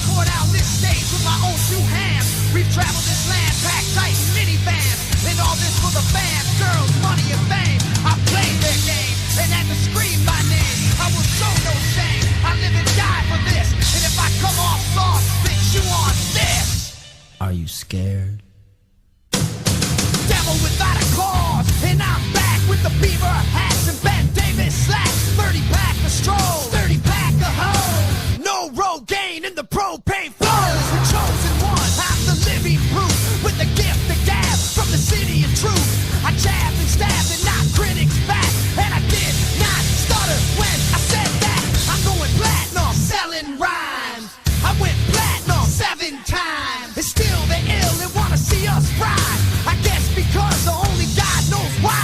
tore down this stage with my own two hands. We've traveled this land, packed tight in minivans. And all this for the fans, girls, money, and fame. I played their game and had to scream my name. I will show no shame. I live and die for this. And if I come off soft, bitch, you on this. Are you scared? Devil without a cause, and I'm back with the beaver hats and Ben Davis slacks. 30-pack of strolls, 30-pack of hoes. No Rogaine in the propane flows. The chosen one, I'm the living proof with the gift of gab from the city of truth. I jabbed and stabbed and knocked critics back, and I did not stutter when I said that. I'm going platinum, selling rhymes. I went platinum 7 times, and still they're ill and wanna see us ride. I guess because only God knows why.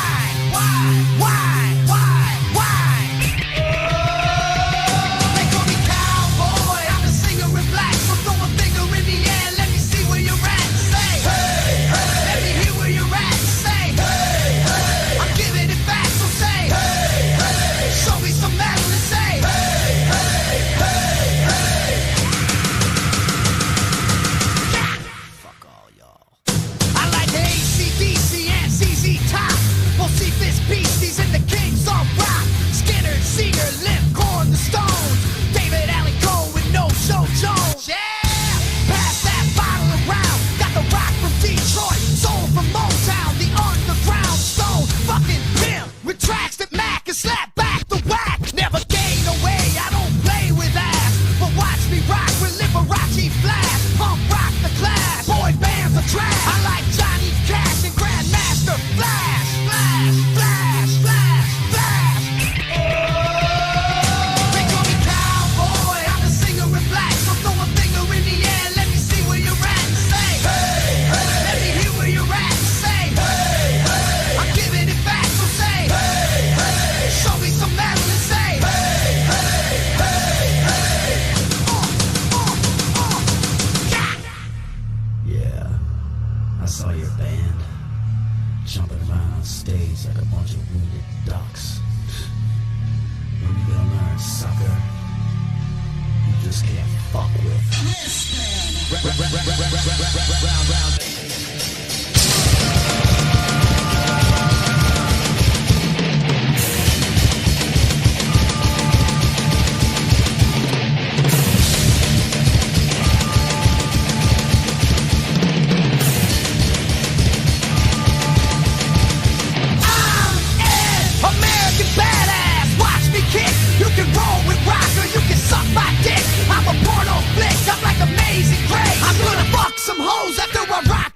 They call me cowboy, I'm a singer in black. So throw a finger in the air, let me see where you're at. Say, hey, hey. Let me hear where you're at. Say, hey, hey. I'm giving it back, so say, hey, hey. Show me some metal and say, hey, hey, hey, hey. Yeah. Fuck all y'all. I like the AC/DC and ZZ Top. Bocephus Beasties and the Kings on rock. Skinner, Seeger, Limp, Corn, the Stones. David Allen Cole with No Joe Jones. Yeah! Pass that bottle around. Got the rock from Detroit. Soul from Motown. The underground stone. Fucking pimp. With tracks that Mac and slap back the whack. Never gain away. I don't play with ass. But watch me rock with Liberace Flash. Punk rock the class. Boy bands are trash. I like Johnny Cash and Grandmaster Flash. Flash, flash, flash, flash. They call me cowboy, I'm a singer in black. So throw a finger in the air, let me see where you're at. Say, hey, hey. Let me hear where you're at. Say, hey, hey. I'm giving it back, so say, hey, hey. Show me some metal and say, hey, hey, hey, hey. Yeah, I saw your band jumping around on stage like a bunch of wounded ducks. When you gonna learn, sucker? You just can't fuck with. American badass, watch me kick. You can roll with rock or you can suck my dick. I'm a porno flick, I'm like Amazing Grace. I'm gonna fuck some hoes after I rock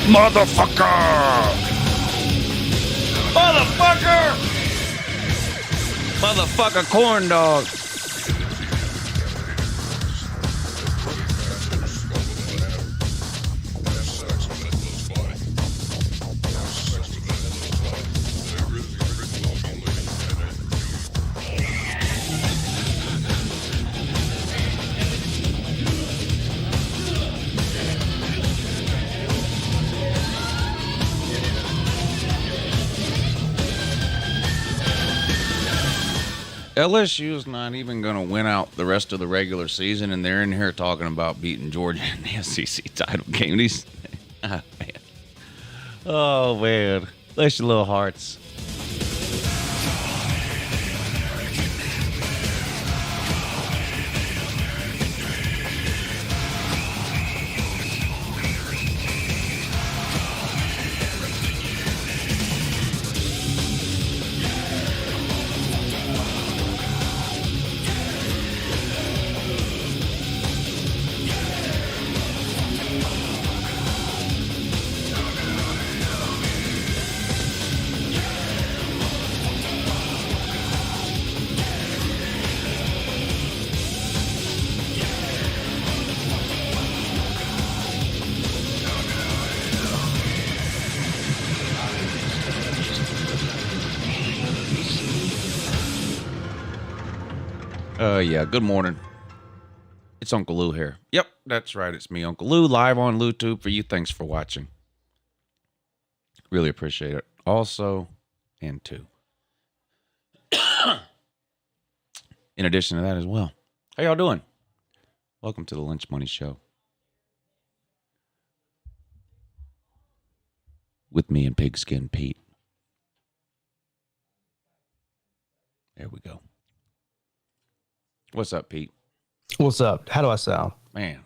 Motherfucker! Motherfucker corn dog. LSU's not even going to win out the rest of the regular season, and they're in here talking about beating Georgia in the SEC title game. Oh, man. Bless your little hearts. Yeah, good morning. It's Uncle Lou here. Yep, that's right. It's me, Uncle Lou, live on LouTube for you. Thanks for watching. Really appreciate it. Also, and two. In addition to that as well. How y'all doing? Welcome to the Lunch Money Show. With me and Pigskin Pete. There we go. What's up, Pete? What's up? How do I sound? Man, you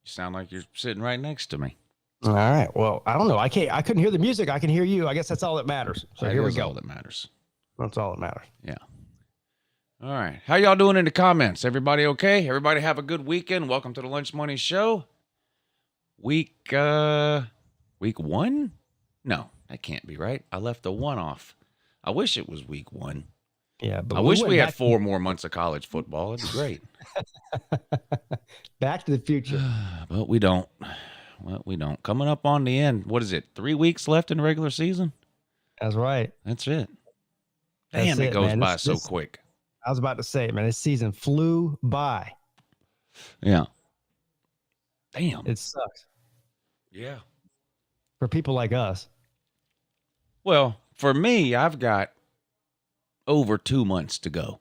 sound like you're sitting right next to me. All right. Well, I don't know. I couldn't hear the music. I can hear you. I guess that's all that matters. So here we go. All that matters. That's all that matters. Yeah. All right. How y'all doing in the comments? Everybody okay? Everybody have a good weekend. Welcome to the Lunch Money Show. Week 1? No, that can't be right. I left the 1 off. I wish it was week 1. Yeah, but I wish we had 4 more months of college football. It'd be great. Back to the future. But we don't. Well, we don't. Coming up on the end. What is it? 3 weeks left in the regular season? That's right. That's it. Damn, it goes by so quick. I was about to say, man, this season flew by. Yeah. Damn. It sucks. Yeah. For people like us. Well, for me, I've got over 2 months to go.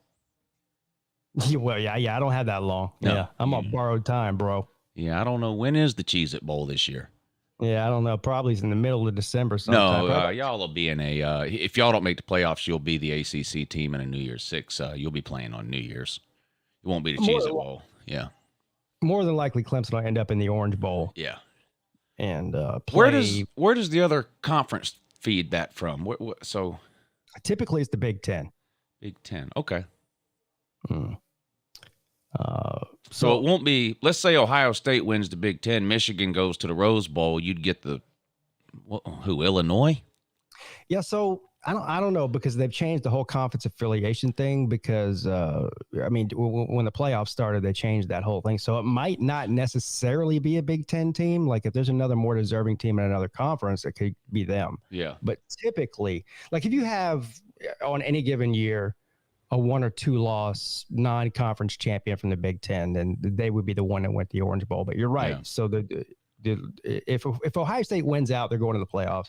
Well, yeah, I don't have that long. No. Yeah, I'm on borrowed time, bro. Yeah, I don't know. When is the Cheez-It Bowl this year? Yeah, I don't know. Probably it's in the middle of December sometime. No, y'all will be in a, if y'all don't make the playoffs, you'll be the ACC team in a New Year's Six. You'll be playing on New Year's. It won't be the Cheez-It Bowl. Yeah. More than likely, Clemson will end up in the Orange Bowl. Yeah. And play. Where does the other conference feed that from? So typically it's the Big Ten. Big Ten. Okay. So it won't be, let's say Ohio State wins the Big Ten, Michigan goes to the Rose Bowl, you'd get the, Illinois? Yeah, so I don't know, because they've changed the whole conference affiliation thing because, when the playoffs started, they changed that whole thing. So it might not necessarily be a Big Ten team. Like if there's another more deserving team in another conference, it could be them. Yeah. But typically, like if you have on any given year, a 1 or 2 loss non-conference champion from the Big Ten, then they would be the one that went to the Orange Bowl. But you're right. Yeah. So if Ohio State wins out, they're going to the playoffs,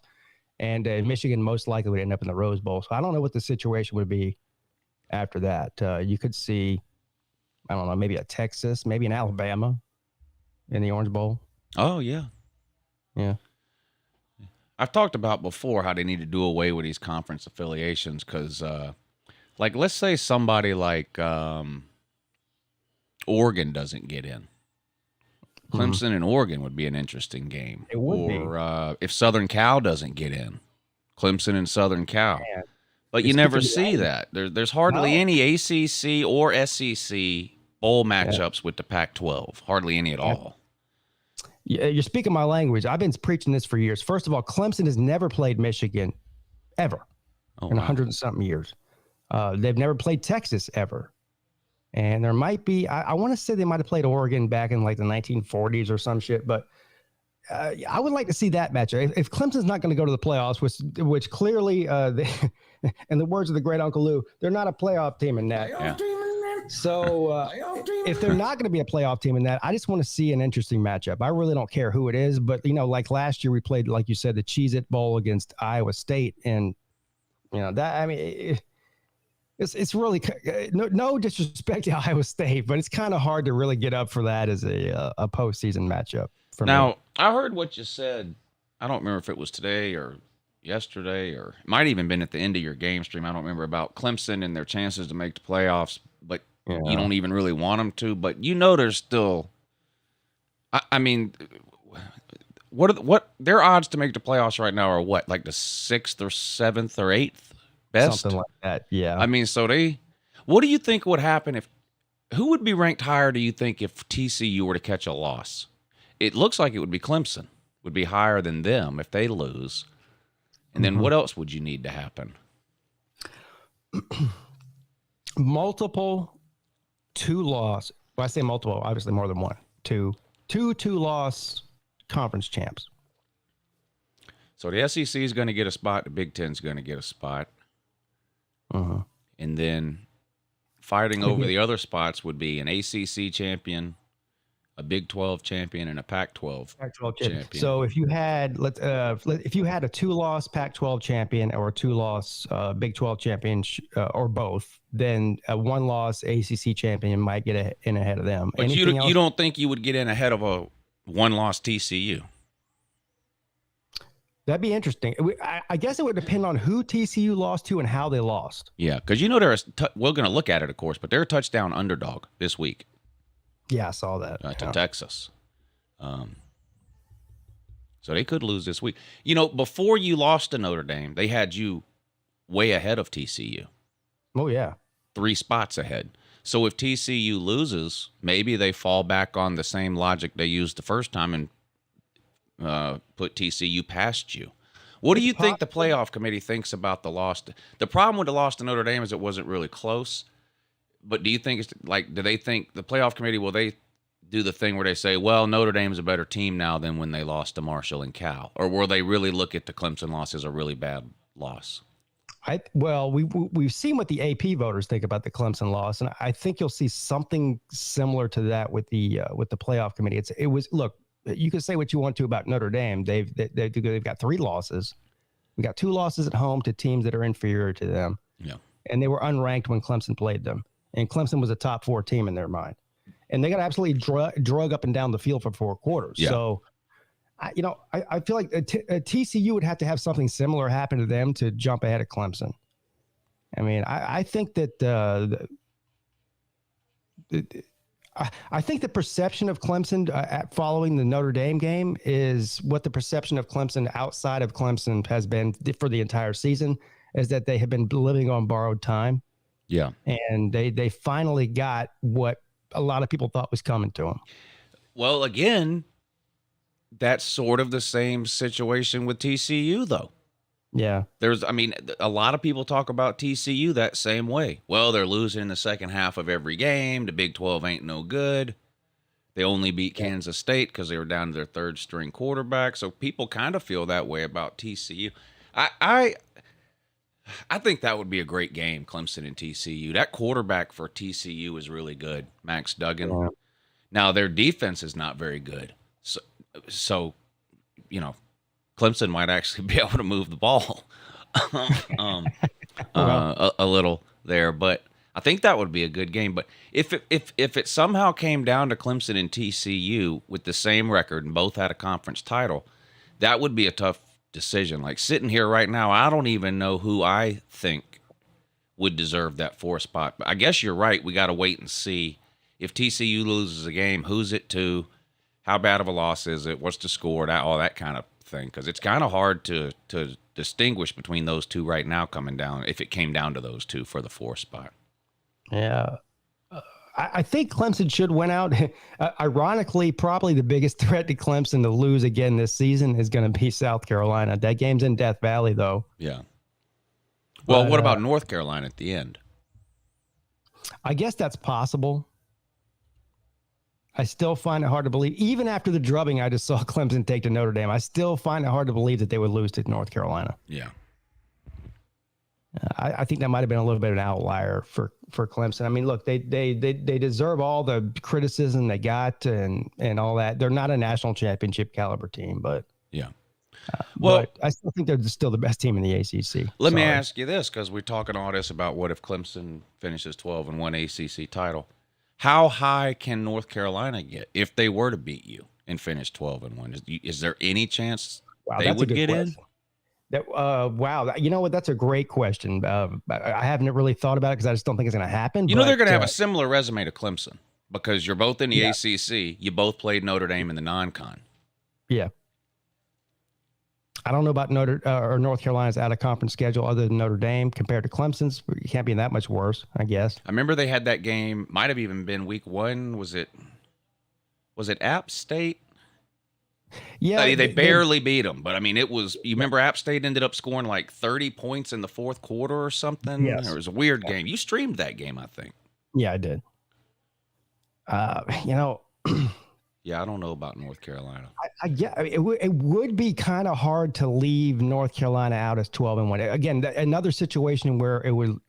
and Michigan most likely would end up in the Rose Bowl. So I don't know what the situation would be after that. You could see, I don't know, maybe a Texas, maybe an Alabama in the Orange Bowl. Oh, yeah. Yeah. I've talked about before how they need to do away with these conference affiliations because like, let's say somebody like Oregon doesn't get in. Clemson and Oregon would be an interesting game. It would be. Or if Southern Cal doesn't get in, Clemson and Southern Cal. Man, but you never see that. There's hardly any ACC or SEC bowl matchups with the Pac-12. Hardly any at all. You're speaking my language. I've been preaching this for years. First of all, Clemson has never played Michigan ever in 100 and something years. They've never played Texas ever. And there might be, I want to say they might have played Oregon back in like the 1940s or some shit, but I would like to see that matchup. If Clemson's not going to go to the playoffs, which clearly, in the words of the great Uncle Lou, they're not a playoff team in that. Yeah. So if they're not going to be a playoff team in that, I just want to see an interesting matchup. I really don't care who it is, but like last year we played, like you said, the Cheez-It Bowl against Iowa State, and that, I mean, it's really no disrespect to Iowa State, but it's kind of hard to really get up for that as a postseason matchup. Now, I heard what you said. I don't remember if it was today or yesterday, or it might even been at the end of your game stream. I don't remember, about Clemson and their chances to make the playoffs, but you don't even really want them to. But there's still, I mean, what their odds to make the playoffs right now are what, like the 6th or 7th or 8th best? Something like that, yeah. I mean, what do you think would happen who would be ranked higher, do you think, if TCU were to catch a loss? It looks like it would be Clemson, would be higher than them if they lose. And then what else would you need to happen? Multiple 2-loss. Well, I say multiple, obviously more than one. Two 2-loss conference champs. So the SEC is going to get a spot. The Big Ten is going to get a spot. And then fighting over the other spots would be an ACC champion, a Big 12 champion, and a Pac-12 champion. So if you had a 2-loss Pac-12 champion or a 2-loss Big 12 champion, or both, then a 1-loss ACC champion might get in ahead of them. But you don't think you would get in ahead of a 1-loss TCU? That'd be interesting. I guess it would depend on who TCU lost to and how they lost. Yeah, because we're going to look at it, of course, but they're a touchdown underdog this week. Yeah, I saw that. To Texas. So they could lose this week. Before you lost to Notre Dame, they had you way ahead of TCU. Oh, yeah. 3 spots ahead. So if TCU loses, maybe they fall back on the same logic they used the first time and put TCU past you. What do you think the playoff committee thinks about the loss? The problem with the loss to Notre Dame is it wasn't really close. But do you think do they think the playoff committee, will they do the thing where they say, well, Notre Dame's a better team now than when they lost to Marshall and Cal? Or will they really look at the Clemson loss as a really bad loss? We've seen what the AP voters think about the Clemson loss, and I think you'll see something similar to that with the playoff committee. Look, you can say what you want to about Notre Dame. They've got 3 losses. We got 2 losses at home to teams that are inferior to them. Yeah, and they were unranked when Clemson played them. And Clemson was a top 4 team in their mind. And they got absolutely drug up and down the field for 4 quarters. Yeah. So, I feel like a TCU would have to have something similar happen to them to jump ahead of Clemson. I mean, I think that I think the perception of Clemson following the Notre Dame game is what the perception of Clemson outside of Clemson has been for the entire season, is that they have been living on borrowed time. Yeah. And they finally got what a lot of people thought was coming to them. Well, again, that's sort of the same situation with TCU, though. Yeah. A lot of people talk about TCU that same way. Well, they're losing in the second half of every game. The Big 12 ain't no good. They only beat Kansas State because they were down to their 3rd-string quarterback. So people kind of feel that way about TCU. I think that would be a great game, Clemson and TCU. That quarterback for TCU is really good, Max Duggan. Yeah. Now, their defense is not very good. So Clemson might actually be able to move the ball a little there. But I think that would be a good game. But if it somehow came down to Clemson and TCU with the same record and both had a conference title, that would be a tough decision. Like sitting here right now, I don't even know who I think would deserve that 4 spot. But I guess you're right. We got to wait and see. If TCU loses a game, who's it to? How bad of a loss is it? What's the score? All that kind of thing. Because it's kind of hard to distinguish between those two right now coming down, if it came down to those two for the 4 spot. Yeah. I think Clemson should win out. Ironically, probably the biggest threat to Clemson to lose again this season is going to be South Carolina. That game's in Death Valley, though. Yeah. Well, what about North Carolina at the end? I guess that's possible. I still find it hard to believe, even after the drubbing I just saw Clemson take to Notre Dame, I still find it hard to believe that they would lose to North Carolina. Yeah. I think that might have been a little bit of an outlier for Clemson. I mean, look, they deserve all the criticism they got and all that. They're not a national championship caliber team, but yeah. Well, I still think they're still the best team in the ACC. Let me ask you this, because we're talking all this about what if Clemson finishes 12 and 1 ACC title. How high can North Carolina get if they were to beat you and finish 12 and 1? Is there any chance they would get in? Wow. You know what? That's a great question. I haven't really thought about it because I just don't think it's going to happen. You know, they're going to have a similar resume to Clemson because you're both in the ACC. You both played Notre Dame in the non-con. Yeah. I don't know about North Carolina's out of conference schedule other than Notre Dame compared to Clemson's. You can't be that much worse, I guess. I remember they had that game. Might have even been week 1. Was it App State? Yeah, they barely beat them, but I mean, it was. You remember App State ended up scoring like 30 points in the fourth quarter or something. Yes. It was a weird game. You streamed that game, I think. Yeah, I did. Yeah, I don't know about North Carolina. It would be kind of hard to leave North Carolina out as 12 and 1. Again, another situation where it would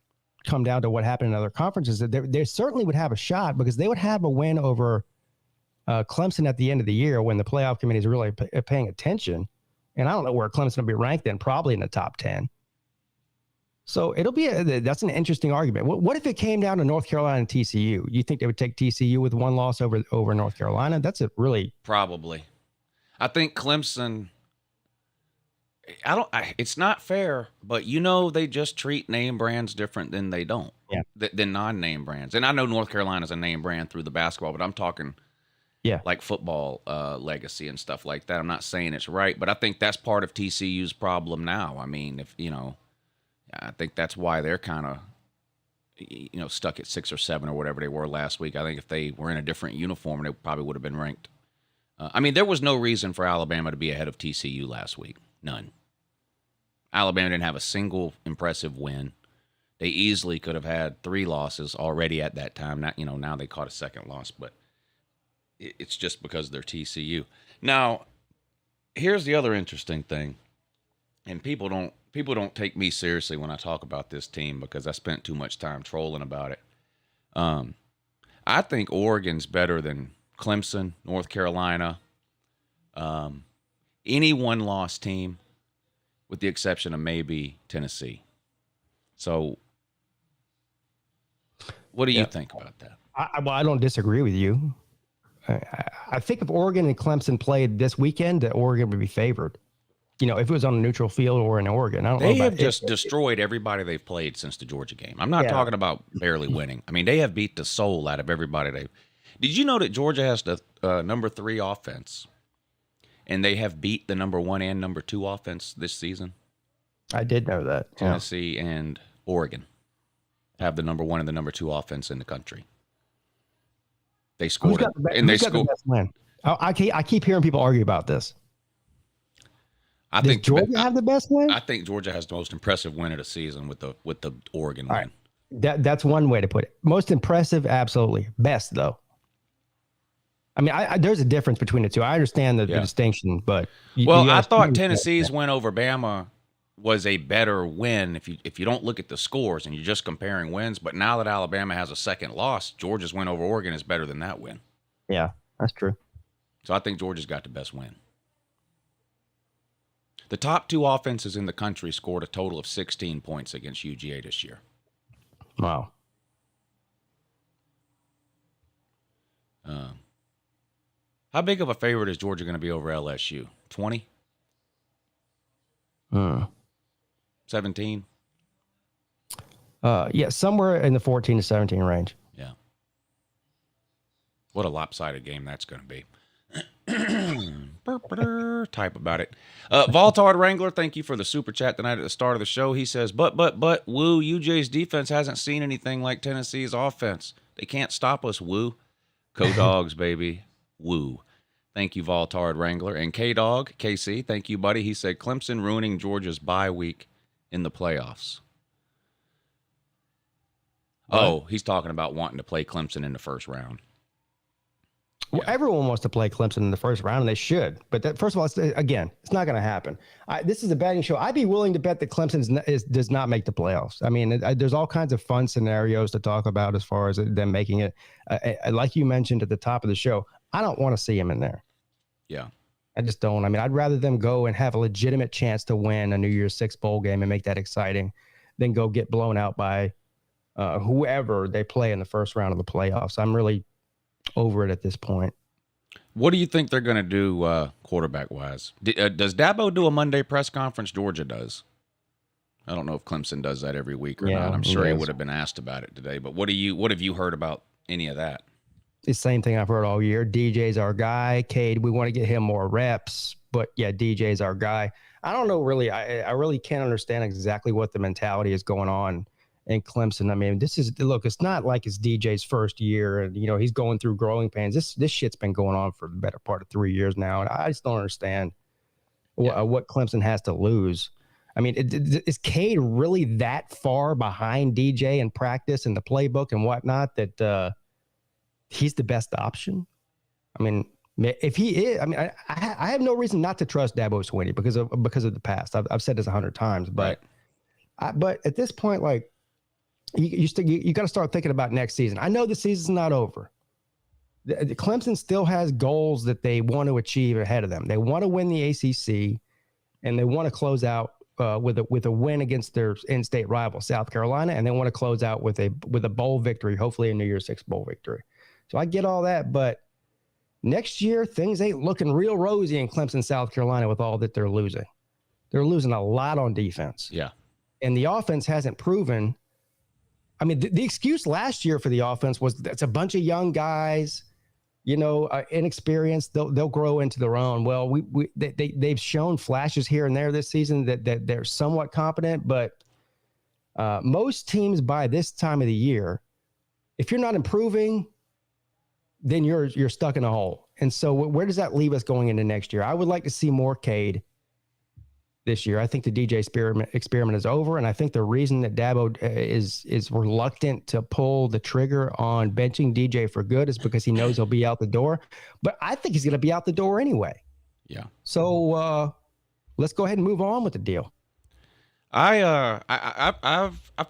come down to what happened in other conferences. That they certainly would have a shot because they would have a win over Clemson at the end of the year when the playoff committee is really paying attention. And I don't know where Clemson will be ranked then, probably in the top 10. So it'll be that's an interesting argument. What if it came down to North Carolina and TCU? You think they would take TCU with one loss over North Carolina? That's a really probably. I think Clemson. It's not fair, but they just treat name brands different than they don't. Yeah. Than non-name brands. And I know North Carolina's a name brand through the basketball, but I'm talking. Yeah, like football legacy and stuff like that. I'm not saying it's right, but I think that's part of TCU's problem now. I mean, I think that's why they're kind of, stuck at 6 or 7 or whatever they were last week. I think if they were in a different uniform, they probably would have been ranked. There was no reason for Alabama to be ahead of TCU last week. None. Alabama didn't have a single impressive win. They easily could have had 3 losses already at that time. Now they caught a second loss, but it's just because they're TCU. Now, here's the other interesting thing, and people don't take me seriously when I talk about this team because I spent too much time trolling about it. I think Oregon's better than Clemson, North Carolina, any one-loss team, with the exception of maybe Tennessee. So, what do you think about that? I don't disagree with you. I think if Oregon and Clemson played this weekend, that Oregon would be favored. If it was on a neutral field or in Oregon. They have just destroyed everybody they've played since the Georgia game. I'm not talking about barely winning. I mean, they have beat the soul out of everybody they've. Did you know that Georgia has the number 3 offense, and they have beat the number 1 and number 2 offense this season? I did know that. Tennessee and Oregon have the number 1 and the number 2 offense in the country. They scored it, and they scored. The best win? I keep hearing people argue about this. I think Georgia have the best win. I think Georgia has the most impressive win of the season with the Oregon win. Right. That's one way to put it. Most impressive, absolutely. Best though. I mean, there's a difference between the two. I understand the distinction, but I thought Tennessee's win over Bama was a better win if you don't look at the scores and you're just comparing wins. But now that Alabama has a second loss, Georgia's win over Oregon is better than that win. Yeah, that's true. So I think Georgia's got the best win. The top 2 offenses in the country scored a total of 16 points against UGA this year. Wow. How big of a favorite is Georgia going to be over LSU? 20? 17? Yeah, somewhere in the 14 to 17 range. Yeah. What a lopsided game that's going to be. Type about it. Voltard Wrangler, thank you for the super chat tonight at the start of the show. He says, but, woo, UJ's defense hasn't seen anything like Tennessee's offense. They can't stop us. Woo. Co-dogs, baby. Woo. Thank you, Voltard Wrangler. And K-Dog, KC, thank you, buddy. He said Clemson ruining Georgia's bye week in the playoffs. What? Oh, he's talking about wanting to play Clemson in the first round. Well, everyone wants to play Clemson in the first round, and they should. But first of all, it's not going to happen. This is a betting show. I'd be willing to bet that Clemson does not make the playoffs. I mean, there's all kinds of fun scenarios to talk about as far as them making it. Like you mentioned at the top of the show, I don't want to see them in there. Yeah. I just don't. I mean, I'd rather them go and have a legitimate chance to win a New Year's Six bowl game and make that exciting than go get blown out by whoever they play in the first round of the playoffs. I'm really over it at this point. What do you think they're going to do quarterback-wise? Does Dabo do a Monday press conference? Georgia does. I don't know if Clemson does that every week or not. I'm sure he would have been asked about it today. But what have you heard about any of that? The same thing I've heard all year. DJ's our guy. Cade, we want to get him more reps. But, yeah, DJ's our guy. I don't know really. I really can't understand exactly what the mentality is going on in Clemson. I mean, it's not like it's DJ's first year and, he's going through growing pains. This shit's been going on for the better part of 3 years now. And I just don't understand what Clemson has to lose. I mean, is Cade really that far behind DJ in practice and the playbook and whatnot that he's the best option? I mean, if he is, I mean, I have no reason not to trust Dabo Swinney because of the past. I've said this 100 times, but but at this point, like, you got to start thinking about next season. I know the season's not over. The Clemson still has goals that they want to achieve ahead of them. They want to win the ACC, and they want to close out with a win against their in-state rival, South Carolina, and they want to close out with a bowl victory, hopefully a New Year's Six bowl victory. So I get all that, but next year things ain't looking real rosy in Clemson, South Carolina, with all that they're losing. They're losing a lot on defense. Yeah, and the offense hasn't proven. I mean, the excuse last year for the offense was it's a bunch of young guys, inexperienced. They'll grow into their own. Well, they've shown flashes here and there this season that they're somewhat competent, but most teams by this time of the year, if you're not improving, then you're stuck in a hole. And so where does that leave us going into next year? I would like to see more Cade this year. I think the DJ experiment is over, and I think the reason that Dabo is reluctant to pull the trigger on benching DJ for good is because he knows he'll be out the door. But I think he's going to be out the door anyway. Yeah. So let's go ahead and move on with the deal. I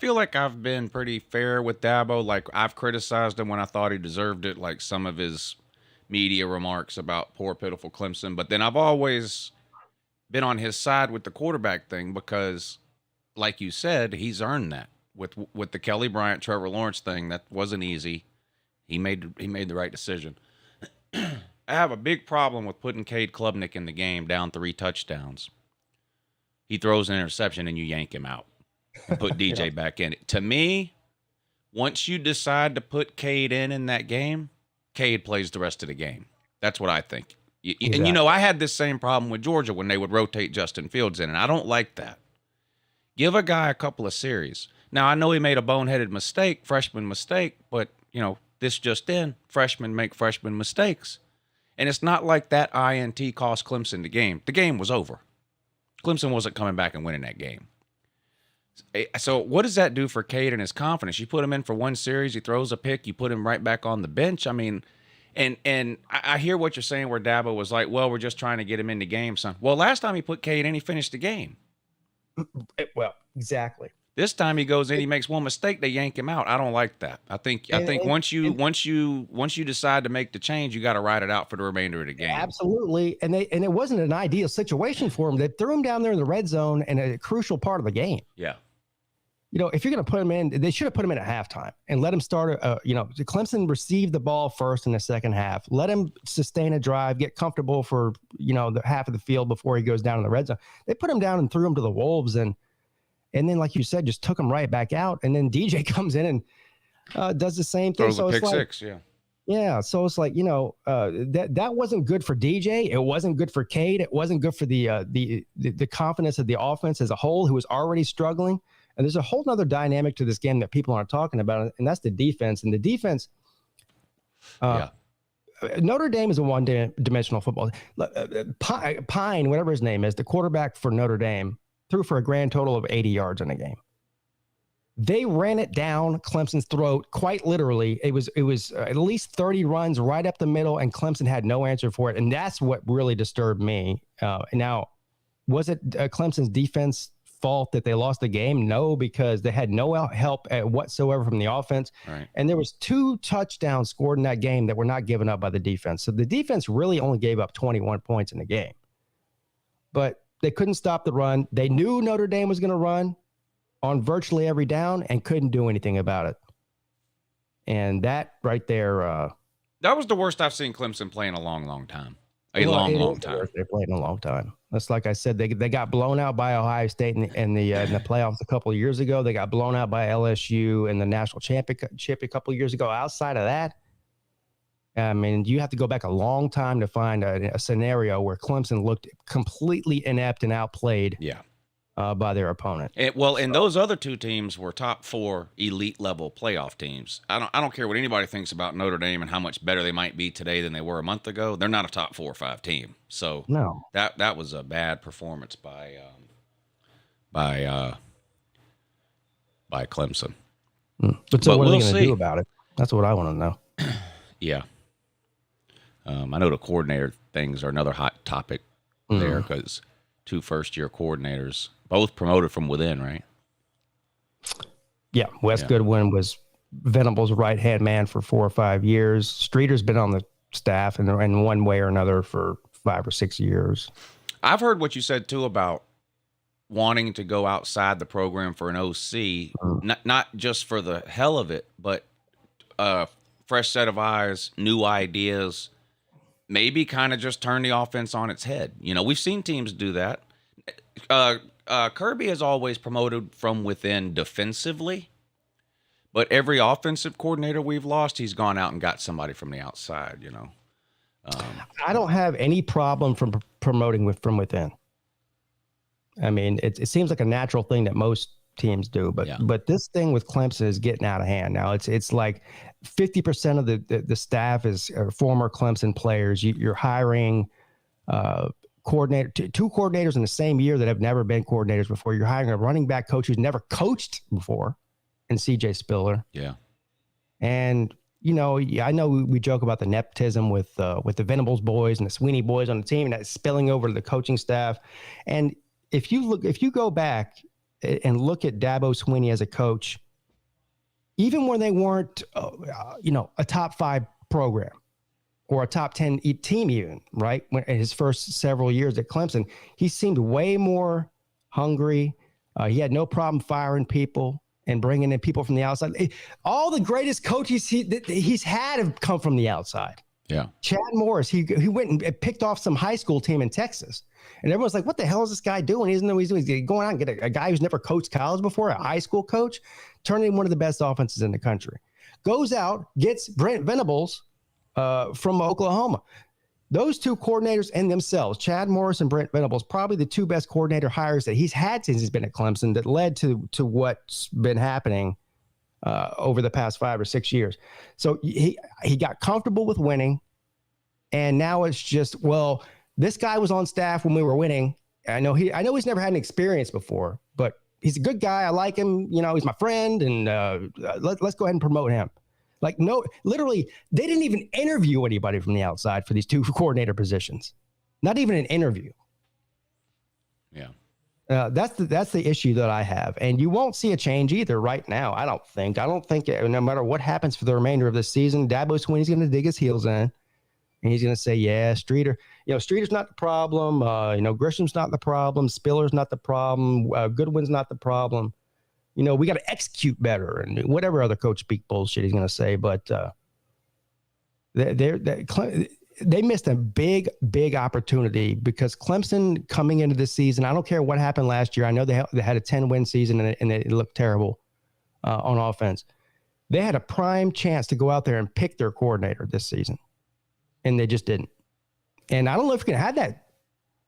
feel like I've been pretty fair with Dabo. Like, I've criticized him when I thought he deserved it, like some of his media remarks about poor, pitiful Clemson. But then I've always been on his side with the quarterback thing because, like you said, he's earned that with the Kelly Bryant, Trevor Lawrence thing. That wasn't easy. He made the right decision. I have a big problem with putting Cade Klubnik in the game down 3 touchdowns. He throws an interception and you yank him out and put DJ back in it. To me, once you decide to put Cade in that game, Cade plays the rest of the game. That's what I think. Exactly. And, I had this same problem with Georgia when they would rotate Justin Fields in, and I don't like that. Give a guy a couple of series. Now, I know he made a boneheaded freshman mistake, but, this just in, freshmen make freshman mistakes. And it's not like that INT cost Clemson the game. The game was over. Clemson wasn't coming back and winning that game. So what does that do for Cade and his confidence? You put him in for one series, he throws a pick, you put him right back on the bench. I mean, and I hear what you're saying where Dabo was like, well, we're just trying to get him in the game, son. Well, last time he put Cade in, he finished the game. Well, exactly. This time he goes in, he makes one mistake, they yank him out. I don't like that. I think once you decide to make the change, you got to ride it out for the remainder of the game. Absolutely. And it wasn't an ideal situation for him. They threw him down there in the red zone in a crucial part of the game. Yeah. If you're going to put him in, they should have put him in at halftime and let him start. Clemson received the ball first in the second half. Let him sustain a drive, get comfortable for, the half of the field before he goes down in the red zone. They put him down and threw him to the wolves. And then, like you said, just took him right back out. And then DJ comes in and does the same thing. Throws a pick six, yeah. Yeah, so it's like, that wasn't good for DJ. It wasn't good for Cade. It wasn't good for the confidence of the offense as a whole, who was already struggling. And there's a whole nother dynamic to this game that people aren't talking about, and that's the defense. And the defense, Notre Dame is a one-dimensional football. Pine, whatever his name is, the quarterback for Notre Dame, threw for a grand total of 80 yards in a game. They ran it down Clemson's throat, quite literally. It was at least 30 runs right up the middle, and Clemson had no answer for it. And that's what really disturbed me. Now, was it Clemson's defense fault that they lost the game? No, because they had no help whatsoever from the offense. Right. And there was 2 touchdowns scored in that game that were not given up by the defense. So the defense really only gave up 21 points in the game. But they couldn't stop the run. They knew Notre Dame was going to run on virtually every down and couldn't do anything about it. And that right there. That was the worst I've seen Clemson play in a long, long time. Long time. They played in a long time. That's like I said, they got blown out by Ohio State in the playoffs a couple of years ago. They got blown out by LSU in the national championship a couple of years ago. Outside of that, I mean, you have to go back a long time to find a scenario where Clemson looked completely inept and outplayed. Yeah. By their opponent. And those other 2 teams were top 4 elite level playoff teams. I don't care what anybody thinks about Notre Dame and how much better they might be today than they were a month ago. They're not a top 4 or 5 team. So no, that was a bad performance by Clemson. But what are they going to do about it? That's what I want to know. Yeah. I know the coordinator things are another hot topic there because 2 first-year coordinators, both promoted from within, right? Yeah, Wes Goodwin was Venable's right-hand man for 4 or 5 years. Streeter's been on the staff in one way or another for 5 or 6 years. I've heard what you said, too, about wanting to go outside the program for an OC, not just for the hell of it, but fresh set of eyes, new ideas, maybe kind of just turn the offense on its head. You know, we've seen teams do that. Kirby has always promoted from within defensively, but every offensive coordinator we've lost, he's gone out and got somebody from the outside, you know. I don't have any problem from promoting from within. I mean, it seems like a natural thing that most teams do, but this thing with Clemson is getting out of hand now. It's like 50% of the staff is former Clemson players. You're hiring two coordinators in the same year that have never been coordinators before. You're hiring a running back coach who's never coached before, and CJ Spiller. Yeah, and you know, I know we joke about the nepotism with the Venables boys and the Sweeney boys on the team, and that's spilling over to the coaching staff. And if you go back and look at Dabo Swinney as a coach, even when they weren't, a top 5 program or a top 10 team even, right? When in his first several years at Clemson, he seemed way more hungry. He had no problem firing people and bringing in people from the outside. All the greatest coaches he's had have come from the outside. Yeah. Chad Morris, he went and picked off some high school team in Texas. And everyone's like, what the hell is this guy doing? He doesn't know what he's doing. He's going out and get a guy who's never coached college before, a high school coach, turning him one of the best offenses in the country. Goes out, gets Brent Venables from Oklahoma. Those 2 coordinators in themselves, Chad Morris and Brent Venables, probably the 2 best coordinator hires that he's had since he's been at Clemson that led to what's been happening over the past 5 or 6 years. So he got comfortable with winning, and now it's just, well, this guy was on staff when we were winning. I know he's never had an experience before, but he's a good guy. I like him. You know, he's my friend, and let's go ahead and promote him. Like, no, literally, they didn't even interview anybody from the outside for these 2 coordinator positions. Not even an interview. Yeah. That's the issue that I have. And you won't see a change either right now, I don't think. No matter what happens for the remainder of this season, Dabo Swinney's going to dig his heels in. And he's going to say, yeah, Streeter's not the problem. Grisham's not the problem. Spiller's not the problem. Goodwin's not the problem. You know, we got to execute better, and whatever other coach speak bullshit he's going to say. But they missed a big, big opportunity because Clemson coming into this season, I don't care what happened last year. I know they had a 10-win season and it looked terrible on offense. They had a prime chance to go out there and pick their coordinator this season, and they just didn't. And I don't know if you can have that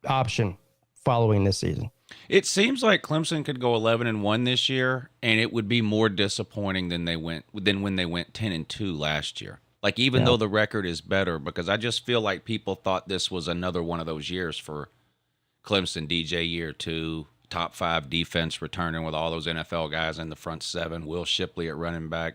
option following this season. It seems like Clemson could go 11-1 this year, and it would be more disappointing than when they went 10-2 last year. Like, even though the record is better, because I just feel like people thought this was another one of those years for Clemson. DJ year 2, top 5 defense returning with all those NFL guys in the front 7, Will Shipley at running back.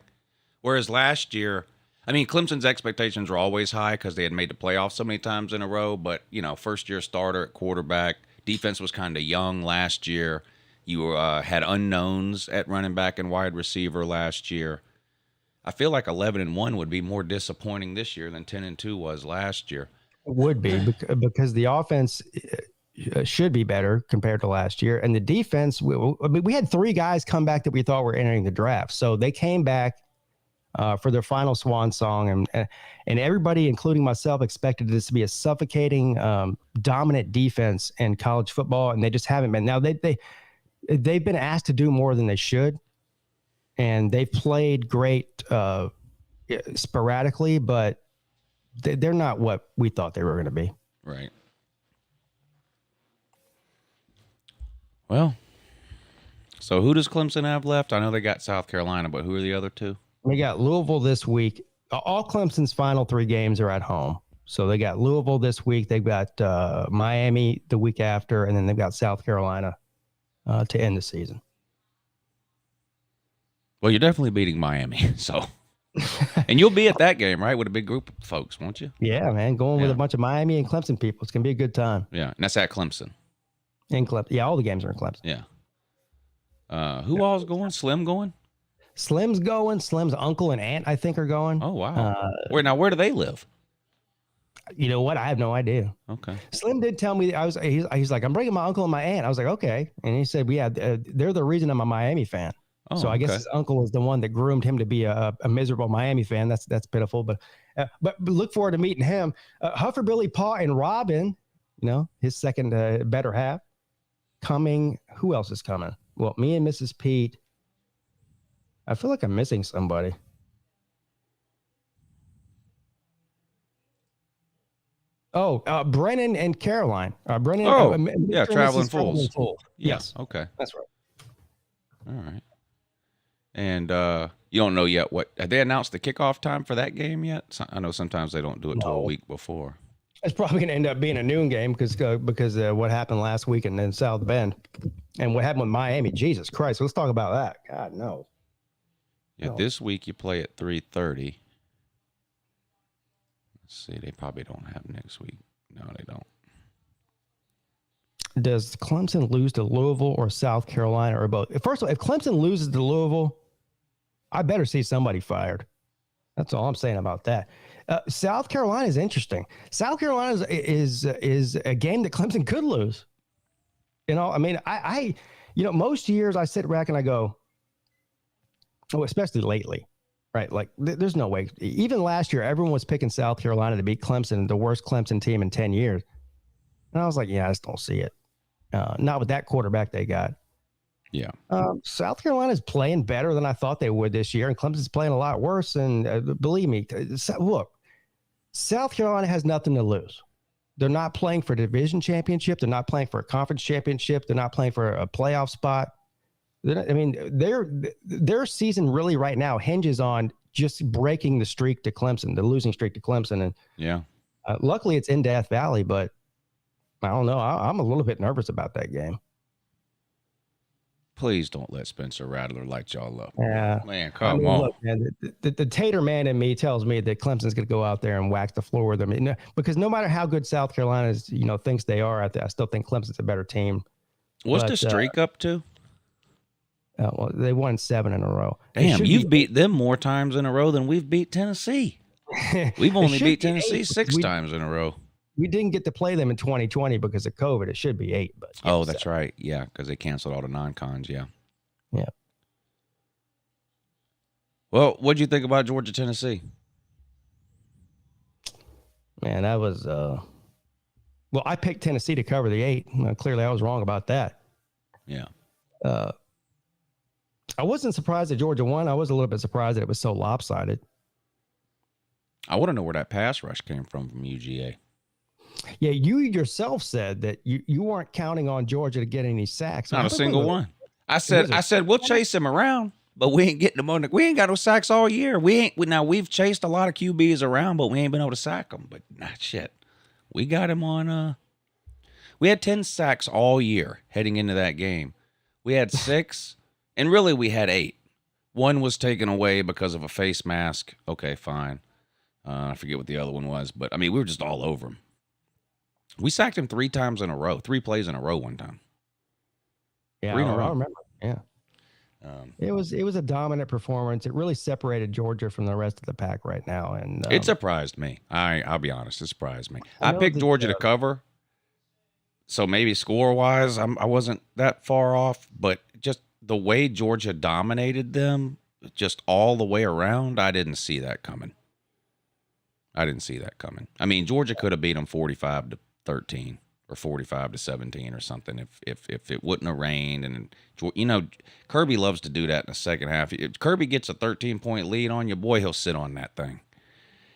Whereas last year, I mean, Clemson's expectations were always high because they had made the playoffs so many times in a row. But, first-year starter at quarterback. Defense was kind of young last year. You had unknowns at running back and wide receiver last year. I feel like 11-1 would be more disappointing this year than 10-2 was last year. It would be because the offense should be better compared to last year. And the defense, we had 3 guys come back that we thought were entering the draft. So they came back for their final swan song, and everybody, including myself, expected this to be a suffocating, dominant defense in college football, and they just haven't been. Now they've been asked to do more than they should, and they've played great sporadically, but they're not what we thought they were going to be. Right. Well, so who does Clemson have left? I know they got South Carolina, but who are the other 2? We got Louisville this week. All Clemson's final 3 games are at home. So they got Louisville this week. They've got Miami the week after, and then they've got South Carolina to end the season. Well, you're definitely beating Miami. So, and you'll be at that game, right, with a big group of folks, won't you? Yeah, man. Going with a bunch of Miami and Clemson people. It's going to be a good time. Yeah, and that's at Clemson. In Clemson. Yeah, all the games are in Clemson. Yeah. Who all's going? Slim going? Slim's going. Slim's uncle and aunt, I think, are going. Oh, wow. Where do they live? You know what? I have no idea. Okay. Slim did tell me he's like, I'm bringing my uncle and my aunt. I was like, okay. And he said, yeah, they're the reason I'm a Miami fan. Oh, so I guess his uncle is the one that groomed him to be a miserable Miami fan. That's pitiful. But look forward to meeting him. Huffer, Billy, Paw, and Robin, his second better half, coming. Who else is coming? Well, me and Mrs. Pete. I feel like I'm missing somebody. Oh, Brennan and Caroline. Brennan. Traveling Fools. Yes. Okay. That's right. All right. And you don't know yet have they announced the kickoff time for that game yet? I know sometimes they don't do it till a week before. It's probably going to end up being a noon game because what happened last week in South Bend and what happened with Miami. Jesus Christ. Let's talk about that. God, no. Yeah, this week you play at 3:30. Let's see, they probably don't have next week. No, they don't. Does Clemson lose to Louisville or South Carolina or both? First of all, if Clemson loses to Louisville, I better see somebody fired. That's all I'm saying about that. South Carolina is interesting. South Carolina is a game that Clemson could lose. I mean, I most years I sit back and I go, especially lately, right? Like there's no way. Even last year, everyone was picking South Carolina to beat Clemson, the worst Clemson team in 10 years. And I was like, yeah, I just don't see it. Not with that quarterback they got. Yeah. South Carolina's playing better than I thought they would this year, and Clemson's playing a lot worse. And believe me, look, South Carolina has nothing to lose. They're not playing for a division championship. They're not playing for a conference championship. They're not playing for a playoff spot. Their season really right now hinges on just breaking the streak to Clemson, the losing streak to Clemson. And yeah, luckily it's in Death Valley, but I don't know. I'm a little bit nervous about that game. Please don't let Spencer Rattler light y'all up. Yeah, man, come on. Look, man, the Tater man in me tells me that Clemson's going to go out there and wax the floor with them. Because no matter how good South Carolina is, thinks they are, I still think Clemson's a better team. What's the streak up to? Well, they won 7 in a row. Damn, you've beat them more times in a row than we've beat Tennessee. We've only beat Tennessee 6 times in a row. We didn't get to play them in 2020 because of COVID. It should be 8. But that's 7. Right. Yeah, because they canceled all the non-cons. Yeah. Yeah. Well, what'd you think about Georgia, Tennessee? Man, that was well, I picked Tennessee to cover the 8. Clearly, I was wrong about that. Yeah. I wasn't surprised that Georgia won. I was a little bit surprised that it was so lopsided. I want to know where that pass rush came from UGA. Yeah, you yourself said that you weren't counting on Georgia to get any sacks. Not a single one. I was said we'll chase him around, but we ain't getting them on. We ain't got no sacks all year. Now we've chased a lot of QBs around, but we ain't been able to sack them. But not shit. We got him on. We had 10 sacks all year heading into that game. We had 6, and really we had 8. One was taken away because of a face mask. Okay, fine. I forget what the other one was, but I mean we were just all over him. We sacked him 3 times in a row, 3 plays in a row one time. Yeah, I remember. Yeah. It was a dominant performance. It really separated Georgia from the rest of the pack right now, and it surprised me. I'll be honest, it surprised me. I picked Georgia to cover, so maybe score-wise, I wasn't that far off, but just the way Georgia dominated them, just all the way around, I didn't see that coming. I mean, Georgia could have beat them 45-13. Or 45-17 or something if it wouldn't have rained. And, Kirby loves to do that in the second half. If Kirby gets a 13-point lead on you, boy, he'll sit on that thing.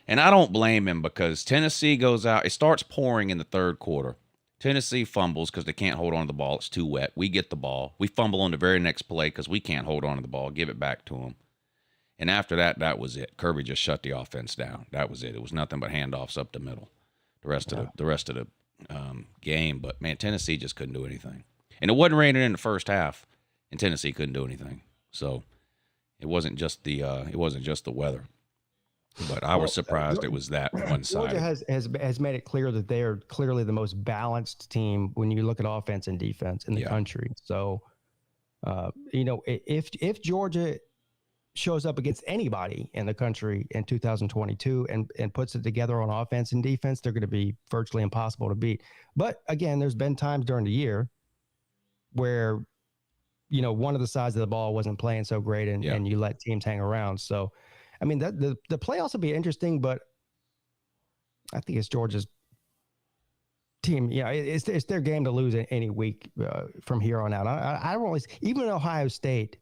And I don't blame him because Tennessee goes out. It starts pouring in the third quarter. Tennessee fumbles because they can't hold on to the ball. It's too wet. We get the ball. We fumble on the very next play because we can't hold on to the ball. Give it back to them. And after that, that was it. Kirby just shut the offense down. That was it. It was nothing but handoffs up the middle. The rest of the game, but man, Tennessee just couldn't do anything, and it wasn't raining in the first half, and Tennessee couldn't do anything. So it wasn't just the weather, but I was surprised it was that one side. Georgia has made it clear that they are clearly the most balanced team when you look at offense and defense in the country. So, if Georgia shows up against anybody in the country in 2022 and puts it together on offense and defense, they're going to be virtually impossible to beat. But again, there's been times during the year where, one of the sides of the ball wasn't playing so great and you let teams hang around. So, I mean, the playoffs will be interesting, but I think it's Georgia's team. It's their game to lose any week from here on out. I don't always, even Ohio State,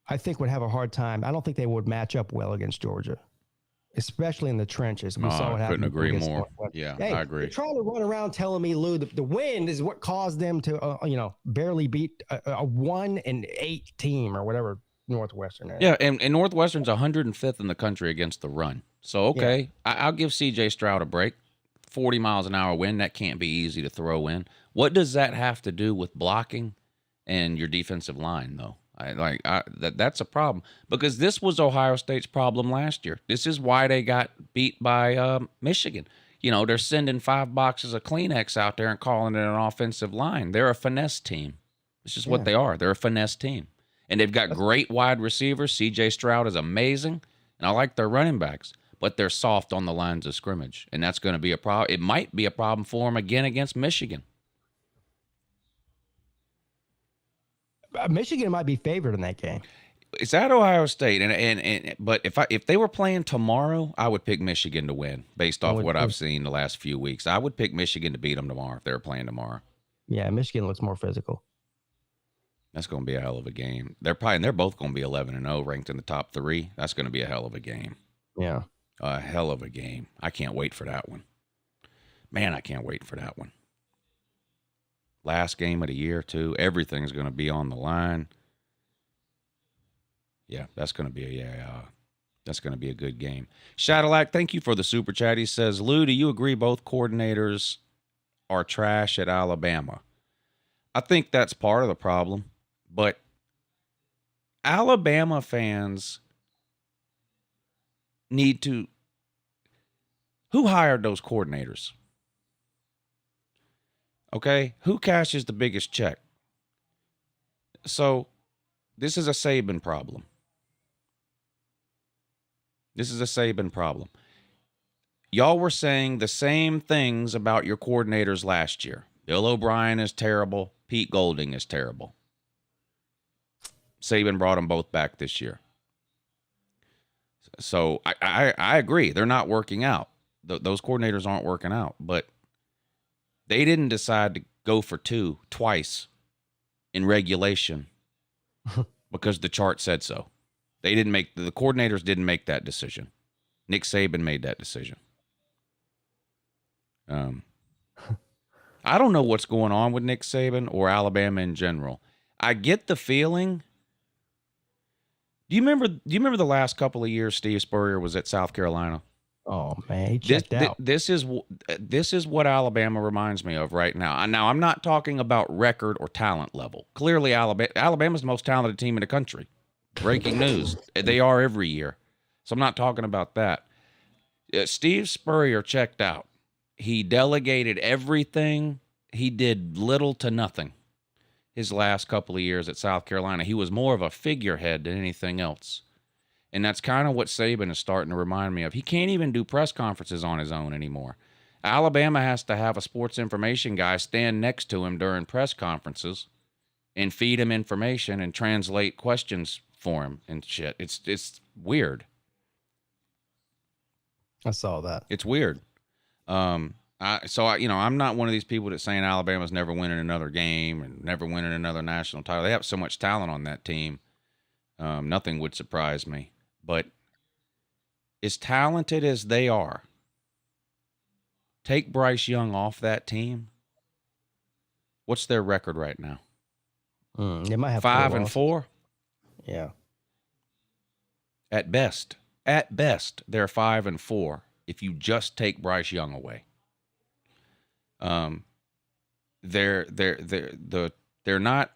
I think would have a hard time. I don't think they would match up well against Georgia, especially in the trenches. We saw what happened. Couldn't agree more. Yeah, I agree. You're trying to run around telling me, Lou, the wind is what caused them to, barely beat a 1-8 team or whatever Northwestern is. Yeah, and Northwestern's 105th in the country against the run. So, okay, I'll give C.J. Stroud a break. 40 miles an hour wind, that can't be easy to throw in. What does that have to do with blocking and your defensive line, though? That's a problem because this was Ohio State's problem last year. This is why they got beat by Michigan. They're sending 5 boxes of Kleenex out there and calling it an offensive line. They're a finesse team. It's just what they are. They're a finesse team. And they've got great wide receivers. C.J. Stroud is amazing, and I like their running backs, but they're soft on the lines of scrimmage, and that's going to be a problem. It might be a problem for them again against Michigan. Michigan might be favored in that game. It's at Ohio State, but if they were playing tomorrow, I would pick Michigan to win based off what I've seen the last few weeks. I would pick Michigan to beat them tomorrow if they were playing tomorrow. Yeah, Michigan looks more physical. That's going to be a hell of a game. They're both going to be 11-0, ranked in the top 3. That's going to be a hell of a game. Yeah, a hell of a game. I can't wait for that one. Man, I can't wait for that one. Last game of the year, too. Everything's going to be on the line. Yeah, that's going to be a good game. Shadowlac, thank you for the super chat. He says, Lou, do you agree both coordinators are trash at Alabama? I think that's part of the problem, but Alabama fans need to. Who hired those coordinators? Okay, who cashes the biggest check? So, this is a Saban problem. Y'all were saying the same things about your coordinators last year. Bill O'Brien is terrible. Pete Golding is terrible. Saban brought them both back this year. So, I agree. They're not working out. Those coordinators aren't working out, but they didn't decide to go for 2 twice in regulation because the chart said so. The coordinators didn't make that decision. Nick Saban made that decision. I don't know what's going on with Nick Saban or Alabama in general. I get the feeling. Do you remember the last couple of years Steve Spurrier was at South Carolina? Oh man, he checked out. This is what Alabama reminds me of right now. Now I'm not talking about record or talent level. Clearly, Alabama's the most talented team in the country. Breaking news. They are every year. So I'm not talking about that. Steve Spurrier checked out. He delegated everything. He did little to nothing his last couple of years at South Carolina. He was more of a figurehead than anything else. And that's kind of what Saban is starting to remind me of. He can't even do press conferences on his own anymore. Alabama has to have a sports information guy stand next to him during press conferences and feed him information and translate questions for him and shit. It's weird. I saw that. It's weird. I'm not one of these people that's saying Alabama's never winning another game and never winning another national title. They have so much talent on that team. Nothing would surprise me. But as talented as they are, take Bryce Young off that team. What's their record right now? They might have 5-4. Yeah. At best, they're 5-4. If you just take Bryce Young away, they're not.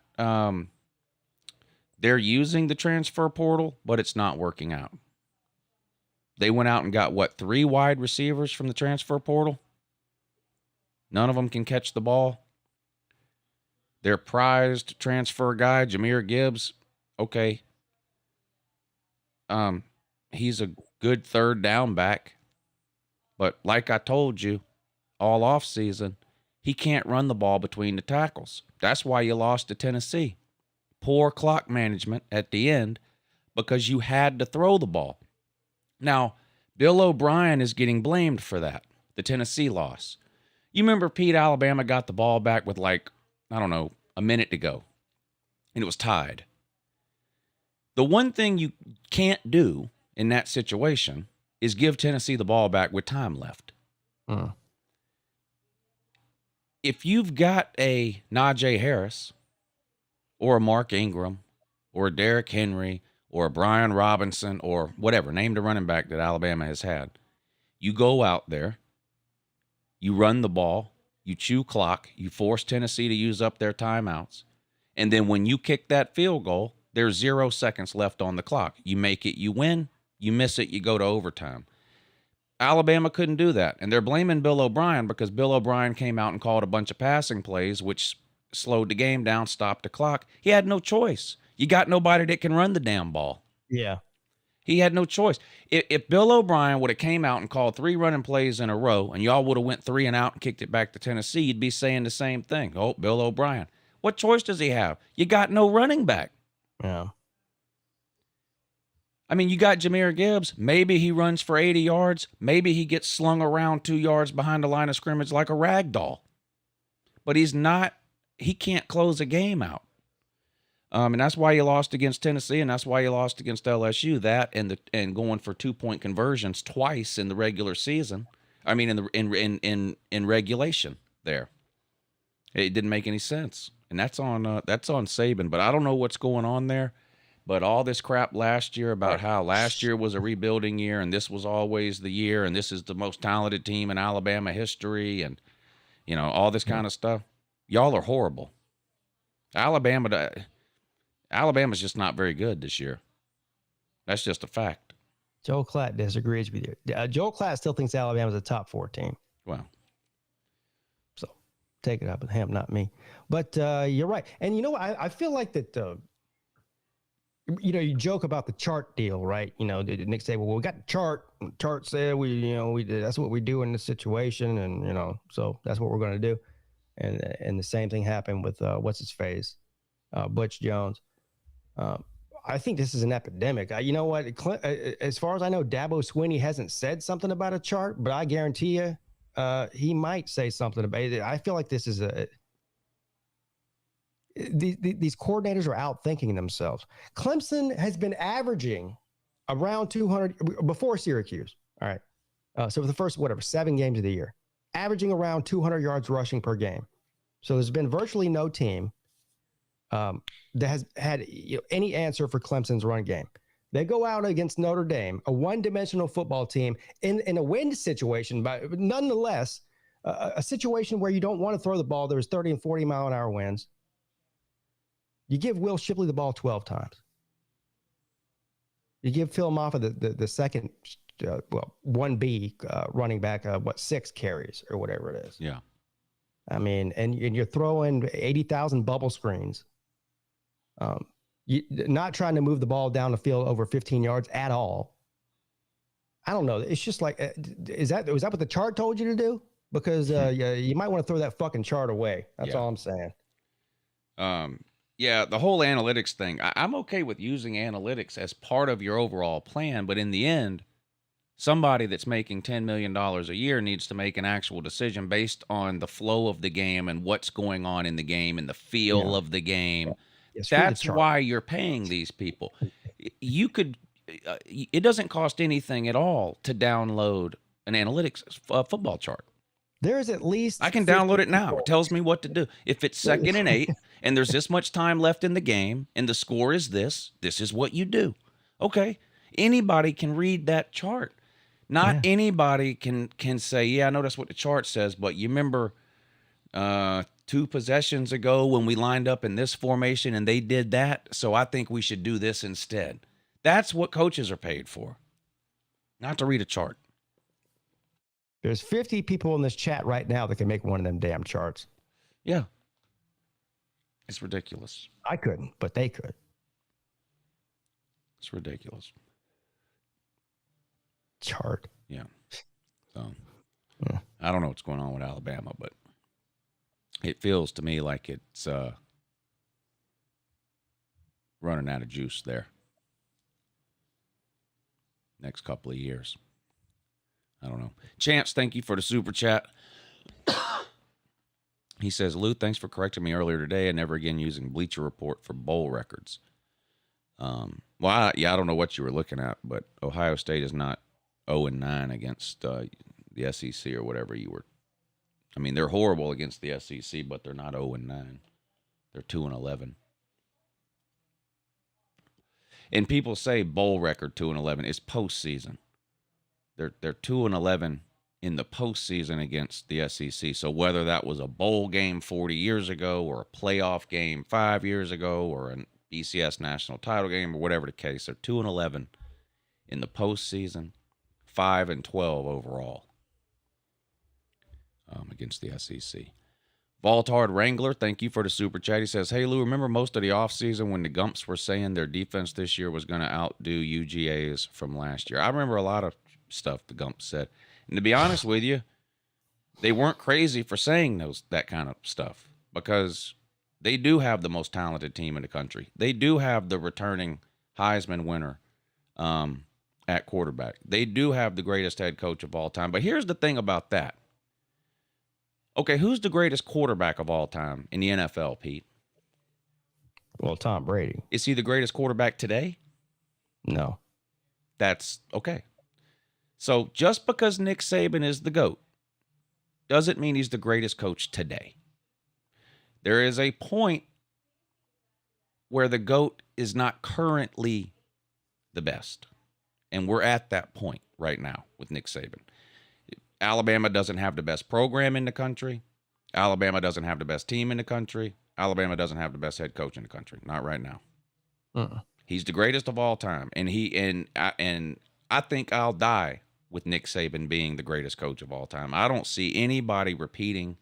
They're using the transfer portal, but it's not working out. They went out and got 3 wide receivers from the transfer portal. None of them can catch the ball. Their prized transfer guy, Jahmyr Gibbs, okay. He's a good third down back. But like I told you all off season, he can't run the ball between the tackles. That's why you lost to Tennessee. Poor clock management at the end because you had to throw the ball. Now, Bill O'Brien is getting blamed for that, the Tennessee loss. You remember Pete, Alabama got the ball back with a minute to go, and it was tied. The one thing you can't do in that situation is give Tennessee the ball back with time left. If you've got a Najee Harris or a Mark Ingram or a Derrick Henry or a Brian Robinson or whatever, name the running back that Alabama has had, you go out there, you run the ball, you chew clock, you force Tennessee to use up their timeouts, and then when you kick that field goal, there's 0 seconds left on the clock. You make it, you win. You miss it, you go to overtime. Alabama couldn't do that, and they're blaming Bill O'Brien because Bill O'Brien came out and called a bunch of passing plays, which slowed the game down, stopped the clock. He had no choice. You got nobody that can run the damn ball. Yeah. He had no choice. If Bill O'Brien would have came out and called 3 running plays in a row, and y'all would have went 3 and out and kicked it back to Tennessee, you'd be saying the same thing. Oh, Bill O'Brien. What choice does he have? You got no running back. Yeah. I mean, you got Jahmyr Gibbs. Maybe he runs for 80 yards. Maybe he gets slung around 2 yards behind the line of scrimmage like a rag doll. But he can't close a game out. And that's why you lost against Tennessee, and that's why you lost against LSU. That and going for 2-point conversions twice in the regular season. I mean, in regulation there. It didn't make any sense. And that's on Saban. But I don't know what's going on there. But all this crap last year about how last year was a rebuilding year and this was always the year and this is the most talented team in Alabama history and, all this kind of stuff. Y'all are horrible. Alabama's just not very good this year. That's just a fact. Joel Klatt disagrees with you. Joel Klatt still thinks Alabama's a top 4 team. Well. So take it up with him, not me. But you're right. And you know what? I feel like that... you joke about the chart deal, right? Nick say, well, we got the chart. The chart said we that's what we do in this situation. And, so that's what we're going to do. And the same thing happened with, what's his face? Butch Jones. I think this is an epidemic. You know what? As far as I know, Dabo Swinney hasn't said something about a chart, but I guarantee you, he might say something about it. I feel like this is these coordinators are outthinking themselves. Clemson has been averaging around 200 before Syracuse. All right. So for the first, 7 games of the year, averaging around 200 yards rushing per game. So there's been virtually no team that has had any answer for Clemson's run game. They go out against Notre Dame, a one-dimensional football team, in a win situation, but nonetheless, a situation where you don't want to throw the ball. There's 30 and 40 mile an hour winds. You give Will Shipley the ball 12 times. You give Phil Moffitt the second, 1B running back, 6 carries or whatever it is. Yeah. I mean, and you're throwing 80,000 bubble screens. Not trying to move the ball down the field over 15 yards at all. I don't know. It's just like, was that what the chart told you to do? Because you might want to throw that fucking chart away. That's all I'm saying. Yeah, the whole analytics thing, I'm okay with using analytics as part of your overall plan, but in the end, somebody that's making $10 million a year needs to make an actual decision based on the flow of the game and what's going on in the game and the feel of the game. That's why you're paying these people. You could, it doesn't cost anything at all to download an analytics football chart. There's at least I can download it now. It tells me what to do. If it's 2nd and 8 and there's this much time left in the game and the score is this is what you do. Okay. Anybody can read that chart. Not anybody can say, yeah, I know that's what the chart says, but you remember 2 possessions ago when we lined up in this formation and they did that, so I think we should do this instead. That's what coaches are paid for, not to read a chart. There's 50 people in this chat right now that can make one of them damn charts. Yeah. It's ridiculous. I couldn't, but they could. It's ridiculous. Chart. Yeah. So, I don't know what's going on with Alabama, but it feels to me like it's running out of juice there. Next couple of years. I don't know. Chance, thank you for the super chat. He says, Lou, thanks for correcting me earlier today and never again using Bleacher Report for bowl records. Well, I don't know what you were looking at, but Ohio State is not 0-9 against the SEC or whatever you were. I mean, they're horrible against the SEC, but they're not 0-9. They're 2-11. And people say bowl record 2-11 is postseason. They're 2-11 in the postseason against the SEC. So whether that was a bowl game 40 years ago or a playoff game 5 years ago or an BCS national title game or whatever the case, they're 2-11 in the postseason, 5-12 overall against the SEC. Voltard Wrangler, thank you for the super chat. He says, hey, Lou, remember most of the offseason when the Gumps were saying their defense this year was going to outdo UGA's from last year? I remember a lot of stuff the Gumps said. And to be honest with you, they weren't crazy for saying that kind of stuff because they do have the most talented team in the country. They do have the returning Heisman winner at quarterback. They do have the greatest head coach of all time. But here's the thing about that. Okay, who's the greatest quarterback of all time in the NFL, Pete? Well, Tom Brady. Is he the greatest quarterback today? No. That's okay. So just because Nick Saban is the GOAT doesn't mean he's the greatest coach today. There is a point where the GOAT is not currently the best. And we're at that point right now with Nick Saban. Alabama doesn't have the best program in the country. Alabama doesn't have the best team in the country. Alabama doesn't have the best head coach in the country. Not right now. He's the greatest of all time. And I think I'll die with Nick Saban being the greatest coach of all time. I don't see anybody repeating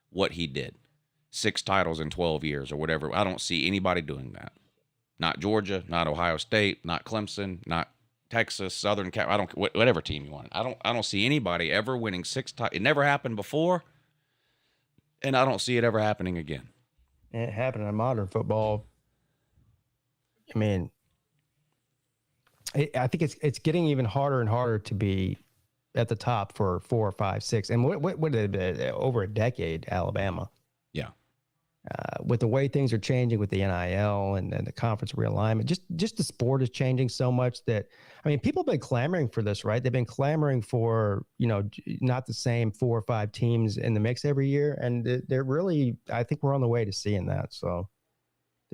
what he did. 6 titles in 12 years or whatever. I don't see anybody doing that. Not Georgia, not Ohio State, not Clemson, not Texas, Southern Cal, whatever team you want. I don't see anybody ever winning 6 titles. It never happened before, and I don't see it ever happening again. It happened in modern football. I mean, I think it's getting even harder and harder to be at the top for 4, 5, 6. And what did it be? Over a decade, Alabama. Yeah. with the way things are changing with the NIL and the conference realignment, just the sport is changing so much that, I mean, people have been clamoring for this, right? They've been clamoring for, not the same 4 or 5 teams in the mix every year. And they're really, I think we're on the way to seeing that. So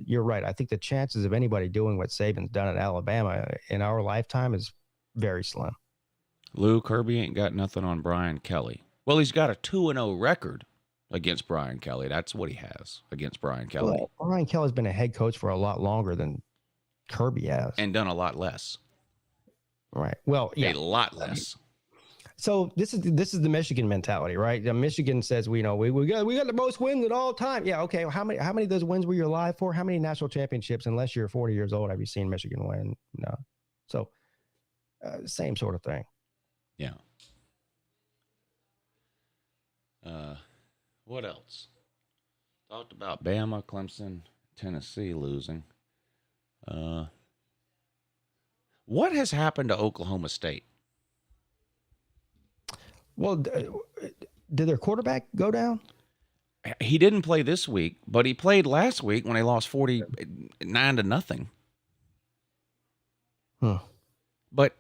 you're right. I think the chances of anybody doing what Saban's done at Alabama in our lifetime is very slim. Lou, Kirby ain't got nothing on Brian Kelly. Well, he's got a 2-0 record against Brian Kelly. That's what he has against Brian Kelly. Well, Brian Kelly's been a head coach for a lot longer than Kirby has. And done a lot less. Right. Well, yeah. A lot less. So this is the Michigan mentality, right? Michigan says we got the most wins at all time. Yeah, okay. How many of those wins were you alive for? How many national championships, unless you're 40 years old, have you seen Michigan win? No. So same sort of thing. Yeah. What else? Talked about Bama, Clemson, Tennessee losing. What has happened to Oklahoma State? Well, did their quarterback go down? He didn't play this week, but he played last week when they lost 49-0. Huh. But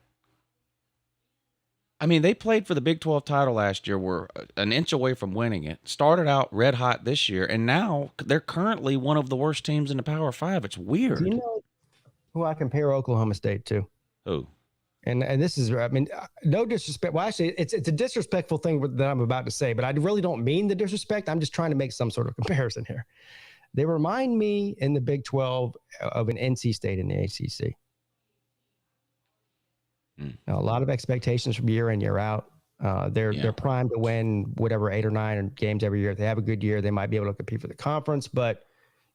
I mean, they played for the Big 12 title last year, were an inch away from winning it, started out red hot this year, and now they're currently one of the worst teams in the Power 5. It's weird. Do you know who I compare Oklahoma State to? Who? And this is, I mean, no disrespect. Well, actually, it's a disrespectful thing that I'm about to say, but I really don't mean the disrespect. I'm just trying to make some sort of comparison here. They remind me in the Big 12 of an NC State in the ACC. Now, a lot of expectations from year in, year out. They're primed to win whatever 8 or 9 games every year. If they have a good year, they might be able to compete for the conference, but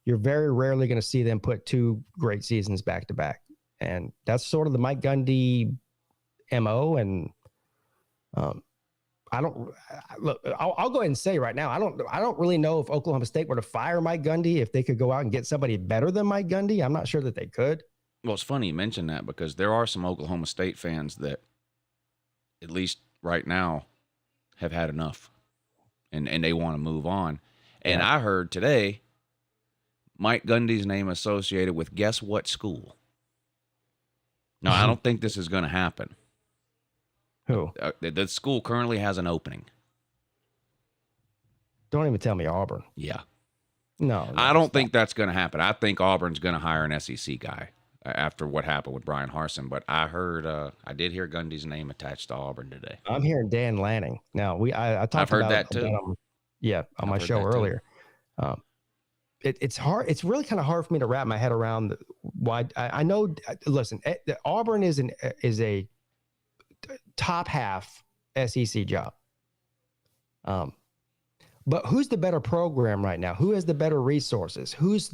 you're very rarely going to see them put 2 great seasons back to back. And that's sort of the Mike Gundy MO. And I'll go ahead and say right now, I don't really know if Oklahoma State were to fire Mike Gundy, if they could go out and get somebody better than Mike Gundy. I'm not sure that they could. Well, it's funny you mention that because there are some Oklahoma State fans that, at least right now, have had enough and they want to move on. And I heard today Mike Gundy's name associated with guess what school? No, I don't think this is going to happen. Who? The school currently has an opening. Don't even tell me Auburn. Yeah. No. I don't think that's going to happen. I think Auburn's going to hire an SEC guy after what happened with Brian Harsin. But I heard, I did hear Gundy's name attached to Auburn today. I'm hearing Dan Lanning. Now, I talked I've heard about that too. On my show earlier. It's hard. It's really kind of hard for me to wrap my head around why. I know. Listen, Auburn is a top half SEC job. But who's the better program right now? Who has the better resources? Who's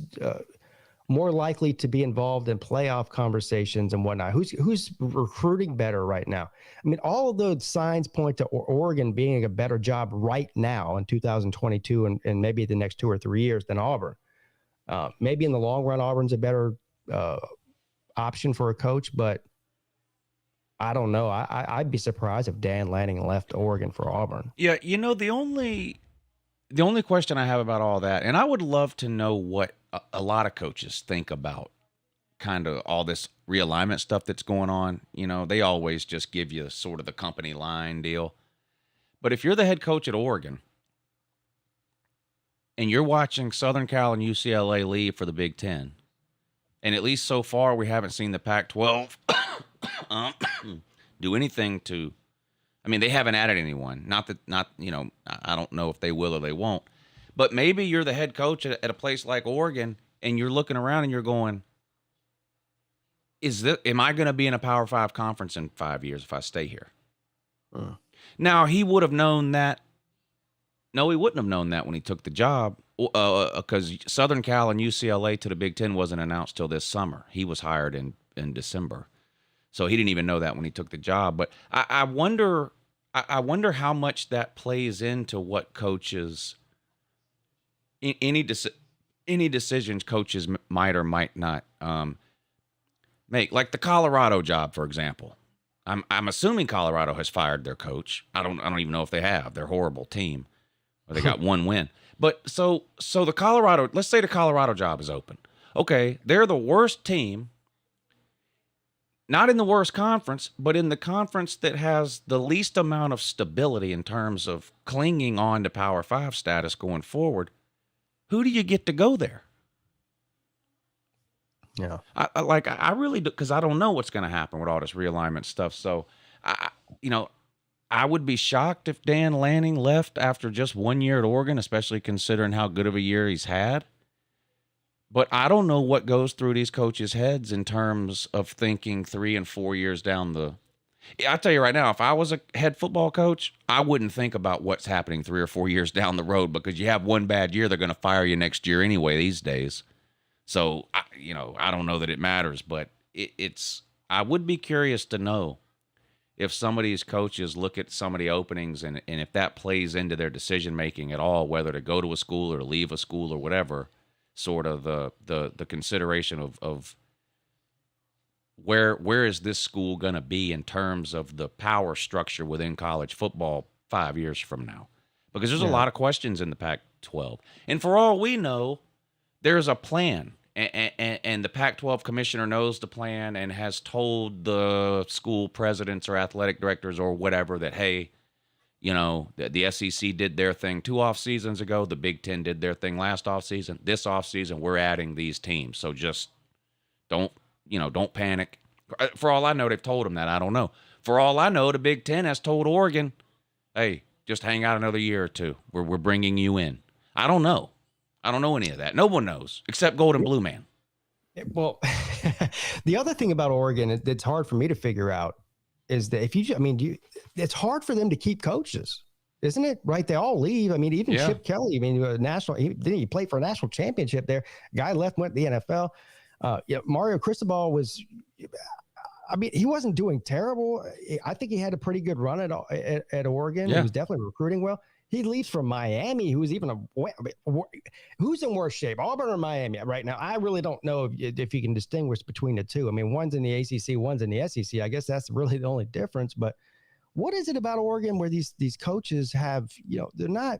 more likely to be involved in playoff conversations and whatnot? Who's recruiting better right now? I mean, all of those signs point to Oregon being a better job right now in 2022 and maybe the next 2 or 3 years than Auburn. Maybe in the long run, Auburn's a better option for a coach, but I don't know. I'd be surprised if Dan Lanning left Oregon for Auburn. Yeah, the only question I have about all that, and I would love to know what a lot of coaches think about kind of all this realignment stuff that's going on. They always just give you sort of the company line deal. But if you're the head coach at Oregon and you're watching Southern Cal and UCLA leave for the Big Ten, and at least so far we haven't seen the Pac-12 do anything to, I mean, they haven't added anyone. I don't know if they will or they won't. But maybe you're the head coach at a place like Oregon, and you're looking around and you're going, am I going to be in a Power 5 conference in 5 years if I stay here? Now, he would have known that. No, he wouldn't have known that when he took the job because Southern Cal and UCLA to the Big Ten wasn't announced till this summer. He was hired in December. So he didn't even know that when he took the job. But I wonder how much that plays into what coaches, any decisions coaches might or might not make. Like the Colorado job, for example. I'm assuming Colorado has fired their coach. I don't even know if they have. They're a horrible team. Or they got one win. But so the Colorado, let's say the Colorado job is open. Okay, they're the worst team, not in the worst conference, but in the conference that has the least amount of stability in terms of clinging on to Power 5 status going forward. Who do you get to go there? Yeah. I really do, because I don't know what's going to happen with all this realignment stuff. So, I would be shocked if Dan Lanning left after just 1 year at Oregon, especially considering how good of a year he's had. But I don't know what goes through these coaches' heads in terms of thinking 3 and 4 years down the. I tell you right now, if I was a head football coach, I wouldn't think about what's happening 3 or 4 years down the road, because you have one bad year, they're going to fire you next year anyway these days. So, I don't know that it matters, but I would be curious to know if some of these coaches look at some of the openings and if that plays into their decision-making at all, whether to go to a school or leave a school or whatever, sort of the consideration of where is this school going to be in terms of the power structure within college football 5 years from now? Because there's a lot of questions in the Pac-12. And for all we know, there's a plan. And the Pac-12 commissioner knows the plan and has told the school presidents or athletic directors or whatever that, hey, the SEC did their thing 2 off seasons ago. The Big Ten did their thing last off season. This off season, we're adding these teams. So just don't panic. For all I know, they've told them that. I don't know. For all I know, the Big Ten has told Oregon, hey, just hang out another year or two. We're bringing you in. I don't know. I don't know any of that. No one knows except Golden Blue Man. Well, the other thing about Oregon that's hard for me to figure out is that it's hard for them to keep coaches, isn't it? Right? They all leave. I mean, even Chip Kelly, he played for a national championship there. Guy left, went to the NFL. Mario Cristobal was, he wasn't doing terrible. I think he had a pretty good run at Oregon. Yeah. He was definitely recruiting well. He leaves from Miami, who's who's in worse shape, Auburn or Miami right now? I really don't know if you can distinguish between the two. I mean, one's in the ACC, one's in the SEC. I guess that's really the only difference. But what is it about Oregon where these coaches have, they're not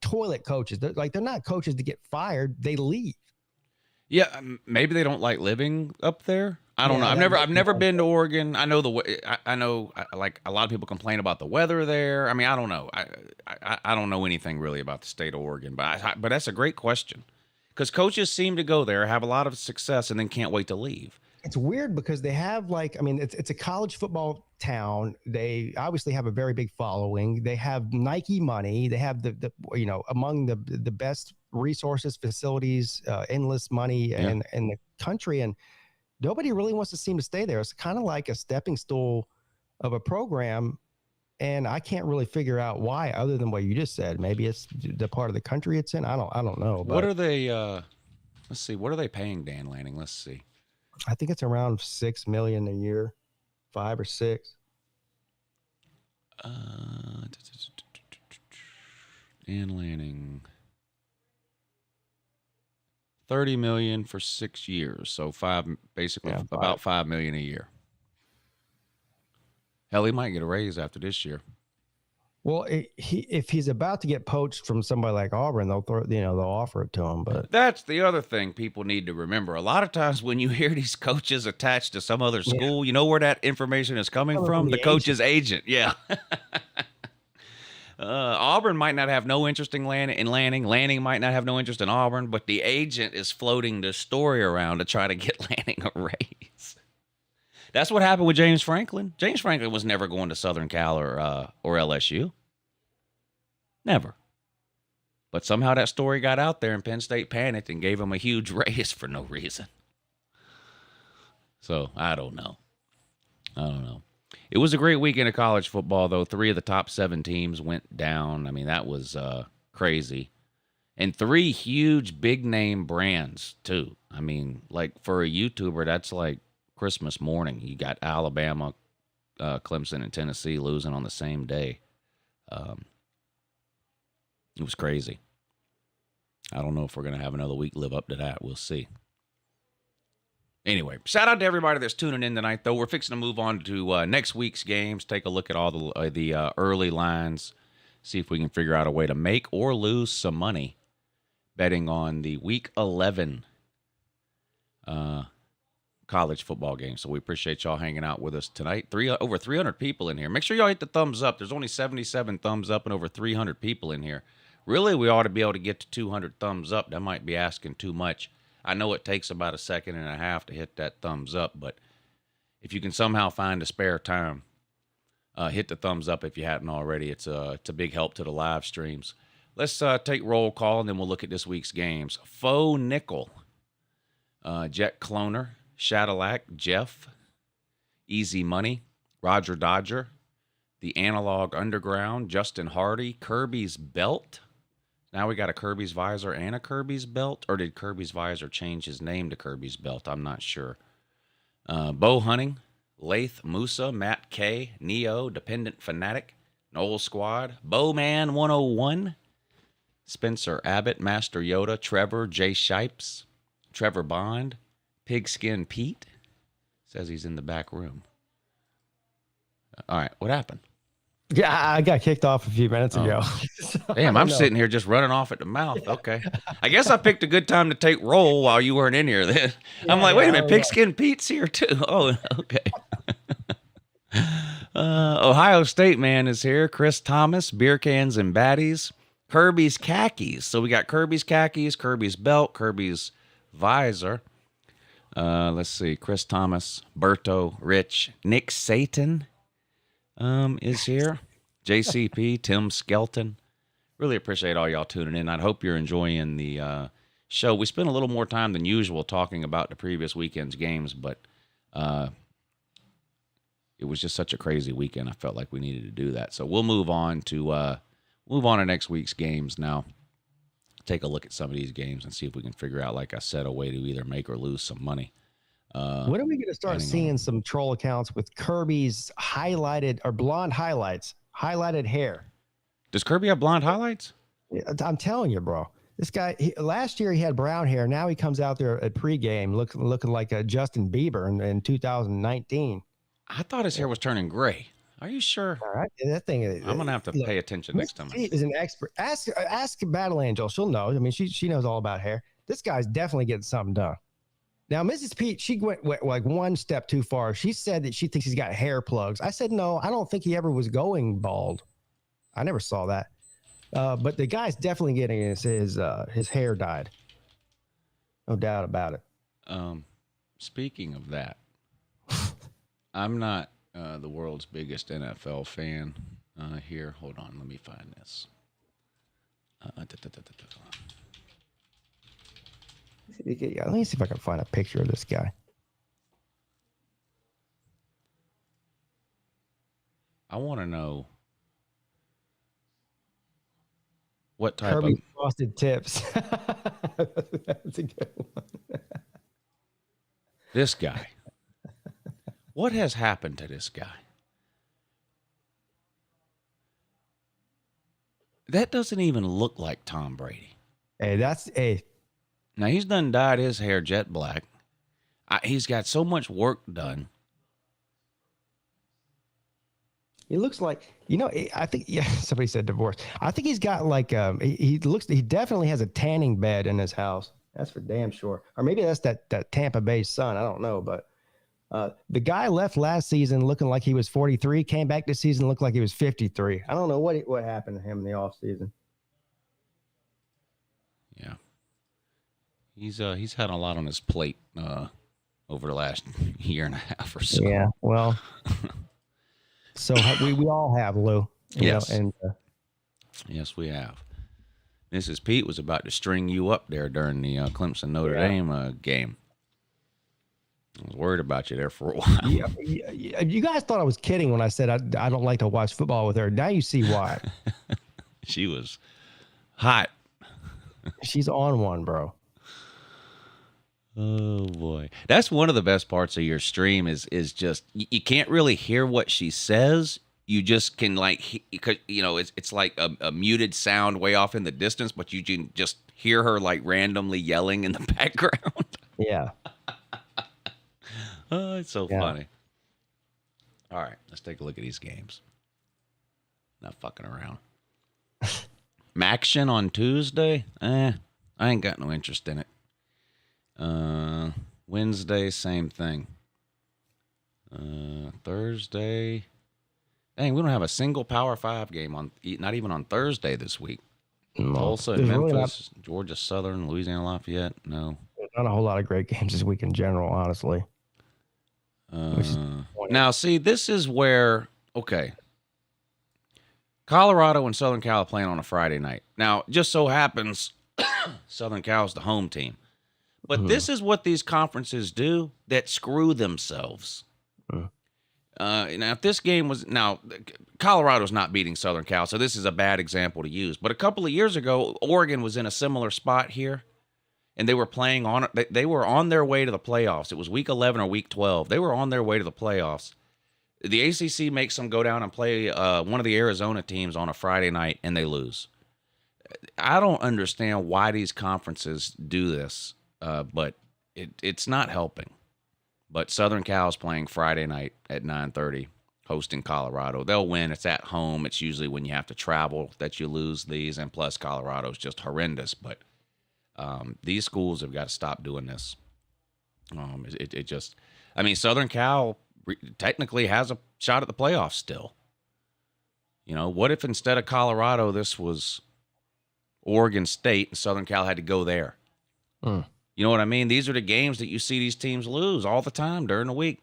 toilet coaches. They're not coaches to get fired. They leave. Yeah, maybe they don't like living up there. I don't know. I've never been to Oregon. I know I know like a lot of people complain about the weather there. I mean, I don't know. I don't know anything really about the state of Oregon, but that's a great question, because coaches seem to go there, have a lot of success, and then can't wait to leave. It's weird because they have it's a college football town. They obviously have a very big following. They have Nike money. They have the among the best resources, facilities, endless money in the country, and nobody really wants to seem to stay there. It's kind of like a stepping stool of a program, and I can't really figure out why, other than what you just said. Maybe it's the part of the country it's in. I don't know. But what are they? Let's see. What are they paying Dan Lanning? Let's see. I think it's around $6 million a year, 5 or 6. Dan Lanning, $30 million for 6 years, so about $5 million a year. Hell, he might get a raise after this year. Well, if he's about to get poached from somebody like Auburn, they'll offer it to him. But that's the other thing people need to remember. A lot of times when you hear these coaches attached to some other school, you know where that information is coming from? The coach's agent. Yeah. Auburn might not have no interest in Lanning. Lanning might not have no interest in Auburn, but the agent is floating this story around to try to get Lanning a raise. That's what happened with James Franklin. James Franklin was never going to Southern Cal or LSU. Never. But somehow that story got out there and Penn State panicked and gave him a huge raise for no reason. So, I don't know. It was a great weekend of college football, though. 3 of the top 7 teams went down. I mean, that was crazy. And 3 huge big-name brands, too. I mean, like, for a YouTuber, that's like Christmas morning. You got Alabama, Clemson, and Tennessee losing on the same day. It was crazy. I don't know if we're going to have another week live up to that. We'll see. Anyway, shout out to everybody that's tuning in tonight, though. We're fixing to move on to next week's games, take a look at all the early lines, See if we can figure out a way to make or lose some money betting on the Week 11 college football game. So we appreciate y'all hanging out with us tonight. Over 300 people in here. Make sure y'all hit the thumbs up. There's only 77 thumbs up and over 300 people in here. Really, we ought to be able to get to 200 thumbs up. That might be asking too much. I know it takes about a second and a half to hit that thumbs up, but if you can somehow find a spare time, hit the thumbs up if you hadn't already. It's a big help to the live streams. Let's take roll call, and then we'll look at this week's games. Faux Nickel, Jet Cloner, Shadillac, Jeff, Easy Money, Roger Dodger, The Analog Underground, Justin Hardy, Kirby's Belt. Now we got a Kirby's Visor and a Kirby's Belt, or did Kirby's Visor change his name to Kirby's Belt? I'm not sure. Bow Hunting, Lath Musa, Matt K, Neo, Dependent Fanatic, Noel Squad, Bowman 101, Spencer Abbott, Master Yoda, Trevor, Jay Shipes, Trevor Bond, Pigskin Pete. Says he's in the back room. All right, what happened? Yeah, I got kicked off a few minutes ago. So, damn, I'm sitting here just running off at the mouth. Okay. I guess I picked a good time to take roll while you weren't in here then. I'm like, wait a minute, Pigskin Pete's here too. Oh, okay. Ohio State man is here. Chris Thomas, Beer Cans and Baddies, Kirby's Khakis. So we got Kirby's Khakis, Kirby's Belt, Kirby's Visor. Let's see. Chris Thomas, Berto, Rich, Nick Satan is here. JCP, Tim Skelton. Really appreciate all y'all tuning in. I hope you're enjoying the show. We spent a little more time than usual talking about the previous weekend's games, but it was just such a crazy weekend. I felt like we needed to do that. So we'll move on to next week's games now. Take a look at some of these games and see if we can figure out, like I said, a way to either make or lose some money. When are we going to start seeing some troll accounts with Kirby's highlighted or blonde highlighted hair? Does Kirby have blonde highlights? I'm telling you, bro. This guy, last year he had brown hair. Now he comes out there at pregame looking like a Justin Bieber in 2019. I thought his hair was turning gray. Are you sure? All right, that thing. I'm gonna have to pay attention next time. She is an expert. Ask Battle Angel. She'll know. I mean, she knows all about hair. This guy's definitely getting something done. Now, Mrs. Pete, she went like one step too far. She said that she thinks he's got hair plugs. I said, no, I don't think he ever was going bald. I never saw that. But the guy's definitely getting his hair dyed. No doubt about it. Speaking of that, I'm not the world's biggest NFL fan here. Hold on, let me find this. Let me see if I can find a picture of this guy. I want to know what type Kirby of frosted tips. That's a good one. This guy. What has happened to this guy? That doesn't even look like Tom Brady. Hey, Now, he's done dyed his hair jet black. He's got so much work done. he looks like, I think, somebody said divorce. I think he's got like, he definitely has a tanning bed in his house. That's for damn sure. Or maybe that's that Tampa Bay sun. I don't know, but the guy left last season looking like he was 43, came back this season looked like he was 53. I don't know what happened to him in the offseason. Yeah. He's had a lot on his plate over the last year and a half or so. Yeah, well, so we all have, Lou. Yes. And yes, we have. Mrs. Pete was about to string you up there during the Clemson Notre Dame game. I was worried about you there for a while. You guys thought I was kidding when I said I don't like to watch football with her. Now you see why. She was hot. She's on one, bro. Oh boy, that's one of the best parts of your stream is just you can't really hear what she says. You just can it's like a muted sound way off in the distance, but you can just hear her like randomly yelling in the background. Yeah. Oh, it's so funny. All right, let's take a look at these games. Not fucking around. Maction on Tuesday? I ain't got no interest in it. Wednesday, same thing. Thursday. Dang, we don't have a single Power 5 game on, not even on Thursday this week. Tulsa and Memphis, Georgia Southern, Louisiana Lafayette. No. Not a whole lot of great games this week in general, honestly. Now, see, this is where, okay, Colorado and Southern Cal are playing on a Friday night. Now, just so happens Southern Cal is the home team. But this is what these conferences do that screw themselves. Now, if this game was, now, Colorado's not beating Southern Cal, so this is a bad example to use. But a couple of years ago, Oregon was in a similar spot here, and they were playing on it. They were on their way to the playoffs. It was week 11 or week 12. They were on their way to the playoffs. The ACC makes them go down and play one of the Arizona teams on a Friday night, and they lose. I don't understand why these conferences do this, but it's not helping. But Southern Cal is playing Friday night at 9:30, hosting Colorado. They'll win. It's at home. It's usually when you have to travel that you lose these, and plus Colorado's just horrendous. But these schools have got to stop doing this. It just, I mean, Southern Cal technically has a shot at the playoffs still. You know, what if instead of Colorado, this was Oregon State and Southern Cal had to go there? You know what I mean? These are the games that you see these teams lose all the time during the week.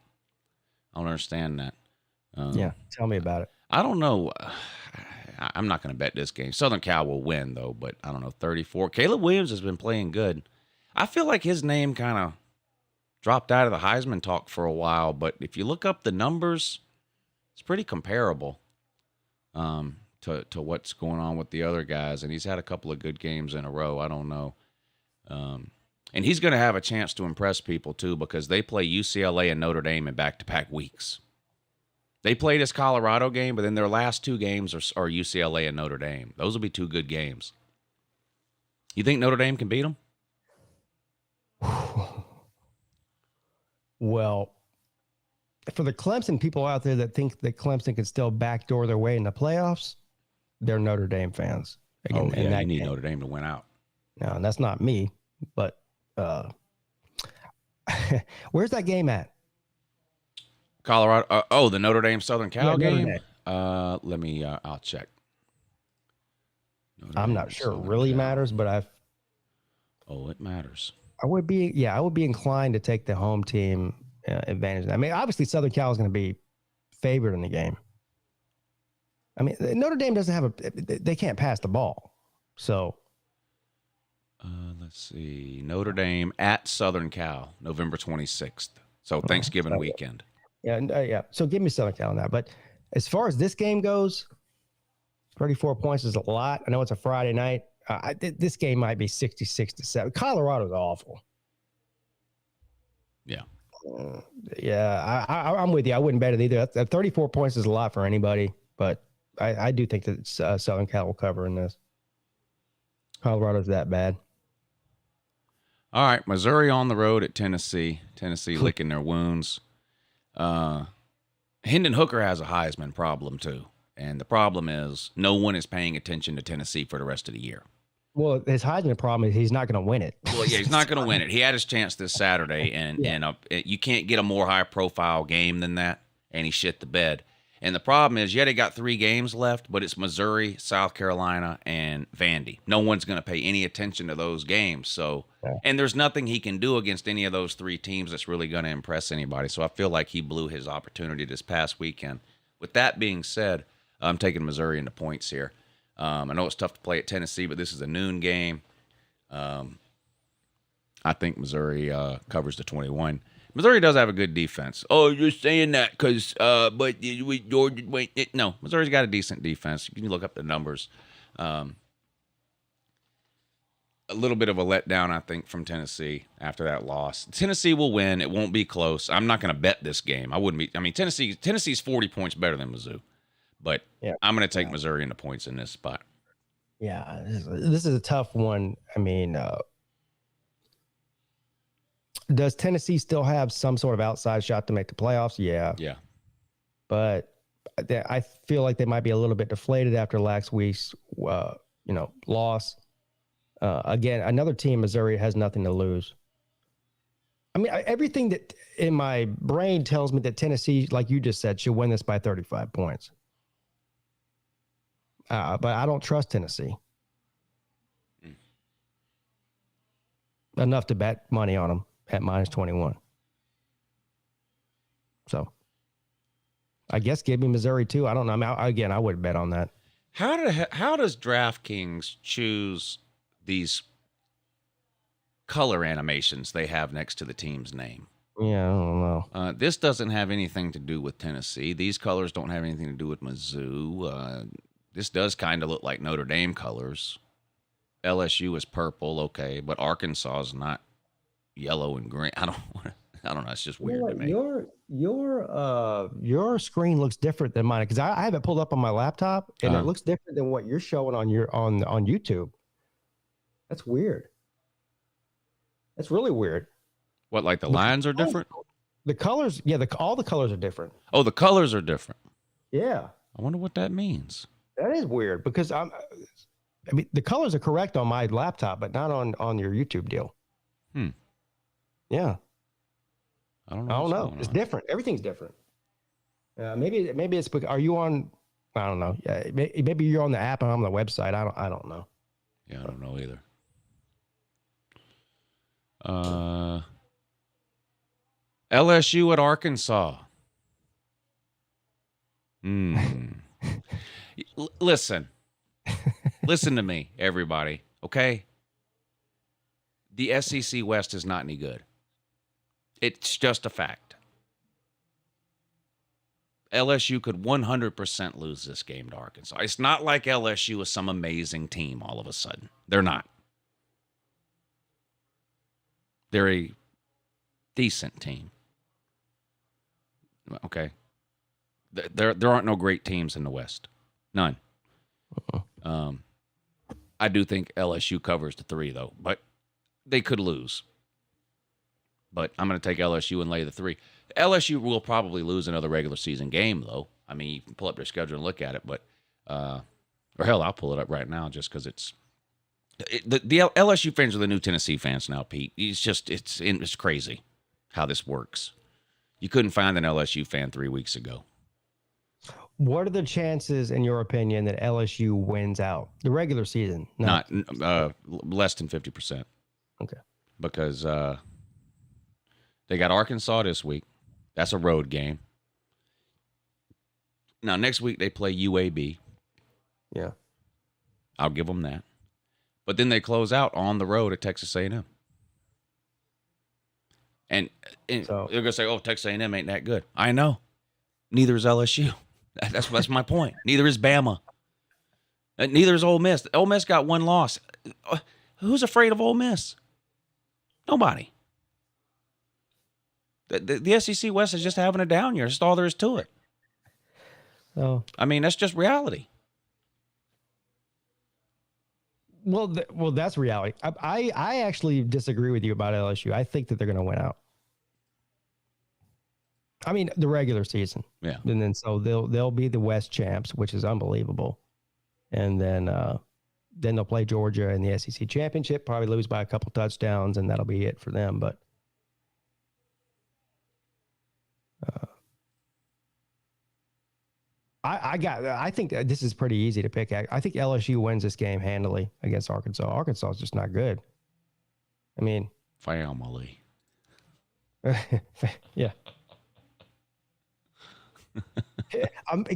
I don't understand that. Yeah, tell me about it. I don't know. I'm not going to bet this game. Southern Cal will win, though, but I don't know, 34. Caleb Williams has been playing good. I feel like his name kind of dropped out of the Heisman talk for a while, but if you look up the numbers, it's pretty comparable to what's going on with the other guys, and he's had a couple of good games in a row. I don't know. And he's going to have a chance to impress people, too, because they play UCLA and Notre Dame in back-to-back weeks. They play this Colorado game, but then their last two games are UCLA and Notre Dame. Those will be two good games. You think Notre Dame can beat them? Well, for the Clemson people out there that think that Clemson can still backdoor their way in the playoffs, they're Notre Dame fans. Again, you need Notre Dame to win out. No, and that's not me, but where's that game at? Colorado. The Notre Dame Southern Cal game. Let me. I'll check. I'm not sure it really matters, but it matters. I would be inclined to take the home team advantage. I mean, obviously Southern Cal is going to be favored in the game. I mean, Notre Dame doesn't they can't pass the ball, so. Let's see. Notre Dame at Southern Cal, November 26th. So Thanksgiving weekend. Yeah. So give me Southern Cal on that. But as far as this game goes, 34 points is a lot. I know it's a Friday night. This game might be 66-7. Colorado's awful. Yeah. I'm with you. I wouldn't bet it either. 34 points is a lot for anybody, but I do think that Southern Cal will cover in this. Colorado's that bad. All right, Missouri on the road at Tennessee. Tennessee licking their wounds. Hendon Hooker has a Heisman problem too, and the problem is no one is paying attention to Tennessee for the rest of the year. Well, his Heisman problem is he's not going to win it. Well, yeah, he's not going to win it. He had his chance this Saturday, and you can't get a more high-profile game than that, and he shit the bed. And the problem is, they got 3 games left, but it's Missouri, South Carolina, and Vandy. No one's going to pay any attention to those games. So, and there's nothing he can do against any of those 3 teams that's really going to impress anybody. So I feel like he blew his opportunity this past weekend. With that being said, I'm taking Missouri into points here. I know it's tough to play at Tennessee, but this is a noon game. I think Missouri covers the 21. Missouri does have a good defense. Oh, you're saying that because, but Georgia, no, Missouri's got a decent defense. You can look up the numbers. A little bit of a letdown, I think, from Tennessee after that loss. Tennessee will win. It won't be close. I'm not going to bet this game. I wouldn't be. I mean, Tennessee's 40 points better than Mizzou, but I'm going to take Missouri into points in this spot. Yeah, this is a tough one. I mean, does Tennessee still have some sort of outside shot to make the playoffs? Yeah. Yeah. But I feel like they might be a little bit deflated after last week's, loss. Again, another team, Missouri, has nothing to lose. I mean, everything that in my brain tells me that Tennessee, like you just said, should win this by 35 points. But I don't trust Tennessee enough to bet money on them at -21. So I guess give me Missouri too. I don't know. I mean, I would bet on that. How does DraftKings choose these color animations they have next to the team's name? Yeah, I don't know. This doesn't have anything to do with Tennessee. These colors don't have anything to do with Mizzou. This does kind of look like Notre Dame colors. LSU is purple, okay, but Arkansas is not yellow and green. I don't know. It's just weird to me. Your screen looks different than mine because I have it pulled up on my laptop and it looks different than what you're showing on on YouTube. That's weird. That's really weird. What, like the lines are different? The colors, yeah, all the colors are different. Oh, the colors are different. Yeah. I wonder what that means. That is weird because I mean, the colors are correct on my laptop, but not on your YouTube deal. Yeah. I don't know. It's different. Everything's different. Maybe it's because, are you on? I don't know. Yeah, maybe you're on the app and I'm on the website. I don't know. Yeah, I don't know either. LSU at Arkansas. Listen to me, everybody. Okay. The SEC West is not any good. It's just a fact. LSU could 100% lose this game to Arkansas. It's not like LSU is some amazing team all of a sudden. They're not. They're a decent team. Okay. There aren't no great teams in the West. None. I do think LSU covers the 3, though, but they could lose. But I'm going to take LSU and lay the 3. LSU will probably lose another regular season game, though. I mean, you can pull up their schedule and look at it, but or hell, I'll pull it up right now just because the LSU fans are the new Tennessee fans now, Pete. It's crazy how this works. You couldn't find an LSU fan 3 weeks ago. What are the chances, in your opinion, that LSU wins out the regular season? Not less than 50%. Okay. Because they got Arkansas this week. That's a road game. Now, next week they play UAB. Yeah. I'll give them that. But then they close out on the road at Texas A&M. And so, they're going to say, oh, Texas A&M ain't that good. I know. Neither is LSU. That's my point. Neither is Bama. Neither is Ole Miss. Ole Miss got one loss. Who's afraid of Ole Miss? Nobody. The SEC West is just having a down year. That's all there is to it. Oh, I mean, that's just reality. Well, that's reality. I actually disagree with you about LSU. I think that they're going to win out. I mean, the regular season. Yeah. And then so they'll be the West champs, which is unbelievable. And then they'll play Georgia in the SEC championship, probably lose by a couple touchdowns, and that'll be it for them. But I think that this is pretty easy to pick. I think LSU wins this game handily against Arkansas. Arkansas is just not good. I mean, family. Yeah.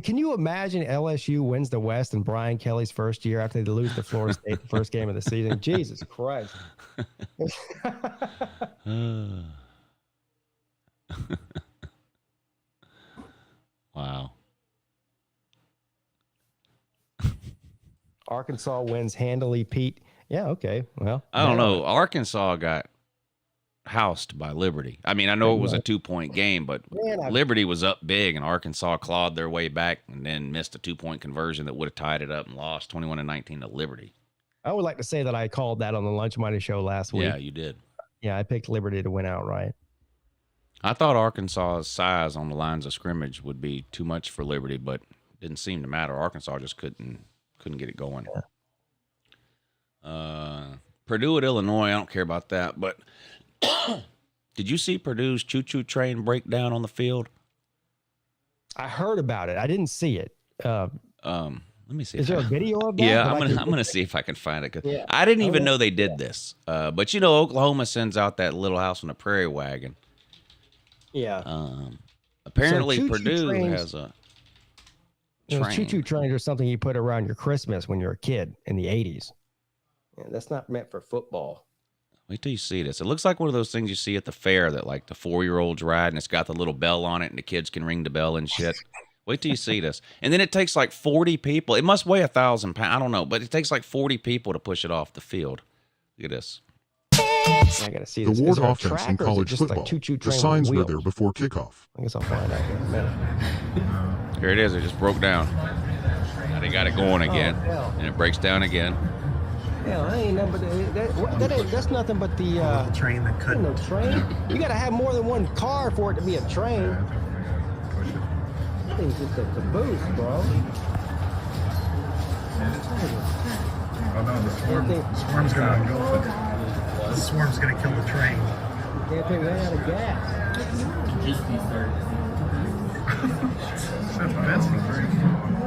Can you imagine LSU wins the West in Brian Kelly's first year after they lose to Florida State the first game of the season? Jesus Christ. Wow. Arkansas wins handily, Pete. Yeah, okay. Well, I don't know. Arkansas got housed by Liberty. I mean, I know it was a 2-point game, but Liberty was up big, and Arkansas clawed their way back and then missed a 2-point conversion that would have tied it up and lost 21-19 to Liberty. I would like to say that I called that on the Lunch Money Show last week. Yeah, you did. Yeah, I picked Liberty to win outright. I thought Arkansas's size on the lines of scrimmage would be too much for Liberty, but it didn't seem to matter. Arkansas just couldn't get it going. Purdue at Illinois, I don't care about that. But did you see Purdue's choo-choo train break down on the field? I heard about it. I didn't see it. Let me see. Is there a video of that? Yeah, I'm gonna see if I can find it. Yeah. I didn't even know they did this. But you know, Oklahoma sends out that Little House on the Prairie wagon. Yeah. Apparently, So Purdue has a train. Choo-choo trains are something you put around your Christmas when you're a kid in the 80s. Yeah, that's not meant for football. Wait till you see this. It looks like one of those things you see at the fair that like the 4-year-olds ride, and it's got the little bell on it, and the kids can ring the bell and shit. Wait till you see this. And then it takes like 40 people. It must weigh 1,000 pounds. I don't know, but it takes like 40 people to push it off the field. Look at this. I gotta see this. The Ward offense in college football. Like the signs were there before kickoff. I guess I'll find out in a minute. Here it is. It just broke down. Now they got it going again, and it breaks down again. Yeah, I ain't nothing but that's nothing but the train that couldn't. No train. You got to have more than one car for it to be a train. That thing's just a caboose, bro. Oh no, the swarm's gonna engulf it. The swarm's gonna kill the train. You can't take that out of gas. That's the train.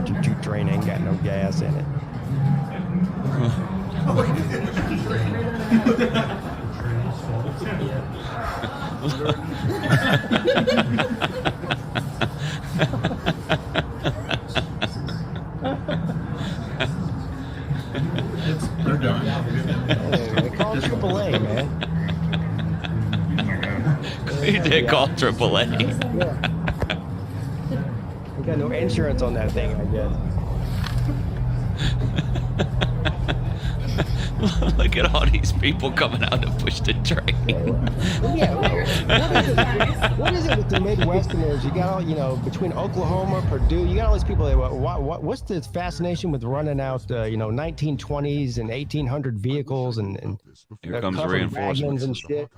Choo-choo train ain't got no gas in it. They're done. They call it AAA, man. He did call AAA. Yeah. You got no insurance on that thing, I guess. Look at all these people coming out to push the train. Yeah, what is it with the Midwesterners? You got all, between Oklahoma, Purdue, you got all these people that, what's the fascination with running out, 1920s and 1800 vehicles and Here comes the covered reinforcements wagons and shit?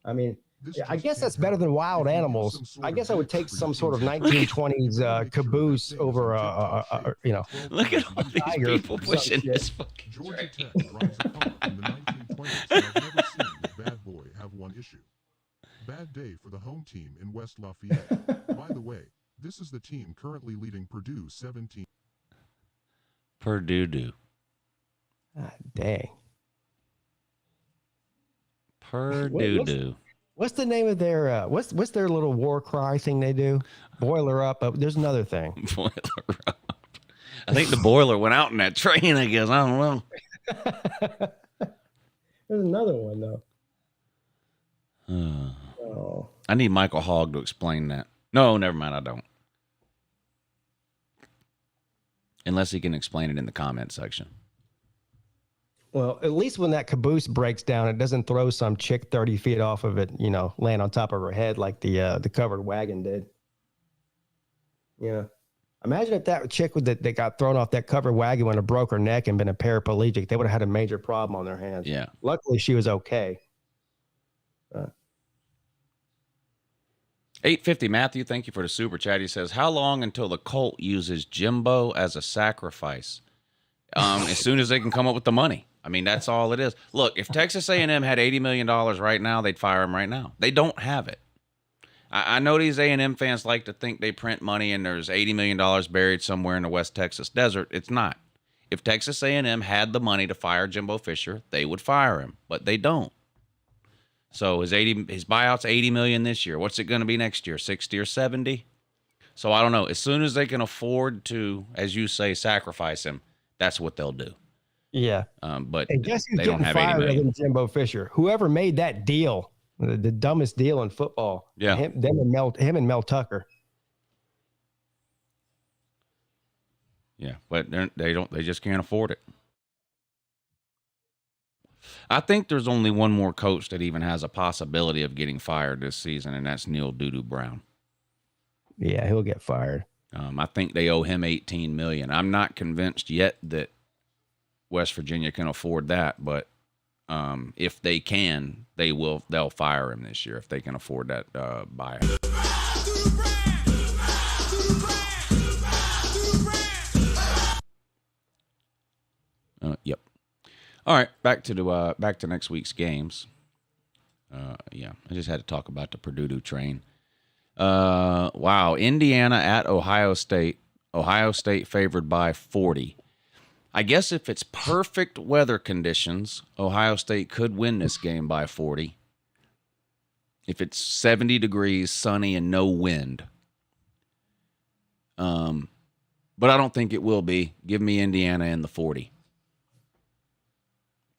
I mean, I guess that's better than wild animals. I guess I would take some sort of 1920s caboose over Look at all these tiger people or some pushing shit. this fucking Georgia train. Tech runs a pump in the 1920s, and I've never seen the bad boy have one issue. Bad day for the home team in West Lafayette. By the way, this is the team currently leading Purdue 17. Purdue. Ah, dang. Purdue. What's the name of their what's their little war cry thing they do? Boiler up. There's another thing. Boiler up. I think the boiler went out in that train, I guess. I don't know. There's another one though. Oh. I need Michael Hogg to explain that. No, never mind. I don't. Unless he can explain it in the comment section. Well, at least when that caboose breaks down, it doesn't throw some chick 30 feet off of it, land on top of her head like the covered wagon did. Yeah. Imagine if that chick that got thrown off that covered wagon would have broke her neck and been a paraplegic. They would have had a major problem on their hands. Yeah. Luckily, she was okay. 850 Matthew, thank you for the super chat. He says, how long until the Colt uses Jimbo as a sacrifice? As soon as they can come up with the money. I mean, that's all it is. Look, if Texas A&M had $80 million right now, they'd fire him right now. They don't have it. I know these A&M fans like to think they print money and there's $80 million buried somewhere in the West Texas desert. It's not. If Texas A&M had the money to fire Jimbo Fisher, they would fire him, but they don't. So his buyout's $80 million this year. What's it going to be next year? 60 or 70? So I don't know. As soon as they can afford to, as you say, sacrifice him, that's what they'll do. Yeah. But and guess who's they don't getting have $80 fired million. than Jimbo Fisher? Whoever made that deal, the dumbest deal in football. Yeah. Him and Mel Tucker. Yeah, but they just can't afford it. I think there's only one more coach that even has a possibility of getting fired this season, and that's Neil Doodoo Brown. Yeah, he'll get fired. I think they owe him $18 million. I'm not convinced yet that West Virginia can afford that, but if they can, they'll fire him this year if they can afford that buyout. Yep. All right, back to next week's games. Yeah, I just had to talk about the Purdue train. Wow, Indiana at Ohio State. Ohio State favored by 40. I guess if it's perfect weather conditions, Ohio State could win this game by 40. If it's 70 degrees, sunny, and no wind. But I don't think it will be. Give me Indiana in the 40.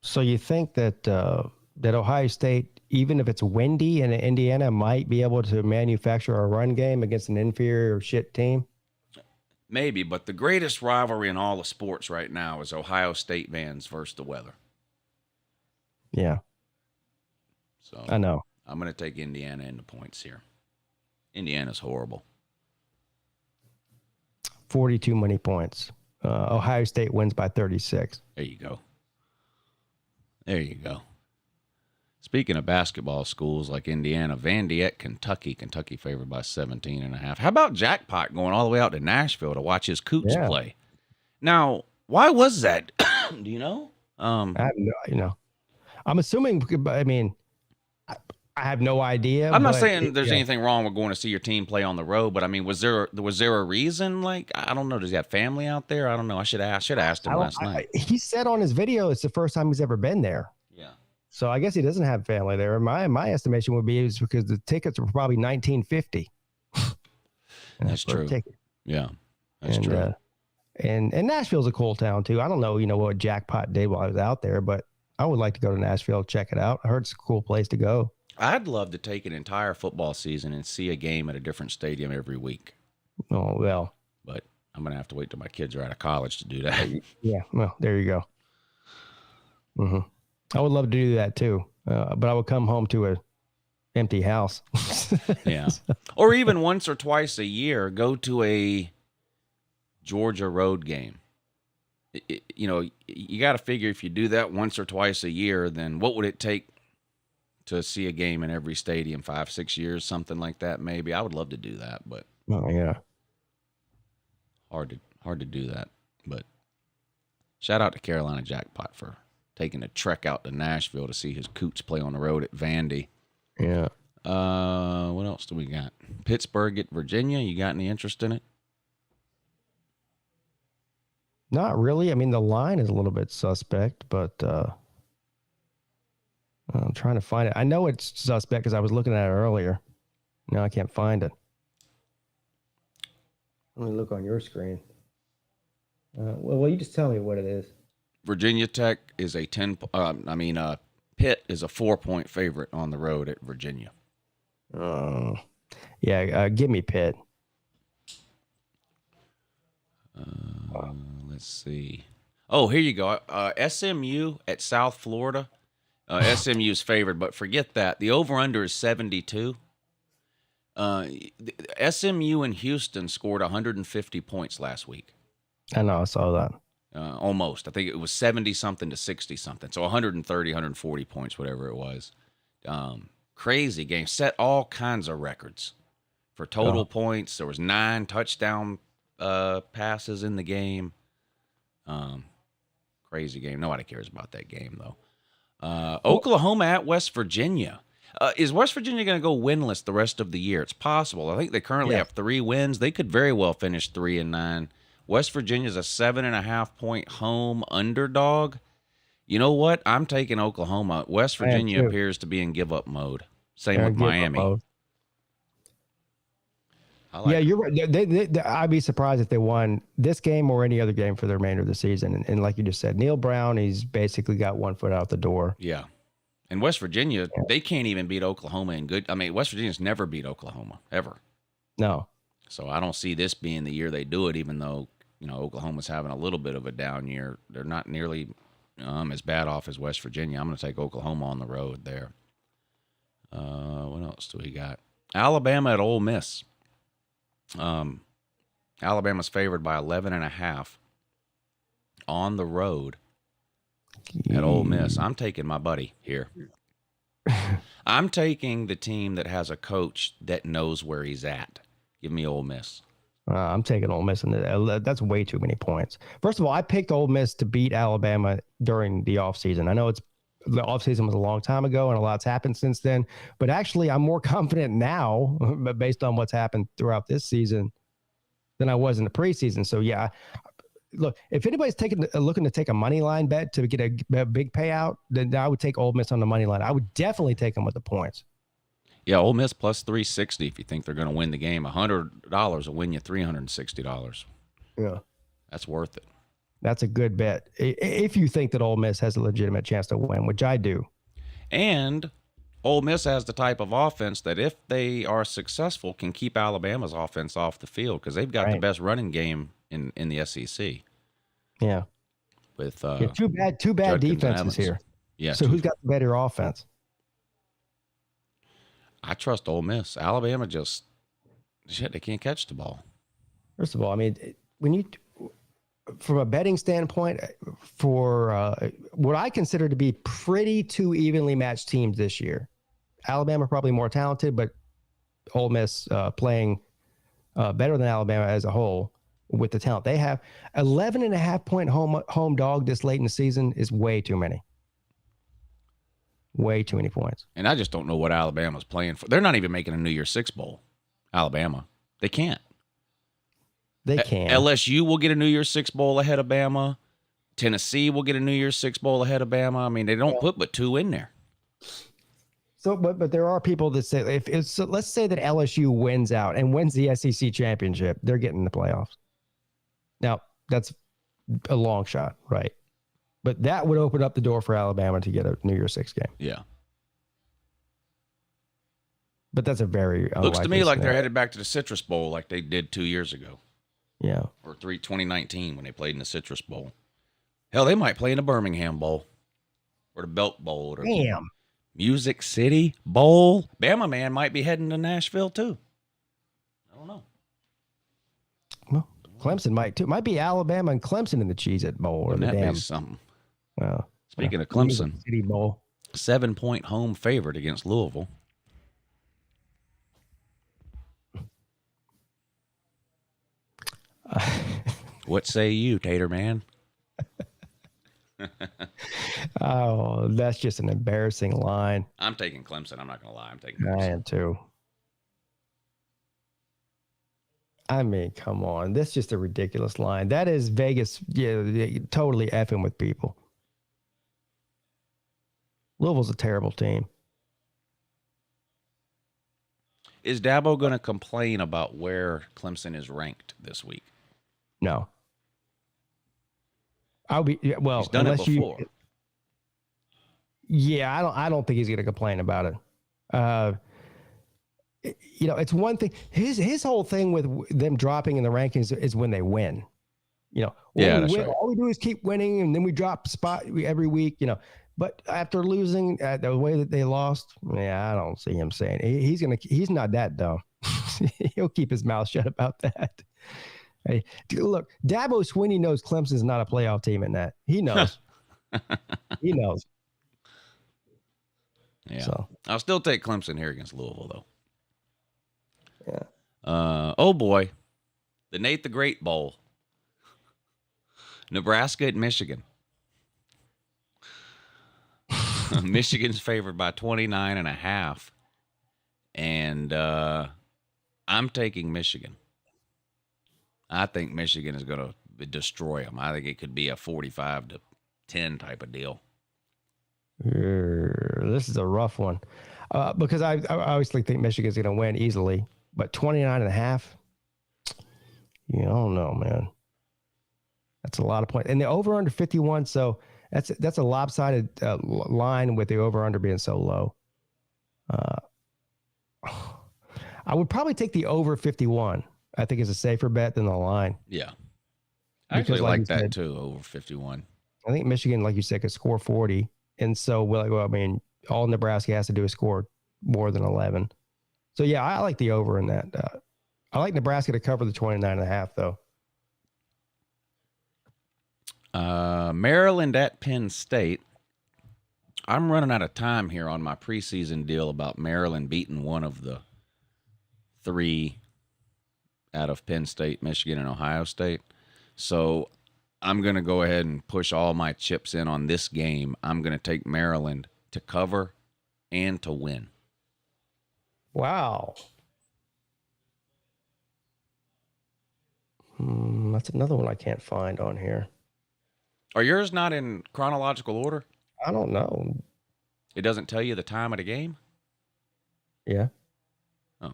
So you think that that Ohio State, even if it's windy in Indiana, might be able to manufacture a run game against an inferior shit team? Maybe, but the greatest rivalry in all of sports right now is Ohio State fans versus the weather. Yeah. So I know. I'm going to take Indiana in the points here. Indiana's horrible. 42 money points. Ohio State wins by 36. There you go. There you go. Speaking of basketball schools like Indiana, Vandy at Kentucky. Kentucky favored by 17.5. How about Jackpot going all the way out to Nashville to watch his Coots play? Now, why was that? Do you know? I have no, I'm assuming, I mean, I have no idea. I'm not saying there's anything wrong with going to see your team play on the road, but I mean, was there a reason? Like, I don't know. Does he have family out there? I don't know. I should have asked him last night. He said on his video it's the first time he's ever been there. Yeah. So I guess he doesn't have family there. My estimation would be is because the tickets were probably $19.50. That's true. Yeah, that's true. And Nashville's a cool town too. I don't know, what Jackpot did while I was out there, but I would like to go to Nashville, check it out. I heard it's a cool place to go. I'd love to take an entire football season and see a game at a different stadium every week. Oh, well. But I'm going to have to wait till my kids are out of college to do that. Yeah, well, there you go. Mm-hmm. I would love to do that too, but I would come home to an empty house. Yeah. Or even once or twice a year, go to a Georgia road game. You got to figure if you do that once or twice a year, then what would it take to see a game in every stadium? 5-6 years, something like that. Maybe I would love to do that, but yeah, hard to do that. But shout out to Carolina Jackpot for taking a trek out to Nashville to see his Coots play on the road at Vandy. Yeah. What else do we got? Pittsburgh at Virginia. You got any interest in it? Not really. I mean, the line is a little bit suspect, but I'm trying to find it. I know it's suspect because I was looking at it earlier. No, I can't find it. Let me look on your screen. Well, you just tell me what it is. Virginia Tech is a Pitt is a 4-point favorite on the road at Virginia. Yeah, give me Pitt. Let's see. Oh, here you go. SMU at South Florida. SMU is favored, but forget that. The over-under is 72. SMU and Houston scored 150 points last week. I know, I saw that. Almost. I think it was 70-something to 60-something. So 130, 140 points, whatever it was. Crazy game. Set all kinds of records for total points. There was 9 touchdown passes in the game. Crazy game. Nobody cares about that game, though. Oklahoma at West Virginia. Is West Virginia going to go winless the rest of the year? It's possible. I think they currently have 3 wins. They could very well finish 3-9. West Virginia's a 7.5-point home underdog. You know what? I'm taking Oklahoma. West Virginia appears to be in give-up mode. Same with Miami. You're right. I'd be surprised if they won this game or any other game for the remainder of the season. And like you just said, Neil Brown, he's basically got one foot out the door. Yeah. And West Virginia, they can't even beat Oklahoma in good. I mean, West Virginia's never beat Oklahoma, ever. No. So I don't see this being the year they do it, even though, Oklahoma's having a little bit of a down year. They're not nearly as bad off as West Virginia. I'm going to take Oklahoma on the road there. What else do we got? Alabama at Ole Miss. Alabama's favored by 11.5 on the road at Ole Miss. I'm taking my buddy here. I'm taking the team that has a coach that knows where he's at. Give me Ole Miss. I'm taking Ole Miss, and that's way too many points. First of all, I picked Ole Miss to beat Alabama during the offseason. I know the offseason was a long time ago, and a lot's happened since then. But actually, I'm more confident now, based on what's happened throughout this season, than I was in the preseason. So, yeah, look, if anybody's looking to take a money line bet to get a big payout, then I would take Ole Miss on the money line. I would definitely take them with the points. Yeah, Ole Miss plus 360 if you think they're going to win the game. $100 will win you $360. Yeah. That's worth it. That's a good bet. If you think that Ole Miss has a legitimate chance to win, which I do. And Ole Miss has the type of offense that if they are successful can keep Alabama's offense off the field because they've got the best running game in the SEC. Yeah. With two bad defenses here. Yeah. So who's got the better offense? I trust Ole Miss. Alabama they can't catch the ball. First of all, I mean, from a betting standpoint, for what I consider to be pretty two evenly matched teams this year, Alabama probably more talented, but Ole Miss playing better than Alabama as a whole with the talent they have. 11.5-point home dog this late in the season is way too many. Way too many points. And I just don't know what Alabama's playing for. They're not even making a New Year's Six Bowl. Alabama. They can't. They can. LSU will get a New Year's Six Bowl ahead of Bama. Tennessee will get a New Year's Six Bowl ahead of Bama. I mean, they don't put but two in there. So, but there are people that say let's say that LSU wins out and wins the SEC championship, they're getting the playoffs. Now, that's a long shot, right? But that would open up the door for Alabama to get a New Year's Six game. Yeah. But that's a very looks to me like scenario. they're headed back to the Citrus Bowl like they did 2 years ago. Yeah. Or 2019 when they played in the Citrus Bowl. Hell, they might play in the Birmingham Bowl or the Belk Bowl or Damn. Music City Bowl. Bama man might be heading to Nashville too. I don't know. Well, Clemson might too. Might be Alabama and Clemson in the Cheez-It Bowl or the That damn. be something. Well, Speaking of Clemson, Music City Bowl. 7-point home favorite against Louisville. What say you, Tater Man? Oh, that's just an embarrassing line. I'm taking Clemson. I'm not going to lie. I'm taking I Clemson. am too. I mean, come on. That's just a ridiculous line. That is Vegas, totally effing with people. Louisville's a terrible team. Is Dabo going to complain about where Clemson is ranked this week? No. I'll be well. He's done it before. I don't think he's going to complain about it. It's one thing. His whole thing with them dropping in the rankings is when they win. That's right. All we do is keep winning, and then we drop spot every week. But after losing the way that they lost, I don't see him saying he's not that dumb. He'll keep his mouth shut about that. Hey, look, Dabo Swinney knows Clemson's not a playoff team in that. He knows. He knows. Yeah. So. I'll still take Clemson here against Louisville, though. Yeah. Oh, boy. The Nate the Great Bowl. Nebraska at Michigan. Michigan's favored by 29.5. And I'm taking Michigan. I think Michigan is going to destroy them. I think it could be a 45-10 type of deal. This is a rough one because I obviously think Michigan's going to win easily, but 29.5, I don't know, man. That's a lot of points. And the over-under 51, so that's a lopsided line with the over-under being so low. I would probably take the over 51. I think it's a safer bet than the line. Yeah. I actually Because, like that you said, too, over 51. I think Michigan, like you said, could score 40. And so, all Nebraska has to do is score more than 11. So, yeah, I like the over in that. I like Nebraska to cover the 29.5, though. Maryland at Penn State. I'm running out of time here on my preseason deal about Maryland beating one of the three out of Penn State, Michigan, and Ohio State. So I'm going to go ahead and push all my chips in on this game. I'm going to take Maryland to cover and to win. Wow. That's another one I can't find on here. Are yours not in chronological order? I don't know. It doesn't tell you the time of the game? Yeah. Oh.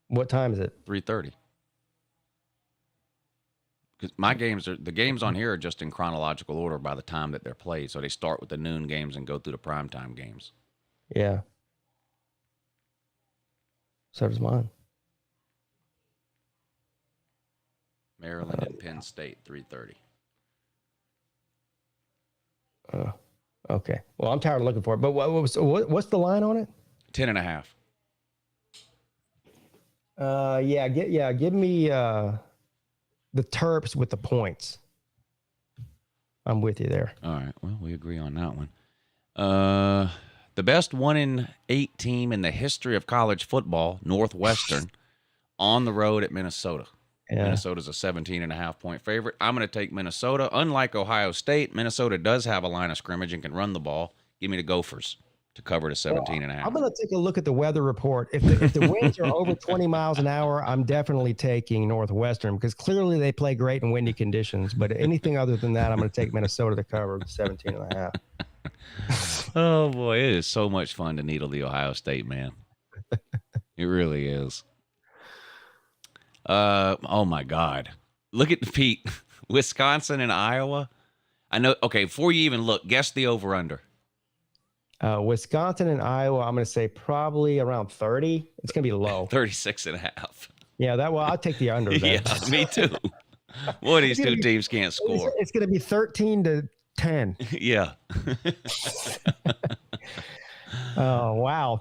What time is it? 3:30. Because the games on here are just in chronological order by the time that they're played. So they start with the noon games and go through the primetime games. Yeah. So does mine. Maryland and Penn State, 3:30. Okay. Well, I'm tired of looking for it. But what's the line on it? 10.5. Give me the Terps with the points. I'm with you there. All right. Well, we agree on that one. The best 1-8 team in the history of college football, Northwestern, on the road at Minnesota. Yeah. Minnesota's a 17.5-point favorite. I'm going to take Minnesota. Unlike Ohio State, Minnesota does have a line of scrimmage and can run the ball. Give me the Gophers to cover to 17.5. I'm going to take a look at the weather report. If the winds are over 20 miles an hour, I'm definitely taking Northwestern because clearly they play great in windy conditions. But anything other than that, I'm going to take Minnesota to cover the 17.5. Oh, boy. It is so much fun to needle the Ohio State, man. It really is. Oh, my God. Look at Pete. Wisconsin and Iowa. I know. Okay, before you even look, guess the over-under. Wisconsin and Iowa, I'm going to say probably around 30. It's going to be low. 36.5. Yeah, I'll take the under then. Yeah, me too. Boy, these two teams can't score. It's going to be 13-10. Yeah. Oh, wow.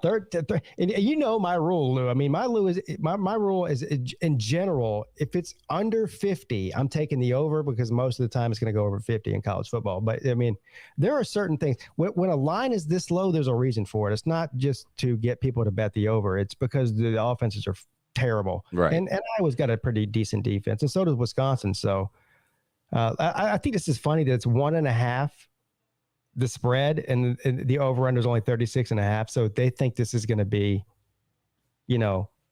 And you know my rule, Lou. I mean, my rule is in general, if it's under 50, I'm taking the over because most of the time it's going to go over 50 in college football. But, I mean, there are certain things. When a line is this low, there's a reason for it. It's not just to get people to bet the over. It's because the offenses are terrible. Right. And Iowa's got a pretty decent defense, and so does Wisconsin. So I think this is funny that it's 1.5. The spread and the over-under is only 36.5. So they think this is going to be,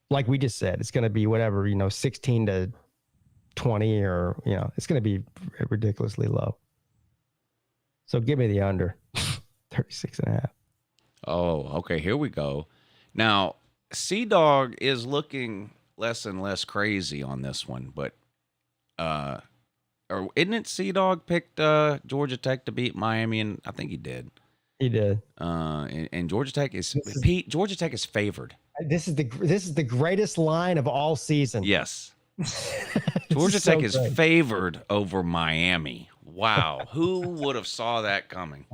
like we just said, it's going to be whatever, 16-20 or, it's going to be ridiculously low. So give me the under 36.5. Oh, okay. Here we go. Now, Sea-Dog is looking less and less crazy on this one, but, or isn't it Sea-Dog picked Georgia Tech to beat Miami? And I think he did. He did. And Georgia Tech is Pete. Georgia Tech is favored. This is the greatest line of all season. Yes. Georgia Tech is favored over Miami. Wow, who would have saw that coming?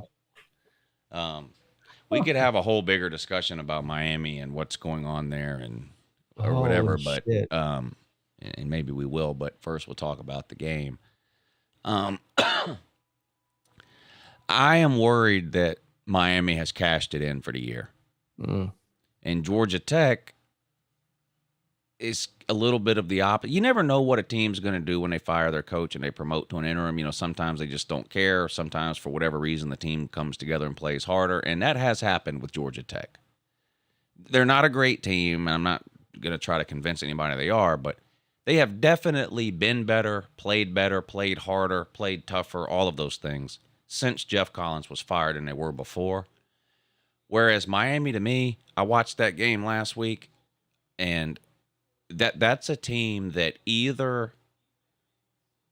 We could have a whole bigger discussion about Miami and what's going on there or whatever, but and maybe we will. But first, we'll talk about the game. I am worried that Miami has cashed it in for the year. And Georgia Tech is a little bit of the opposite. You never know what a team's going to do when they fire their coach and they promote to an interim. Sometimes they just don't care. Sometimes, for whatever reason, the team comes together and plays harder. And that has happened with Georgia Tech. They're not a great team, and I'm not going to try to convince anybody they are, but they have definitely been better, played harder, played tougher, all of those things since Jeff Collins was fired than they were before. Whereas Miami, to me, I watched that game last week, and that's a team that either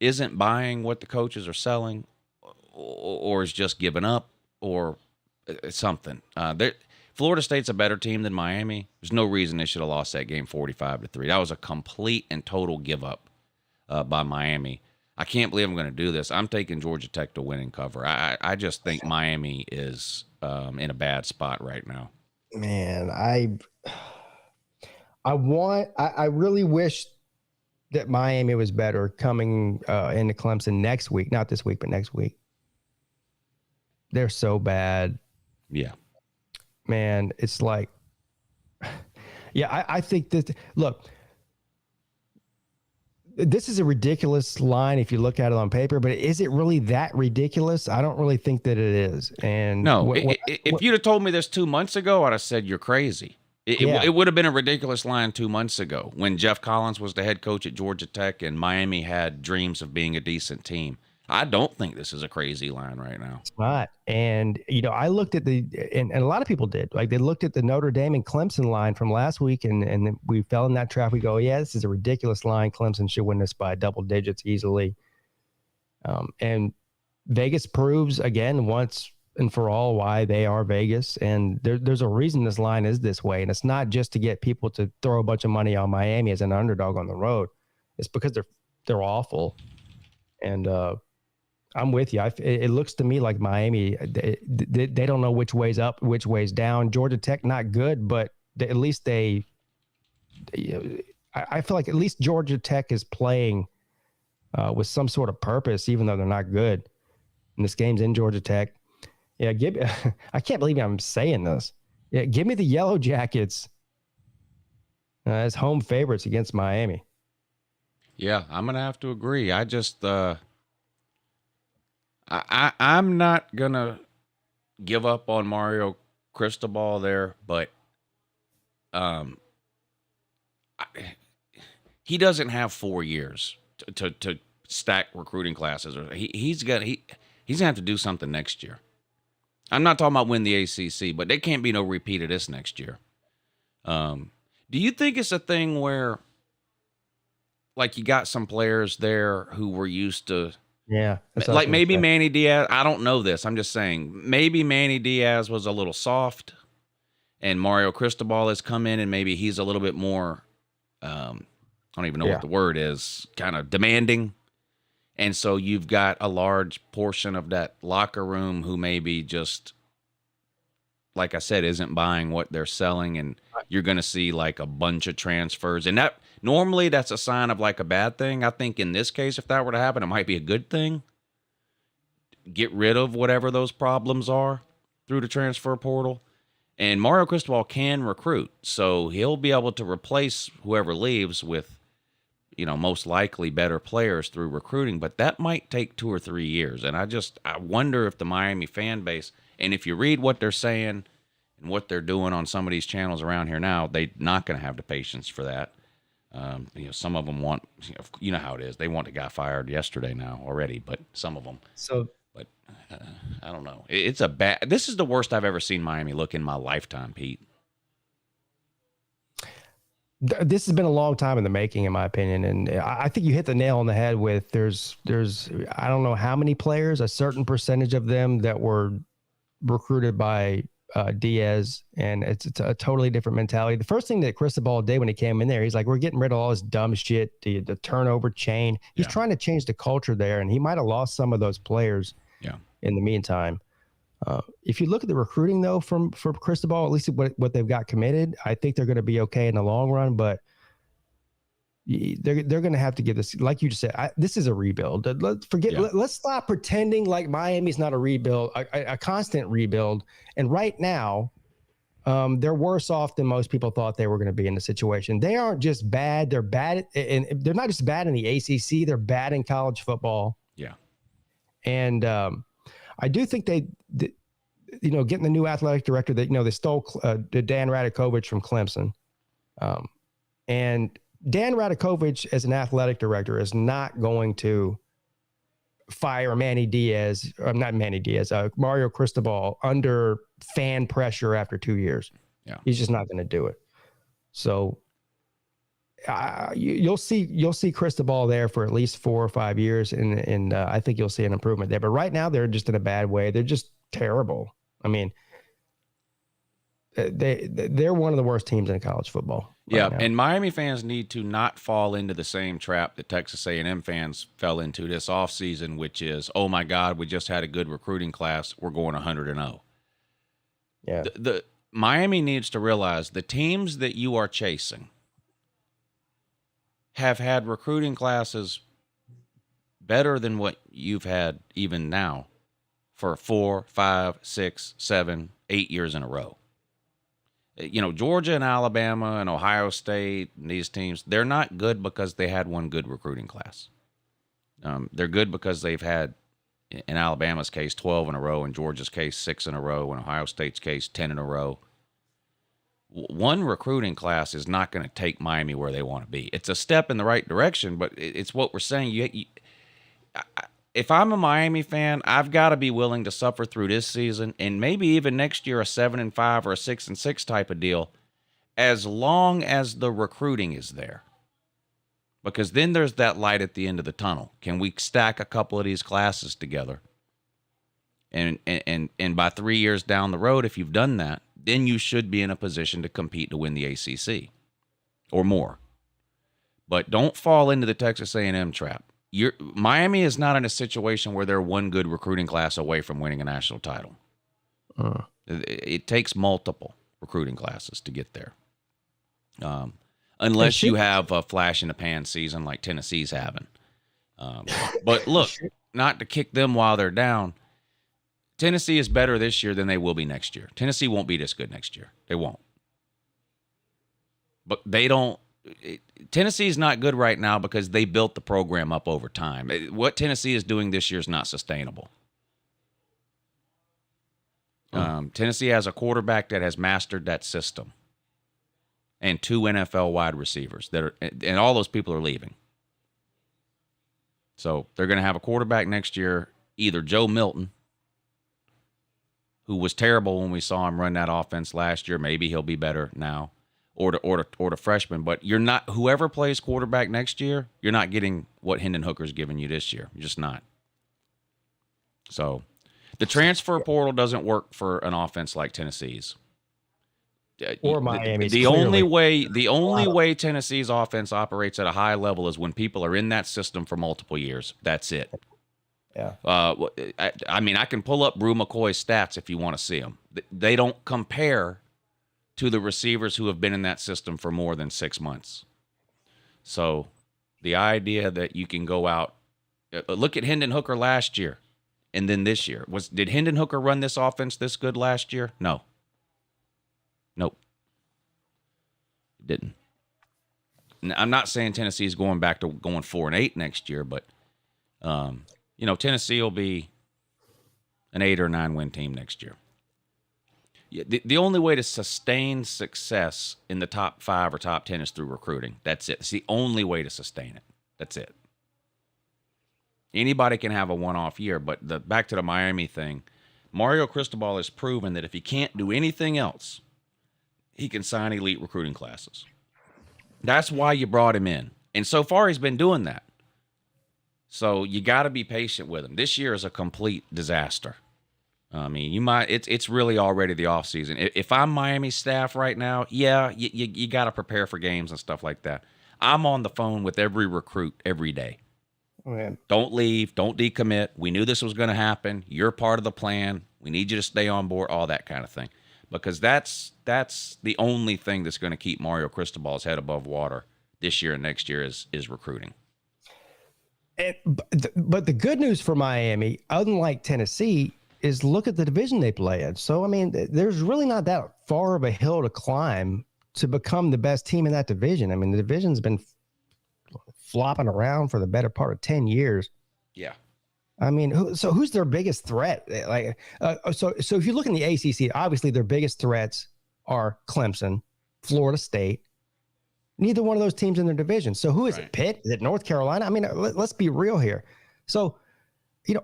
isn't buying what the coaches are selling or is just giving up or something. Florida State's a better team than Miami. There's no reason they should have lost that game 45-3. That was a complete and total give up by Miami. I can't believe I'm going to do this. I'm taking Georgia Tech to win and cover. I just think Miami is in a bad spot right now. Man, I really wish that Miami was better coming into Clemson next week. Not this week, but next week. They're so bad. Yeah. Man, it's like, yeah, I think that, look, This is a ridiculous line if you look at it on paper, but is it really that ridiculous? I don't really think that it is. And No, if you'd have told me this 2 months ago, I'd have said you're crazy. It would have been a ridiculous line 2 months ago when Jeff Collins was the head coach at Georgia Tech and Miami had dreams of being a decent team. I don't think this is a crazy line right now. It's not. And, I looked at and a lot of people did. Like, they looked at the Notre Dame and Clemson line from last week, and we fell in that trap. We go, yeah, this is a ridiculous line. Clemson should win this by double digits easily. And Vegas proves, again, once and for all, why they are Vegas. And there's a reason this line is this way. And it's not just to get people to throw a bunch of money on Miami as an underdog on the road. It's because they're awful. And, I'm with you. It looks to me like Miami, they don't know which way's up, which way's down. Georgia Tech, not good, but at least I feel like at least Georgia Tech is playing with some sort of purpose, even though they're not good. And this game's in Georgia Tech. Yeah, I can't believe I'm saying this. Yeah, give me the Yellow Jackets as home favorites against Miami. Yeah, I'm going to have to agree. I just I'm not going to give up on Mario Cristobal there, but he doesn't have 4 years to stack recruiting classes. He's going to have to do something next year. I'm not talking about win the ACC, but there can't be no repeat of this next year. Do you think it's a thing where, like, you got some players there who were used to, like maybe Manny Diaz? I don't know this. I'm just saying maybe Manny Diaz was a little soft, and Mario Cristobal has come in, and maybe he's a little bit more. I don't even know what the word is. Kind of demanding. And so you've got a large portion of that locker room who maybe just, like I said, isn't buying what they're selling, and you're going to see like a bunch of transfers. And that normally that's a sign of like a bad thing. I think in this case, if that were to happen, it might be a good thing. Get rid of whatever those problems are through the transfer portal. And Mario Cristobal can recruit, so he'll be able to replace whoever leaves with, most likely better players through recruiting, but that might take 2 or 3 years. And I wonder if the Miami fan base, and if you read what they're saying and what they're doing on some of these channels around here now, they're not going to have the patience for that. Some of them want, how it is. They want the guy fired yesterday now already, but some of them. But I don't know. This is the worst I've ever seen Miami look in my lifetime, Pete. This has been a long time in the making, in my opinion, and I think you hit the nail on the head with there's I don't know how many players, a certain percentage of them that were recruited by Diaz, and it's a totally different mentality. The first thing that Cristobal did when he came in there, he's like, we're getting rid of all this dumb shit, the turnover chain. He's trying to change the culture there, and he might have lost some of those players in the meantime. If you look at the recruiting, though, for Cristobal, at least what they've got committed, I think they're going to be okay in the long run. But they're going to have to give this, like you just said, this is a rebuild. Let's stop pretending like Miami's not a rebuild, a constant rebuild. And right now, they're worse off than most people thought they were going to be in the situation. They aren't just bad; they're bad, and they're not just bad in the ACC. They're bad in college football. Yeah, and I do think getting the new athletic director that, they stole Dan Radakovich from Clemson. And Dan Radakovich as an athletic director is not going to fire Mario Cristobal under fan pressure after 2 years. Yeah. He's just not going to do it. So you'll see Cristobal there for at least 4 or 5 years, and I think you'll see an improvement there. But right now they're just in a bad way. They're just terrible. I mean, they're one of the worst teams in college football. Right now. And Miami fans need to not fall into the same trap that Texas A&M fans fell into this offseason, which is, oh my God, we just had a good recruiting class. We're going 100-0. Yeah. The Miami needs to realize the teams that you are chasing have had recruiting classes better than what you've had even now for 4, 5, 6, 7, 8 years in a row. Georgia and Alabama and Ohio State and these teams, they're not good because they had one good recruiting class. They're good because they've had, in Alabama's case, 12 in a row, in Georgia's case, 6 in a row, in Ohio State's case, 10 in a row. One recruiting class is not going to take Miami where they want to be. It's a step in the right direction, but it's what we're saying. If I'm a Miami fan, I've got to be willing to suffer through this season and maybe even next year a 7-5 or a 6-6 type of deal, as long as the recruiting is there. Because then there's that light at the end of the tunnel. Can we stack a couple of these classes together? And by 3 years down the road, if you've done that, then you should be in a position to compete to win the ACC or more. But don't fall into the Texas A&M trap. Miami is not in a situation where they're one good recruiting class away from winning a national title. It takes multiple recruiting classes to get there. Unless you have a flash in the pan season like Tennessee's having. But look, not to kick them while they're down, Tennessee is better this year than they will be next year. Tennessee won't be this good next year. They won't. But they don't. Tennessee's not good right now because they built the program up over time. What Tennessee is doing this year is not sustainable. Tennessee has a quarterback that has mastered that system, and 2 NFL wide receivers and all those people are leaving. So they're going to have a quarterback next year, either Joe Milton, who was terrible when we saw him run that offense last year. Maybe he'll be better now, or the freshman. But you're not, whoever plays quarterback next year, you're not getting what Hendon Hooker's giving you this year. You're just not. So the transfer portal doesn't work for an offense like Tennessee's. Or Miami's. The only way Tennessee's offense operates at a high level is when people are in that system for multiple years. That's it. Yeah. I mean, I can pull up Brew McCoy's stats if you want to see them. They don't compare to the receivers who have been in that system for more than 6 months. So the idea that you can go out, look at Hendon Hooker last year and then this year. Did Hendon Hooker run this offense this good last year? No. Nope. Didn't. I'm not saying Tennessee's going back to going 4-8 next year, but Tennessee will be an 8 or 9 win team next year. The only way to sustain success in the top 5 or top 10 is through recruiting. That's it. It's the only way to sustain it. That's it. Anybody can have a one-off year, but back to the Miami thing, Mario Cristobal has proven that if he can't do anything else, he can sign elite recruiting classes. That's why you brought him in. And so far, he's been doing that. So you got to be patient with him. This year is a complete disaster. I mean, it's really already the offseason. If I'm Miami staff right now, yeah, you got to prepare for games and stuff like that. I'm on the phone with every recruit every day. Oh, man. Don't leave. Don't decommit. We knew this was going to happen. You're part of the plan. We need you to stay on board, all that kind of thing. Because that's the only thing that's going to keep Mario Cristobal's head above water this year and next year is recruiting. But the good news for Miami, unlike Tennessee, is look at the division they play in. So, I mean, there's really not that far of a hill to climb to become the best team in that division. I mean, the division's been flopping around for the better part of 10 years. Yeah. I mean, who's their biggest threat? So if you look in the ACC, obviously their biggest threats are Clemson, Florida State. Neither one of those teams in their division. So who is it? Pitt? Is it North Carolina? I mean, let's be real here. So,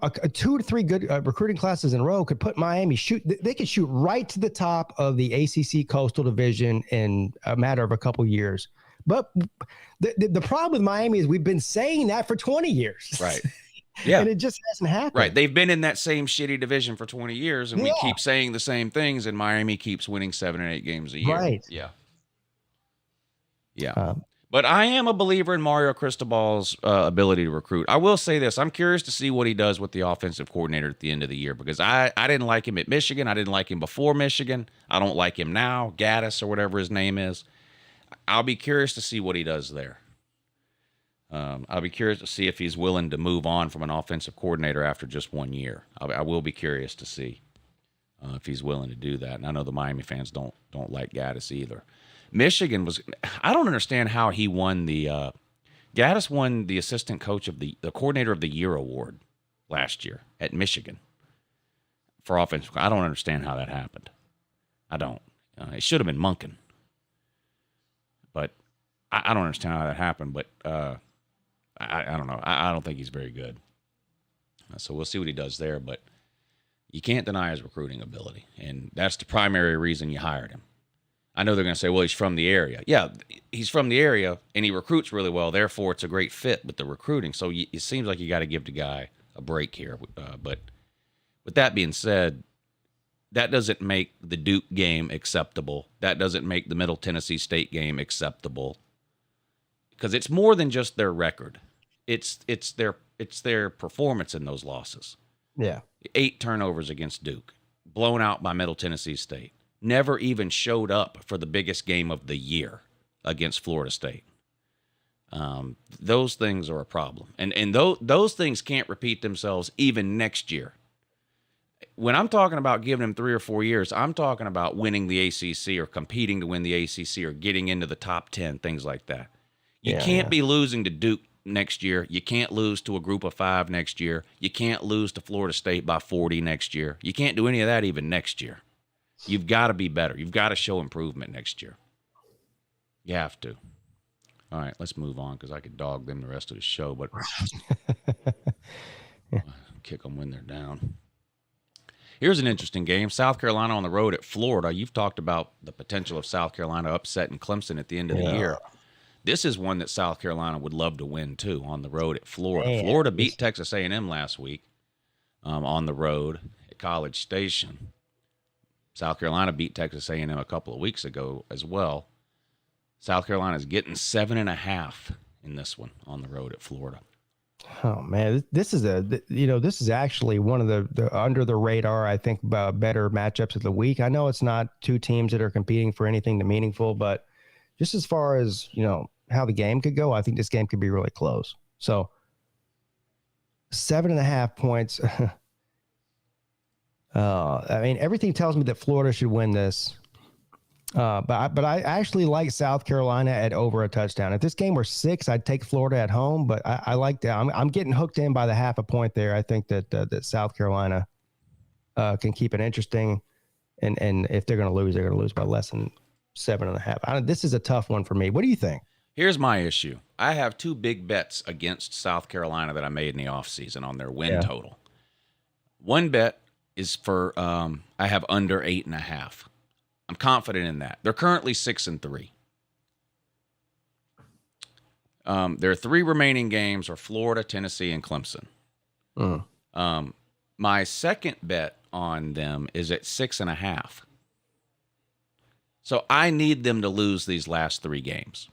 a 2 to 3 good recruiting classes in a row could put Miami they could shoot right to the top of the ACC Coastal Division in a matter of a couple years. But the problem with Miami is we've been saying that for 20 years. Right. Yeah. And it just hasn't happened. Right. They've been in that same shitty division for 20 years, and we keep saying the same things, and Miami keeps winning 7 and 8 games a year. Right. Yeah. Yeah. But I am a believer in Mario Cristobal's ability to recruit. I will say this. I'm curious to see what he does with the offensive coordinator at the end of the year, because I didn't like him at Michigan. I didn't like him before Michigan. I don't like him now, Gaddis or whatever his name is. I'll be curious to see what he does there. I'll be curious to see if he's willing to move on from an offensive coordinator after just 1 year. I will be curious to see. if he's willing to do that. And I know the Miami fans don't like Gaddis either. Michigan was – I don't understand how he won the Gaddis won the assistant coach of the coordinator of the year award last year at Michigan for offense. I don't understand how that happened. I don't. It should have been Munkin. But I don't understand how that happened. But I don't know. I don't think he's very good. So we'll see what he does there. But you can't deny his recruiting ability. And that's the primary reason you hired him. I know they're going to say, well, he's from the area. Yeah, he's from the area, and he recruits really well. Therefore, it's a great fit with the recruiting. So it seems like you got to give the guy a break here. But with that being said, that doesn't make the Duke game acceptable. That doesn't make the Middle Tennessee State game acceptable. Because it's more than just their record. It's their performance in those losses. Yeah. 8 turnovers against Duke. Blown out by Middle Tennessee State. Never even showed up for the biggest game of the year against Florida State. Those things are a problem. And those things can't repeat themselves even next year. When I'm talking about giving him 3 or 4 years, I'm talking about winning the ACC or competing to win the ACC or getting into the top 10, things like that. You can't be losing to Duke next year. You can't lose to a group of 5 next year. You can't lose to Florida State by 40 next year. You can't do any of that even next year. You've got to be better. You've got to show improvement next year. You have to. All right, let's move on because I could dog them the rest of the show, but kick them when they're down. Here's an interesting game. South Carolina on the road at Florida. You've talked about the potential of South Carolina upsetting Clemson at the end of the year. This is one that South Carolina would love to win, too, on the road at Florida. Man, Florida beat Texas A&M last week on the road at College Station. South Carolina beat Texas A&M a couple of weeks ago as well. South Carolina's getting 7.5 in this one on the road at Florida. Oh man, this is actually one of the under the radar, I think, better matchups of the week. I know it's not 2 teams that are competing for anything meaningful, but just as far as, how the game could go, I think this game could be really close. So 7.5 points. I mean, everything tells me that Florida should win this. But I actually like South Carolina at over a touchdown. If this game were 6, I'd take Florida at home. But I like that. I'm getting hooked in by the 0.5 point there. I think that South Carolina can keep it interesting, and if they're going to lose, they're going to lose by less than 7.5. This is a tough one for me. What do you think? Here's my issue. I have 2 big bets against South Carolina that I made in the offseason on their win total. One bet is for I have under 8.5. I'm confident in that. They're currently 6-3. Their 3 remaining games are Florida, Tennessee, and Clemson. My second bet on them is at 6.5. So I need them to lose these last 3 games.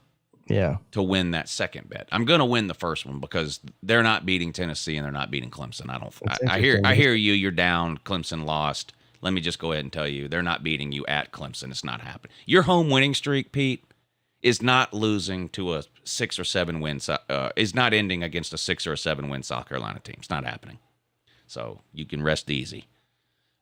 To win that second bet. I'm going to win the first one because they're not beating Tennessee and they're not beating Clemson. I hear you. You're down. Clemson lost. Let me just go ahead and tell you, they're not beating you at Clemson. It's not happening. Your home winning streak, Pete, is not losing to a 6 or 7 win. Is not ending against a 6 or 7 win South Carolina team. It's not happening. So you can rest easy.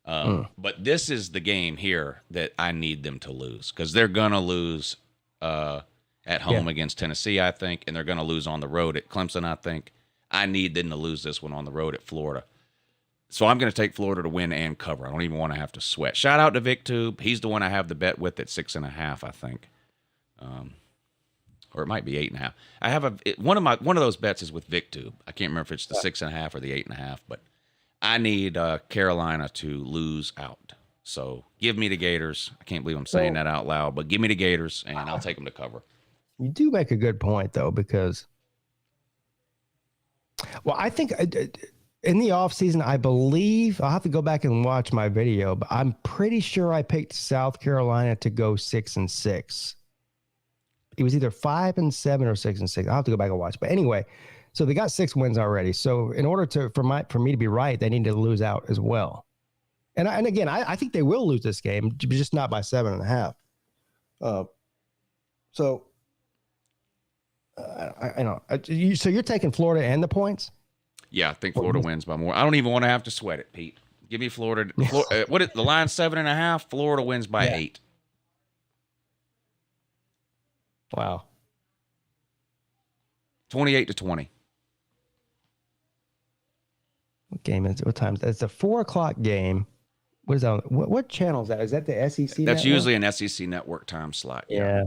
But this is the game here that I need them to lose because they're gonna lose at home against Tennessee, I think, and they're gonna lose on the road at Clemson, I think. I need them to lose this one on the road at Florida. So I'm going to take Florida to win and cover. I don't even want to have to sweat. Shout out to VicTube. He's the one I have the bet with at 6.5, I think, or it might be 8.5. I have one of those bets is with VicTube. I can't remember if it's the 6.5 or the 8.5, but I need Carolina to lose out. So give me the Gators. I can't believe I'm saying that out loud, but give me the Gators, and I'll take them to cover. You do make a good point, though, because, I think in the offseason, I believe, I'll have to go back and watch my video, but I'm pretty sure I picked South Carolina to go 6-6. It was either 5-7 or 6-6. I'll have to go back and watch. But anyway, so they got 6 wins already. So in order for me to be right, they need to lose out as well. And again, I think they will lose this game, just not by 7.5. I know. So you're taking Florida and the points? Yeah, I think Florida wins by more. I don't even want to have to sweat it, Pete. Give me Florida. What is the line? 7.5. Florida wins by 8. Wow. 28-20. What game is it? What time is it? It's a 4:00 game. What is that? What channel is that? Is that the SEC? That's network? usually an SEC network time slot. Yeah.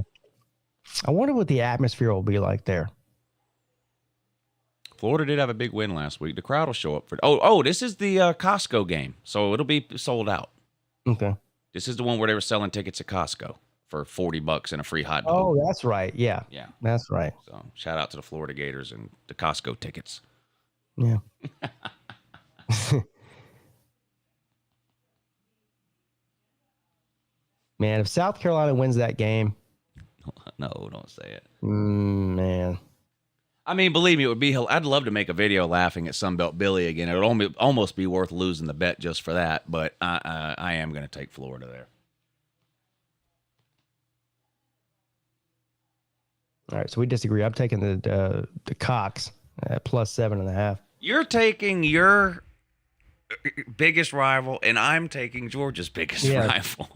I wonder what the atmosphere will be like there. Florida did have a big win last week. The crowd will show up for. This is the Costco game, so it'll be sold out. Okay. This is the one where they were selling tickets at Costco for $40 and a free hot dog. Oh, that's right. Yeah. Yeah. That's right. So shout out to the Florida Gators and the Costco tickets. Yeah. Man, if South Carolina wins that game, No, don't say it. man. I mean, believe me, it would be. I'd love to make a video laughing at Sunbelt Billy again. It would almost be worth losing the bet just for that. But I am going to take Florida there. All right, so we disagree. I'm taking the Cox at plus 7.5. You're taking your biggest rival, and I'm taking Georgia's biggest rival.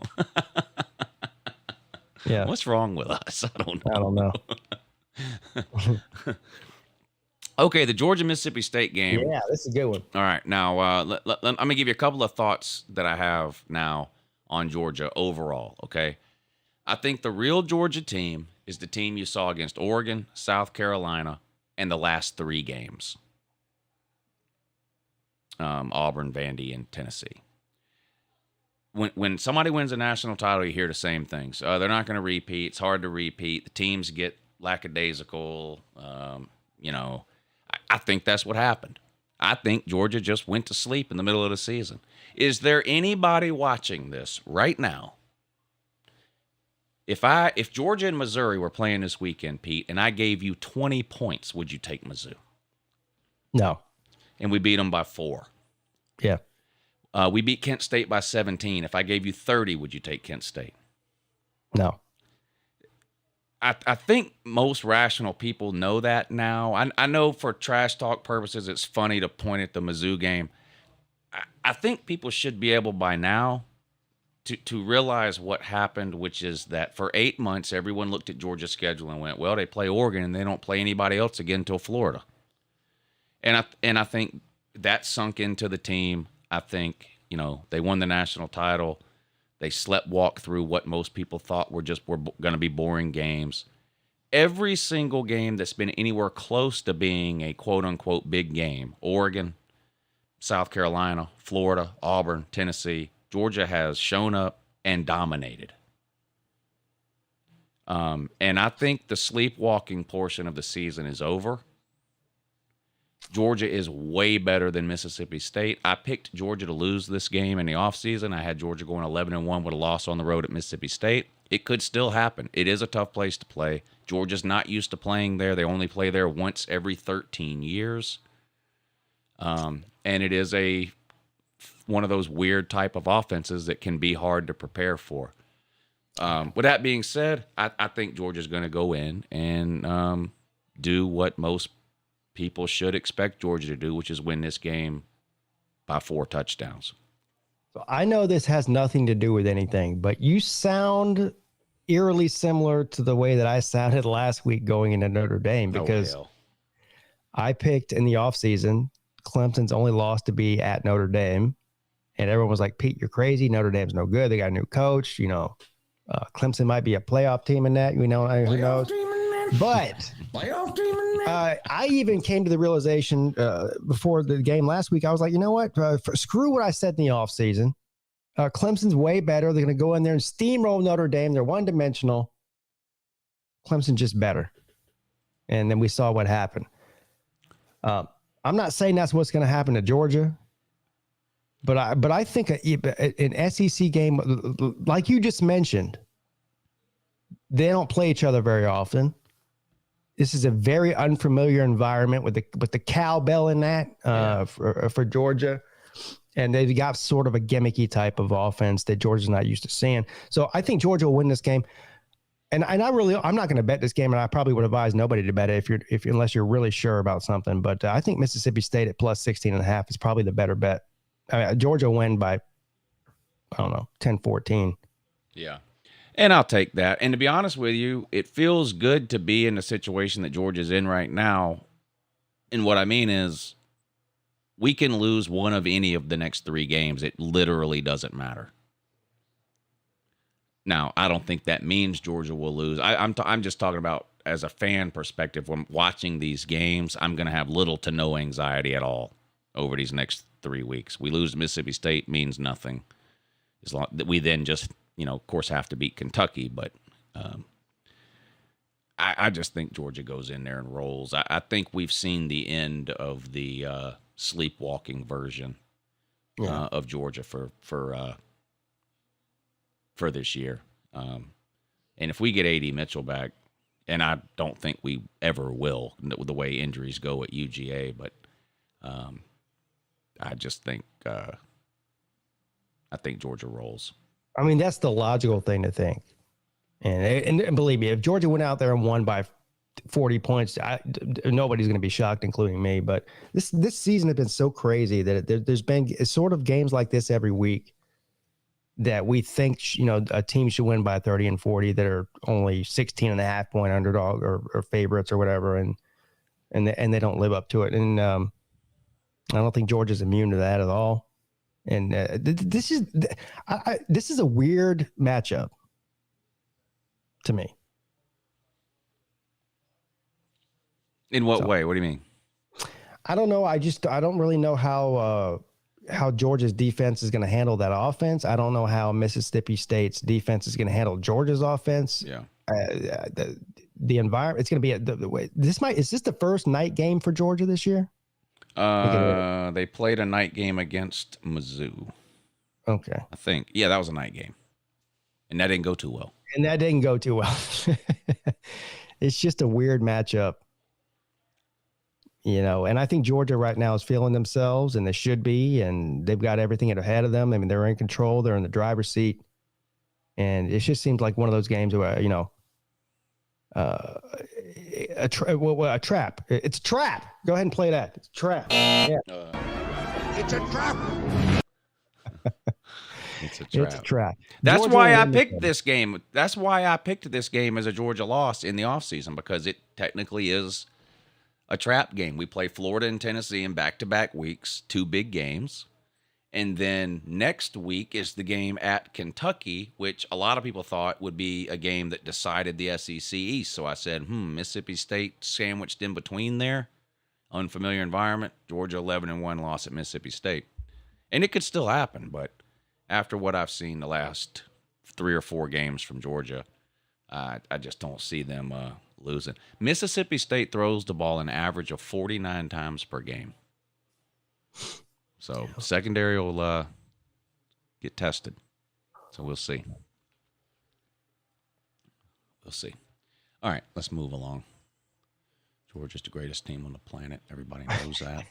Yeah. What's wrong with us? I don't know. Okay, the Georgia-Mississippi State game. Yeah, this is a good one. All right, now I'm going to give you a couple of thoughts that I have now on Georgia overall, okay? I think the real Georgia team is the team you saw against Oregon, South Carolina, and the last 3 games. Auburn, Vandy, and Tennessee. When somebody wins a national title, you hear the same things. They're not going to repeat. It's hard to repeat. The teams get lackadaisical. I think that's what happened. I think Georgia just went to sleep in the middle of the season. Is there anybody watching this right now? If Georgia and Missouri were playing this weekend, Pete, and I gave you 20 points, would you take Mizzou? No. And we beat them by 4. Yeah. We beat Kent State by 17. If I gave you 30, would you take Kent State? No. I think most rational people know that now. I know for trash talk purposes, it's funny to point at the Mizzou game. I think people should be able by now to realize what happened, which is that for 8 months, everyone looked at Georgia's schedule and went, well, they play Oregon and they don't play anybody else again until Florida. And I think that sunk into the team. I think, they won the national title. They sleptwalked through what most people thought were going to be boring games. Every single game that's been anywhere close to being a quote-unquote big game, Oregon, South Carolina, Florida, Auburn, Tennessee, Georgia has shown up and dominated. And I think the sleepwalking portion of the season is over. Georgia is way better than Mississippi State. I picked Georgia to lose this game in the offseason. I had Georgia going 11-1 with a loss on the road at Mississippi State. It could still happen. It is a tough place to play. Georgia's not used to playing there. They only play there once every 13 years. And it is one of those weird type of offenses that can be hard to prepare for. With that being said, I think Georgia's going to go in and do what most people should expect Georgia to do, which is win this game by 4 touchdowns. So I know this has nothing to do with anything, but you sound eerily similar to the way that I sounded last week going into Notre Dame, because I picked in the offseason Clemson's only loss to be at Notre Dame, and everyone was like, Pete, you're crazy. Notre Dame's no good. They got a new coach. Clemson might be a playoff team in that. Who knows? But I even came to the realization before the game last week. I was like, you know what? Screw what I said in the offseason. Clemson's way better. They're going to go in there and steamroll Notre Dame. They're one-dimensional. Clemson's just better. And then we saw what happened. I'm not saying that's what's going to happen to Georgia. But I think an SEC game, like you just mentioned, they don't play each other very often. This is a very unfamiliar environment with the cowbell in that for Georgia. And they've got sort of a gimmicky type of offense that Georgia's not used to seeing. So I think Georgia will win this game. And I'm not going to bet this game, and I probably would advise nobody to bet it unless you're really sure about something. But I think Mississippi State at plus 16.5 is probably the better bet. Georgia win by, I don't know, 10-14. Yeah. And I'll take that. And to be honest with you, it feels good to be in the situation that Georgia's in right now. And what I mean is we can lose one of any of the next 3 games. It literally doesn't matter. Now, I don't think that means Georgia will lose. I'm just talking about as a fan perspective. When watching these games, I'm going to have little to no anxiety at all over these next 3 weeks. We lose to Mississippi State means nothing. As long that we then just, of course, have to beat Kentucky. But I just think Georgia goes in there and rolls. I think we've seen the end of the sleepwalking version of Georgia for this year. And if we get A.D. Mitchell back, and I don't think we ever will, the way injuries go at UGA, but I just think I think Georgia rolls. I mean, that's the logical thing to think. And believe me, if Georgia went out there and won by 40 points, nobody's going to be shocked, including me. But this season has been so crazy that there's been sort of games like this every week that we think, a team should win by 30 and 40 that are only 16.5 point underdog or favorites or whatever. And they don't live up to it. And I don't think Georgia's immune to that at all. And this is a weird matchup to me. In what way? What do you mean? I don't know. I don't really know how Georgia's defense is going to handle that offense. I don't know how Mississippi State's defense is going to handle Georgia's offense. Yeah. The environment, it's going to be the way is this the first night game for Georgia this year? They played a night game against Mizzou. Okay. I think. Yeah, that was a night game. And that didn't go too well. It's just a weird matchup. And I think Georgia right now is feeling themselves, and they should be, and they've got everything ahead of them. I mean, they're in control. They're in the driver's seat. And it just seems like one of those games where, a trap. It's a trap. Go ahead and play that. It's a trap. Yeah. It's a trap. It's a trap. It's a trap. That's Georgia why I won picked this game. That's why I picked this game as a Georgia loss in the offseason, because it technically is a trap game. We play Florida and Tennessee in back-to-back weeks, 2 big games. And then next week is the game at Kentucky, which a lot of people thought would be a game that decided the SEC East. So I said, Mississippi State sandwiched in between there. Unfamiliar environment. Georgia 11-1 loss at Mississippi State. And it could still happen, but after what I've seen the last 3 or 4 games from Georgia, I just don't see them losing. Mississippi State throws the ball an average of 49 times per game. So secondary will get tested. So we'll see. We'll see. All right, let's move along. Georgia's the greatest team on the planet. Everybody knows that.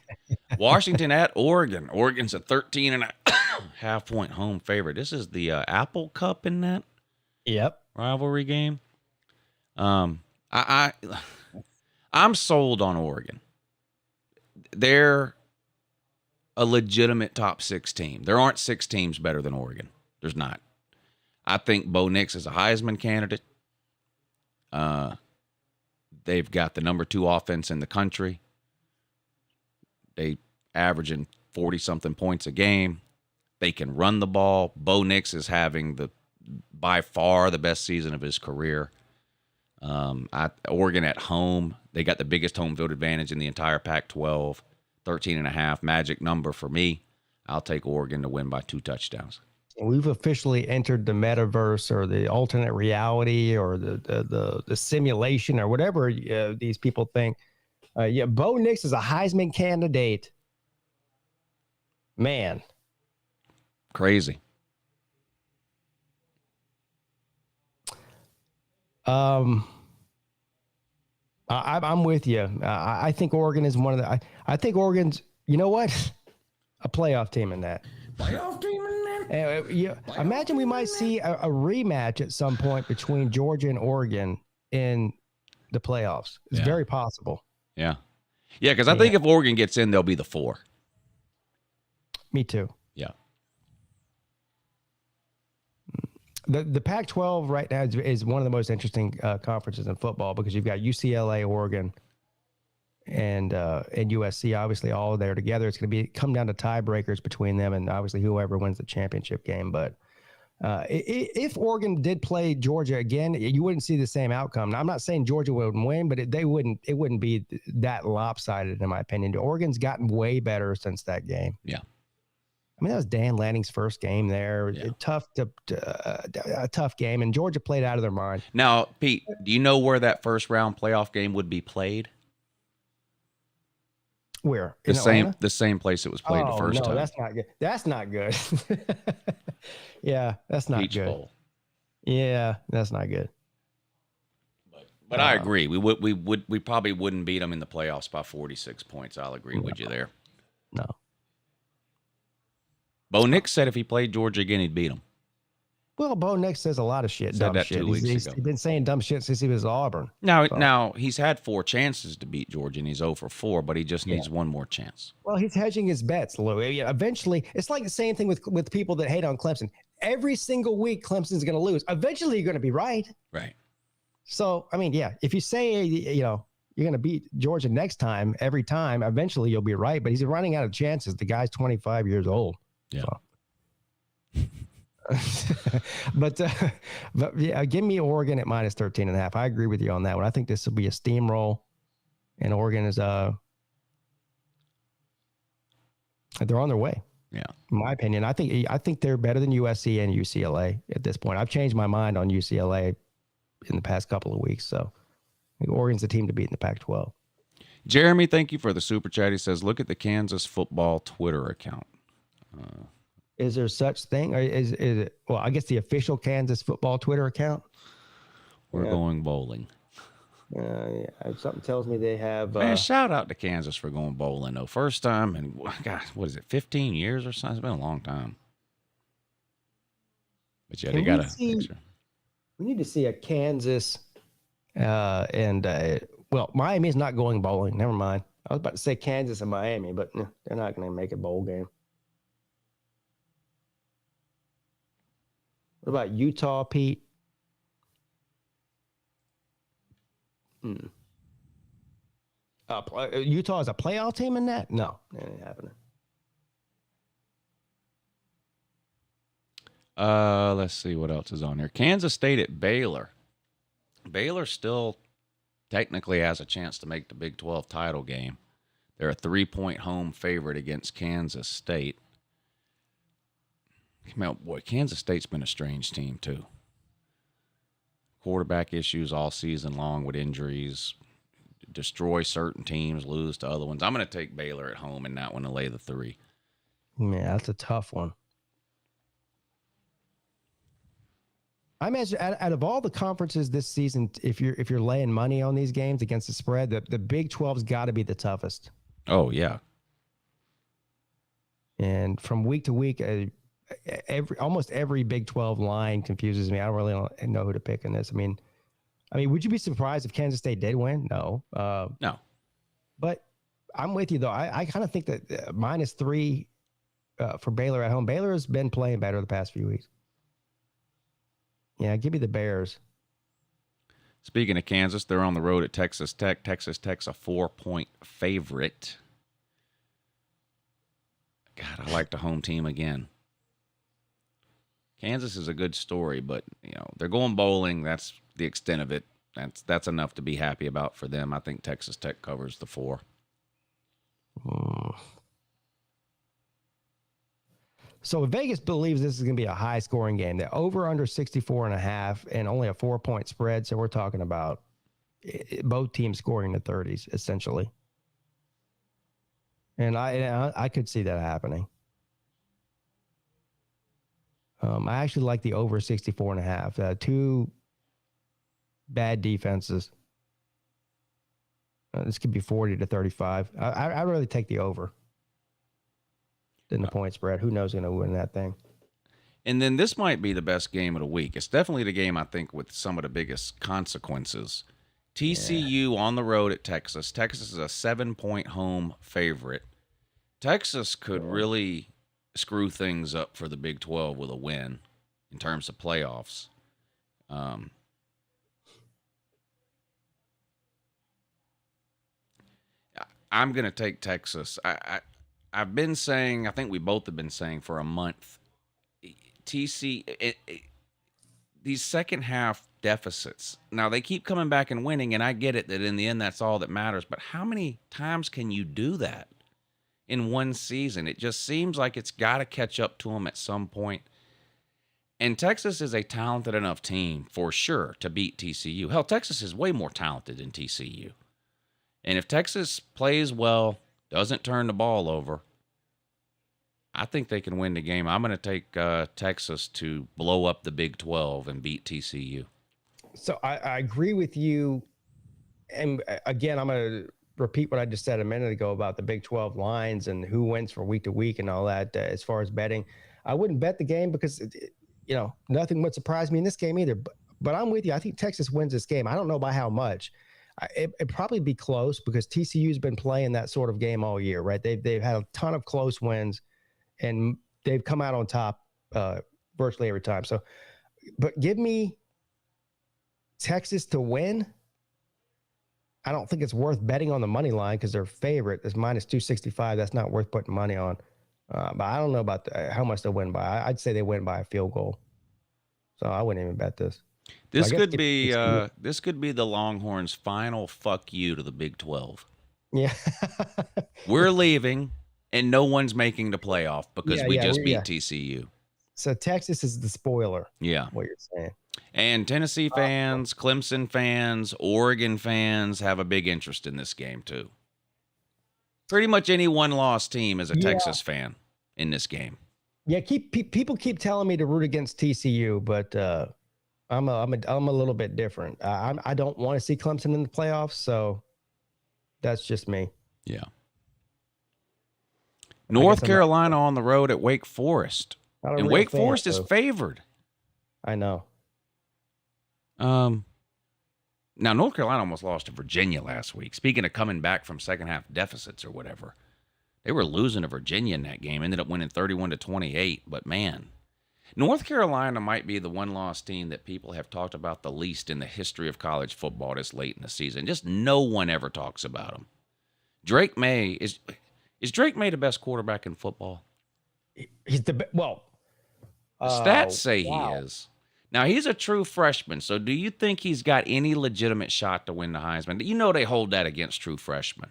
Washington at Oregon. Oregon's a 13.5 point home favorite. This is the Apple Cup in that rivalry game. I'm sold on Oregon. They're a legitimate top 6 team. There aren't 6 teams better than Oregon. There's not. I think Bo Nix is a Heisman candidate. They've got the number 2 offense in the country. They averaging 40-something points a game. They can run the ball. Bo Nix is having by far the best season of his career. Oregon at home, they got the biggest home field advantage in the entire Pac-12. 13.5, magic number for me. I'll take Oregon to win by 2 touchdowns. We've officially entered the metaverse or the alternate reality or the simulation or whatever these people think. Bo Nix is a Heisman candidate. Man. Crazy. I'm with you. I think Oregon is one of the. I think Oregon's. You know what? A playoff team in that. Playoff team in that? Imagine we might see a rematch at some point between Georgia and Oregon in the playoffs. It's very possible. Yeah. Yeah, because I think if Oregon gets in, they'll be the 4. Me too. The Pac-12 right now is one of the most interesting conferences in football because you've got UCLA, Oregon, and USC obviously all there together. It's going to come down to tiebreakers between them and obviously whoever wins the championship game. But if Oregon did play Georgia again, you wouldn't see the same outcome. Now, I'm not saying Georgia wouldn't win, but it wouldn't be that lopsided in my opinion. Oregon's gotten way better since that game. Yeah. I mean, that was Dan Lanning's first game there. Yeah. A tough game, and Georgia played out of their mind. Now, Pete, do you know where that first round playoff game would be played? Where? The same place it was played the first time. That's not good. That's not good. Yeah, that's not Peach good. Bowl. Yeah, that's not good. But I agree. We probably wouldn't beat them in the playoffs by 46 points. I'll agree with you there. No. Bo Nix said if he played Georgia again, he'd beat them. Well, Bo Nix says a lot of shit. Said Dumb that shit. 2 weeks He's ago. been saying dumb shit since he was at Auburn. Now he's had 4 chances to beat Georgia, and he's 0 for 4, but he just needs one more chance. Well, he's hedging his bets, Lou. Eventually, it's like the same thing with people that hate on Clemson. Every single week, Clemson's going to lose. Eventually, you're going to be right. Right. So, I mean, yeah, if you say, you're going to beat Georgia next time, every time, eventually you'll be right. But he's running out of chances. The guy's 25 years old. Yeah. So. but yeah, give me Oregon at minus 13.5. I agree with you on that one. I think this will be a steamroll, and Oregon is they're on their way. Yeah, in my opinion, I think they're better than USC and UCLA at this point. I've changed my mind on UCLA in the past couple of weeks, so I think Oregon's the team to beat in the Pac-12. Jeremy, thank you for the super chat. He says, "Look at the Kansas football Twitter account." Is there such thing? Or is it? Well, I guess the official Kansas football Twitter account. We're going bowling. Yeah, something tells me they have. Man, shout out to Kansas for going bowling though. First time in gosh, what is it? 15 years or something? It's been a long time. But yeah, they got a picture. We need to see a Kansas, well, Miami's not going bowling. Never mind. I was about to say Kansas and Miami, but they're not going to make a bowl game. What about Utah, Pete? Utah is a playoff team in that? No, that ain't happening. Let's see what else is on here. Kansas State at Baylor. Baylor still technically has a chance to make the Big 12 title game. They're a 3-point home favorite against Kansas State. Boy, Kansas State's been a strange team, too. Quarterback issues all season long with injuries. Destroy certain teams, lose to other ones. I'm going to take Baylor at home in that one and lay the 3. Man, that's a tough one. I imagine out of all the conferences this season, if you're laying money on these games against the spread, the Big 12's got to be the toughest. Oh, yeah. And from week to week, almost every Big 12 line confuses me. I don't really know who to pick in this. I mean, would you be surprised if Kansas State did win? No. No. But I'm with you, though. I kind of think that -3 for Baylor at home. Baylor has been playing better the past few weeks. Yeah, give me the Bears. Speaking of Kansas, they're on the road at Texas Tech. Texas Tech's a 4-point favorite. God, I like the home team again. Kansas is a good story, but they're going bowling. That's the extent of it. That's enough to be happy about for them. I think Texas Tech covers the 4. So Vegas believes this is going to be a high-scoring game. They're over under 64.5 and only a 4-point spread. So we're talking about both teams scoring in the 30s, essentially. And I could see that happening. I actually like the over 64.5. 2 bad defenses. This could be 40-35. I'd really take the over than the point spread. Who knows who's going to win that thing? And then this might be the best game of the week. It's definitely the game, I think, with some of the biggest consequences. TCU on the road at Texas. Texas is a 7-point home favorite. Texas could really screw things up for the Big 12 with a win. in terms of playoffs. I'm going to take Texas. I've been saying, I think we both have been saying for a month, these second half deficits. Now, they keep coming back and winning, and I get it that in the end that's all that matters. But how many times can you do that in one season? It just seems like it's got to catch up to them at some point. And Texas is a talented enough team, for sure, to beat TCU. Hell, Texas is way more talented than TCU. And if Texas plays well, doesn't turn the ball over, I think they can win the game. I'm going to take Texas to blow up the Big 12 and beat TCU. So I agree with you. And again, I'm going to repeat what I just said a minute ago about the Big 12 lines and who wins from week to week and all that. As far as betting, I wouldn't bet the game because, nothing would surprise me in this game either. But I'm with you. I think Texas wins this game. I don't know by how much. It'd probably be close because TCU's been playing that sort of game all year, right? They've had a ton of close wins, and they've come out on top virtually every time. So, but give me Texas to win. I don't think it's worth betting on the money line because their favorite is minus 265. That's not worth putting money on. But I don't know about how much they'll win by. I'd say they win by a field goal. So I wouldn't even bet this. This could be the Longhorns' final fuck you to the Big 12. Yeah. We're leaving, and no one's making the playoff because we just beat TCU. So Texas is the spoiler. Yeah. What you're saying. And Tennessee fans, Clemson fans, Oregon fans have a big interest in this game too. Pretty much any one-loss team is a Texas fan in this game. Yeah, people keep telling me to root against TCU, but I'm a little bit different. I don't want to see Clemson in the playoffs, so that's just me. Yeah. North Carolina on the road at Wake Forest, and Wake Forest is favored. I know. Now North Carolina almost lost to Virginia last week. Speaking of coming back from second half deficits or whatever, they were losing to Virginia in that game. Ended up winning 31-28. But man, North Carolina might be the one-loss team that people have talked about the least in the history of college football this late in the season. Just no one ever talks about them. Drake May is Drake May the best quarterback in football? He's the stats say he is. Now, he's a true freshman, so do you think he's got any legitimate shot to win the Heisman? You know they hold that against true freshmen.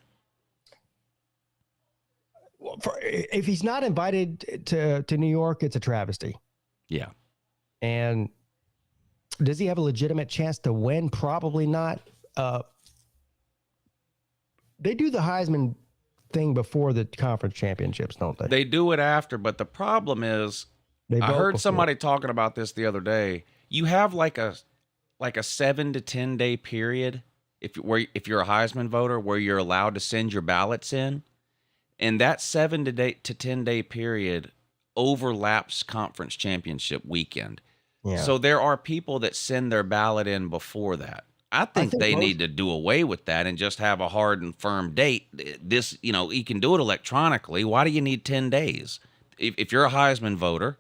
Well, if he's not invited to New York, it's a travesty. Yeah. And does he have a legitimate chance to win? Probably not. They do the Heisman thing before the conference championships, don't they? They do it after, but the problem is, I heard somebody talking about this the other day. You have like a 7 to 10 day period if you're a Heisman voter where you're allowed to send your ballots in, and that 7 to 10 day period overlaps conference championship weekend. Yeah. So there are people that send their ballot in before that. I think they need to do away with that and just have a hard and firm date. This, you can do it electronically. Why do you need 10 days? If you're a Heisman voter,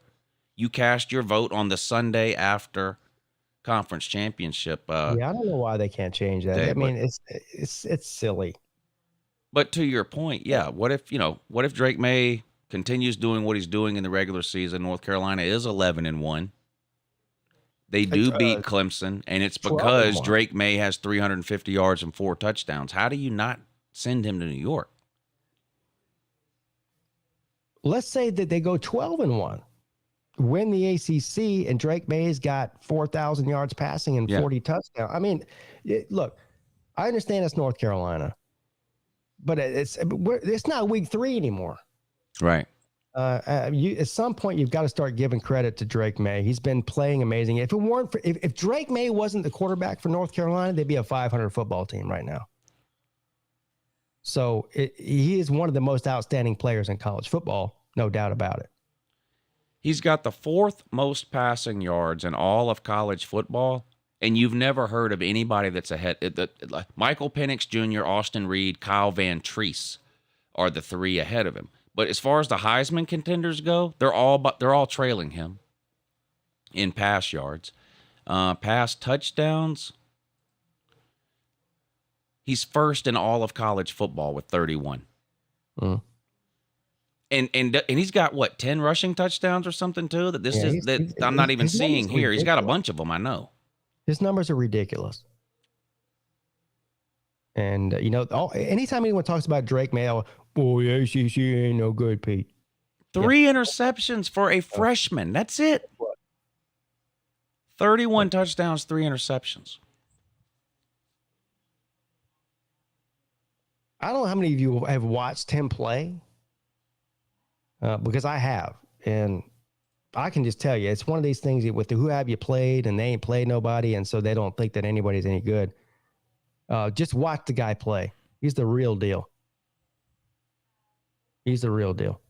you cast your vote on the Sunday after conference championship. I don't know why they can't change that. I mean, it's silly. But to your point, what if Drake May continues doing what he's doing in the regular season? North Carolina is 11-1. They do beat Clemson, and it's because Drake May has 350 yards and 4 touchdowns. How do you not send him to New York? Let's say that they go 12-1. Win the ACC, and Drake May's got 4,000 yards passing and 40 touchdowns. I mean, look, I understand it's North Carolina, but it's not week 3 anymore. Right. At some point, you've got to start giving credit to Drake May. He's been playing amazing. If it weren't for if Drake May wasn't the quarterback for North Carolina, they'd be a 500 football team right now. So he is one of the most outstanding players in college football, no doubt about it. He's got the 4th most passing yards in all of college football, and you've never heard of anybody that's ahead. Michael Penix Jr., Austin Reed, Kyle Van Treese are the 3 ahead of him. But as far as the Heisman contenders go, they're all trailing him. in pass yards. Pass touchdowns, he's first in all of college football with 31. Mm. And he's got what, 10 rushing touchdowns or something too? That this Yeah, is that I'm not even his numbers seeing are here. He's got a ridiculous. bunch of them, I know. His numbers are ridiculous. And anytime anyone talks about Drake May, oh, the ACC ain't no good, Pete. 3 interceptions for a freshman. That's it. 31 touchdowns, 3 interceptions. I don't know how many of you have watched him play, because I have, and I can just tell you, it's one of these things with who have you played, and they ain't played nobody, and so they don't think that anybody's any good. Just watch the guy play. He's the real deal. He's the real deal.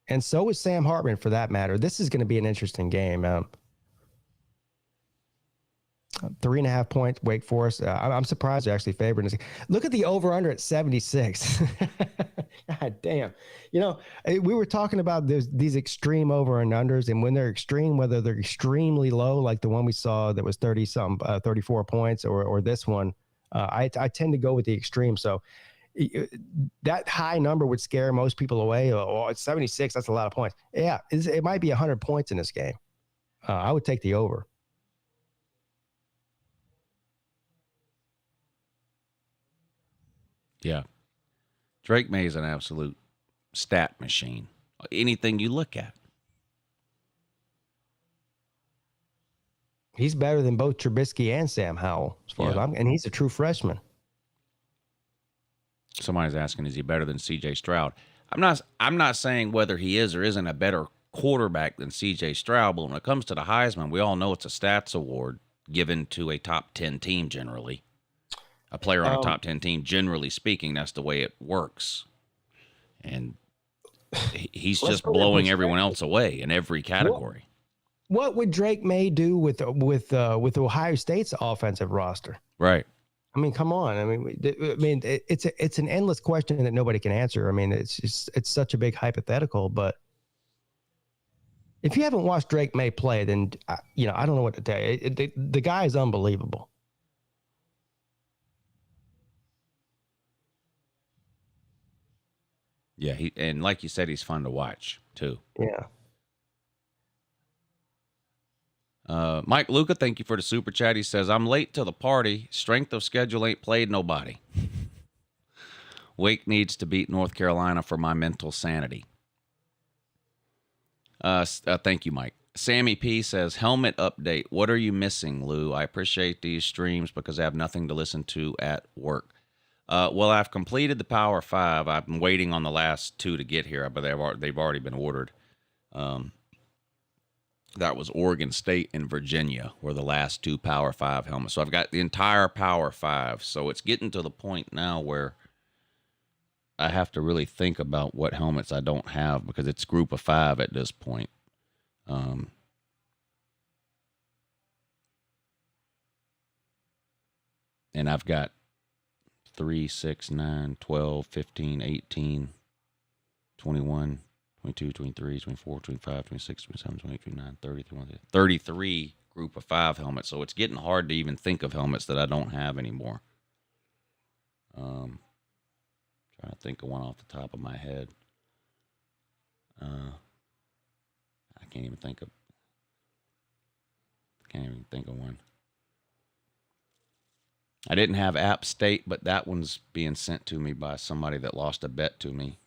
And so is Sam Hartman, for that matter. This is going to be an interesting game. 3.5 points, Wake Forest. I'm surprised they're actually favored. Look at the over-under at 76. God damn. We were talking about these extreme over and unders, and when they're extreme, whether they're extremely low, like the one we saw that was 34 points, or this one, I tend to go with the extreme. So that high number would scare most people away. Oh, it's 76. That's a lot of points. Yeah, it might be 100 points in this game. I would take the over. Yeah. Drake May is an absolute stat machine. Anything you look at. He's better than both Trubisky and Sam Howell, as far as and he's a true freshman. Somebody's asking, is he better than C.J. Stroud? I'm not saying whether he is or isn't a better quarterback than C.J. Stroud, but when it comes to the Heisman, we all know it's a stats award given to a top 10 team generally. A player on a top 10 team, generally speaking, that's the way it works. And he's just blowing everyone else away in every category. What would Drake May do with Ohio State's offensive roster? Right. I mean, come on. I mean, it's an endless question that nobody can answer. I mean, it's such a big hypothetical. But if you haven't watched Drake May play, then I don't know what to tell you. The guy is unbelievable. Yeah, and like you said, he's fun to watch too. Yeah. Mike Luca, thank you for the super chat. He says, I'm late to the party. Strength of schedule ain't played nobody. Wake needs to beat North Carolina for my mental sanity. Thank you, Mike. Sammy P says, helmet update. What are you missing, Lou? I appreciate these streams because I have nothing to listen to at work. Well, I've completed the Power 5. I've been waiting on the last 2 to get here, but they've already been ordered. That was Oregon State and Virginia were the last 2 Power 5 helmets. So I've got the entire Power 5. So it's getting to the point now where I have to really think about what helmets I don't have because it's group of 5 at this point. And I've got 3, 6, 9, 12, 15, 18, 21, 22, 23, 24, 25, 26, 27, 28, 29, 30, 33 group of 5 helmets. So it's getting hard to even think of helmets that I don't have anymore. Trying to think of one off the top of my head. I can't even think of one. I didn't have App State, but that one's being sent to me by somebody that lost a bet to me.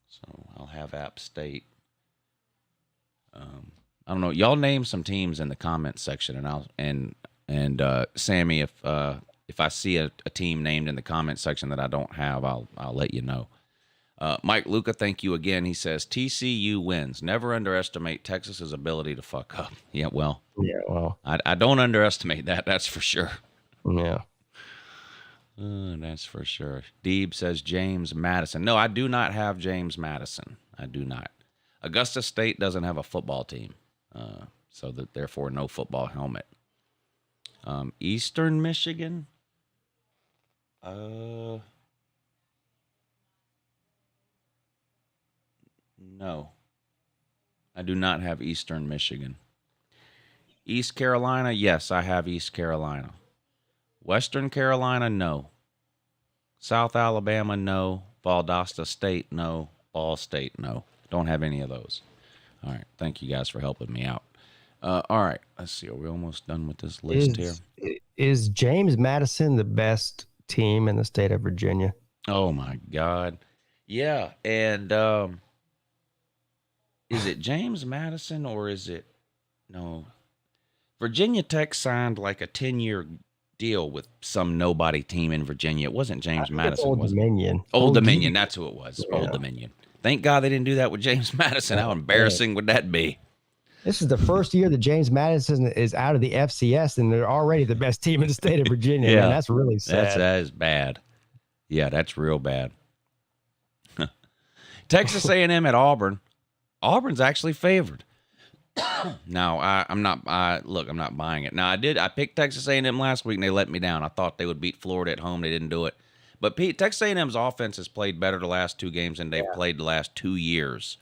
So I'll have App State. I don't know. Y'all name some teams in the comments section, and Sammy, if I see a team named in the comment section that I don't have, I'll let you know. Mike Luca, thank you again. He says TCU wins. Never underestimate Texas's ability to fuck up. Yeah, well, I don't underestimate that. That's for sure. Yeah. That's for sure. Deeb says James Madison. No, I do not have James Madison. I do not. Augusta State doesn't have a football team, so that therefore no football helmet. Eastern Michigan. No, I do not have Eastern Michigan. East Carolina, yes, I have East Carolina. Western Carolina, no. South Alabama, no. Valdosta State, no. Ball State, no. Don't have any of those. All right. Thank you guys for helping me out. All right. Let's see. Are we almost done with this list here? Is James Madison the best team in the state of Virginia? Oh, my God. Yeah. And is it James Madison or is it – no. Virginia Tech signed like a 10-year deal with some nobody team in Virginia. It wasn't James Madison. Old Dominion. Old Dominion. That's who it was. Yeah. Old Dominion. Thank God they didn't do that with James Madison. How embarrassing would that be? This is the first year that James Madison is out of the FCS, and they're already the best team in the state of Virginia. Yeah, man, that's really sad. That is bad. Yeah, that's real bad. Texas A&M at Auburn. Auburn's actually favored. Now, I'm not buying it. Now, I picked Texas A&M last week, and they let me down. I thought they would beat Florida at home. They didn't do it. But Texas A&M's offense has played better the last 2 games than they've played the last 2 years.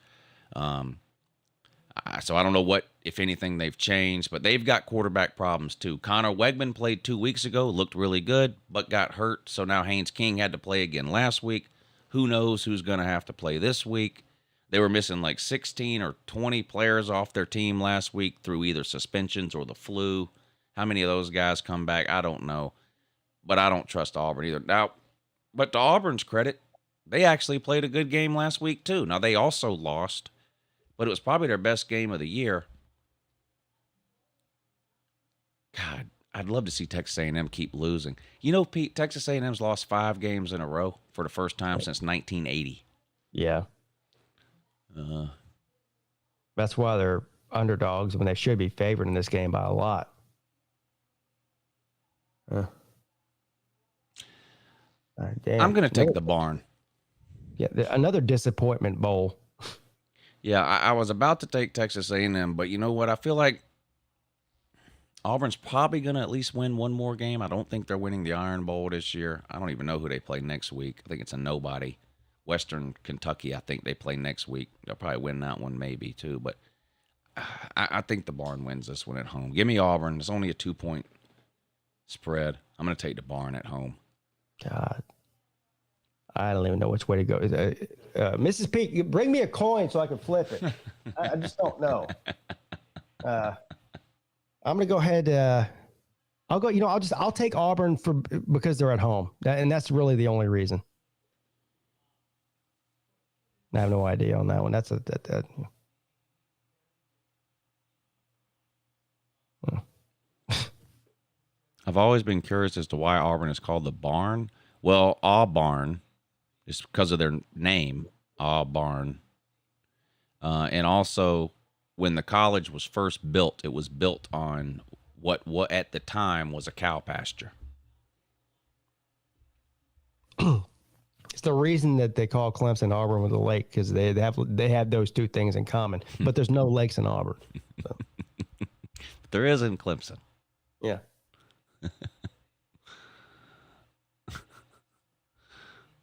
So I don't know what, if anything, they've changed, but they've got quarterback problems too. Connor Wegman played 2 weeks ago, looked really good, but got hurt. So now Haynes King had to play again last week. Who knows who's going to have to play this week? They were missing like 16 or 20 players off their team last week through either suspensions or the flu. How many of those guys come back? I don't know. But I don't trust Auburn either. Now, but to Auburn's credit, they actually played a good game last week too. Now, they also lost, but it was probably their best game of the year. God, I'd love to see Texas A&M keep losing. You know, Pete, Texas A&M's lost 5 games in a row for the first time since 1980. Yeah. That's why they're underdogs when they should be favored in this game by a lot. I'm going to take the barn. Yeah, another disappointment bowl. Yeah, I was about to take Texas A&M, but you know what? I feel like Auburn's probably going to at least win one more game. I don't think they're winning the Iron Bowl this year. I don't even know who they play next week. I think it's a nobody. Western Kentucky, I think they play next week. They'll probably win that one maybe too, but I think the barn wins this one at home. Give me Auburn. It's only a 2-point spread. I'm going to take the barn at home. God, I don't even know which way to go. Mrs. Pete, bring me a coin so I can flip it. I just don't know. I'm going to go ahead. I'll go. I'll take Auburn because they're at home, and that's really the only reason. I have no idea on that one. That's that. I've always been curious as to why Auburn is called the Barn. Well, Auburn is because of their name, Auburn. And also, when the college was first built, it was built on what at the time was a cow pasture. It's the reason that they call Clemson Auburn with a lake, because they have those 2 things in common. But there's no lakes in Auburn. So. There is in Clemson. Yeah.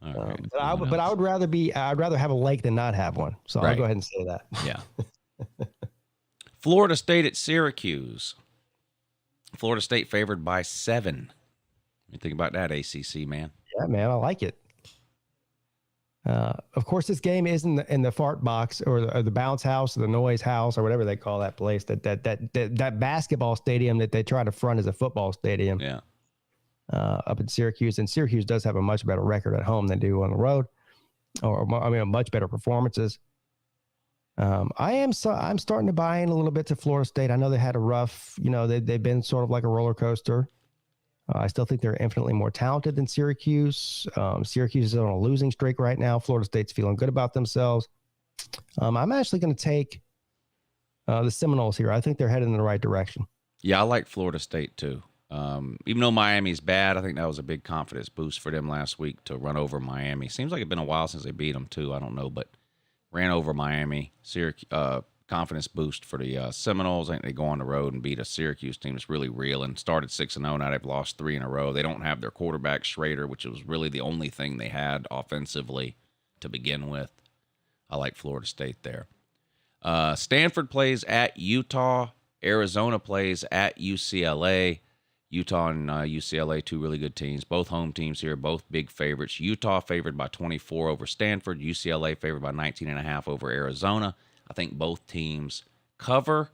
All right. But I'd rather have a lake than not have one. So right. I'll go ahead and say that. Yeah. Florida State at Syracuse. Florida State favored by 7. What do you think about that, ACC, man? Yeah, man, I like it. Of course, this game is in the fart box or the bounce house or the noise house or whatever they call that place. That basketball stadium that they try to front as a football stadium. Yeah. Up in Syracuse, and Syracuse does have a much better record at home than they do on the road, much better performances. I'm starting to buy in a little bit to Florida State. I know they had a rough, they've been sort of like a roller coaster. I still think they're infinitely more talented than Syracuse. Syracuse is on a losing streak right now. Florida State's feeling good about themselves. I'm actually going to take the Seminoles here. I think they're headed in the right direction. Yeah, I like Florida State too. Even though Miami's bad, I think that was a big confidence boost for them last week to run over Miami. Seems like it's been a while since they beat them too. I don't know, but ran over Miami. Syracuse, confidence boost for the Seminoles. I think they go on the road and beat a Syracuse team that's really real and started 6-0. Now they've lost 3 in a row. They don't have their quarterback Schrader, which was really the only thing they had offensively to begin with. I like Florida State there. Stanford plays at Utah. Arizona plays at UCLA. Utah and UCLA, two really good teams. Both home teams here, both big favorites. Utah favored by 24 over Stanford. UCLA favored by 19.5 over Arizona. I think both teams cover.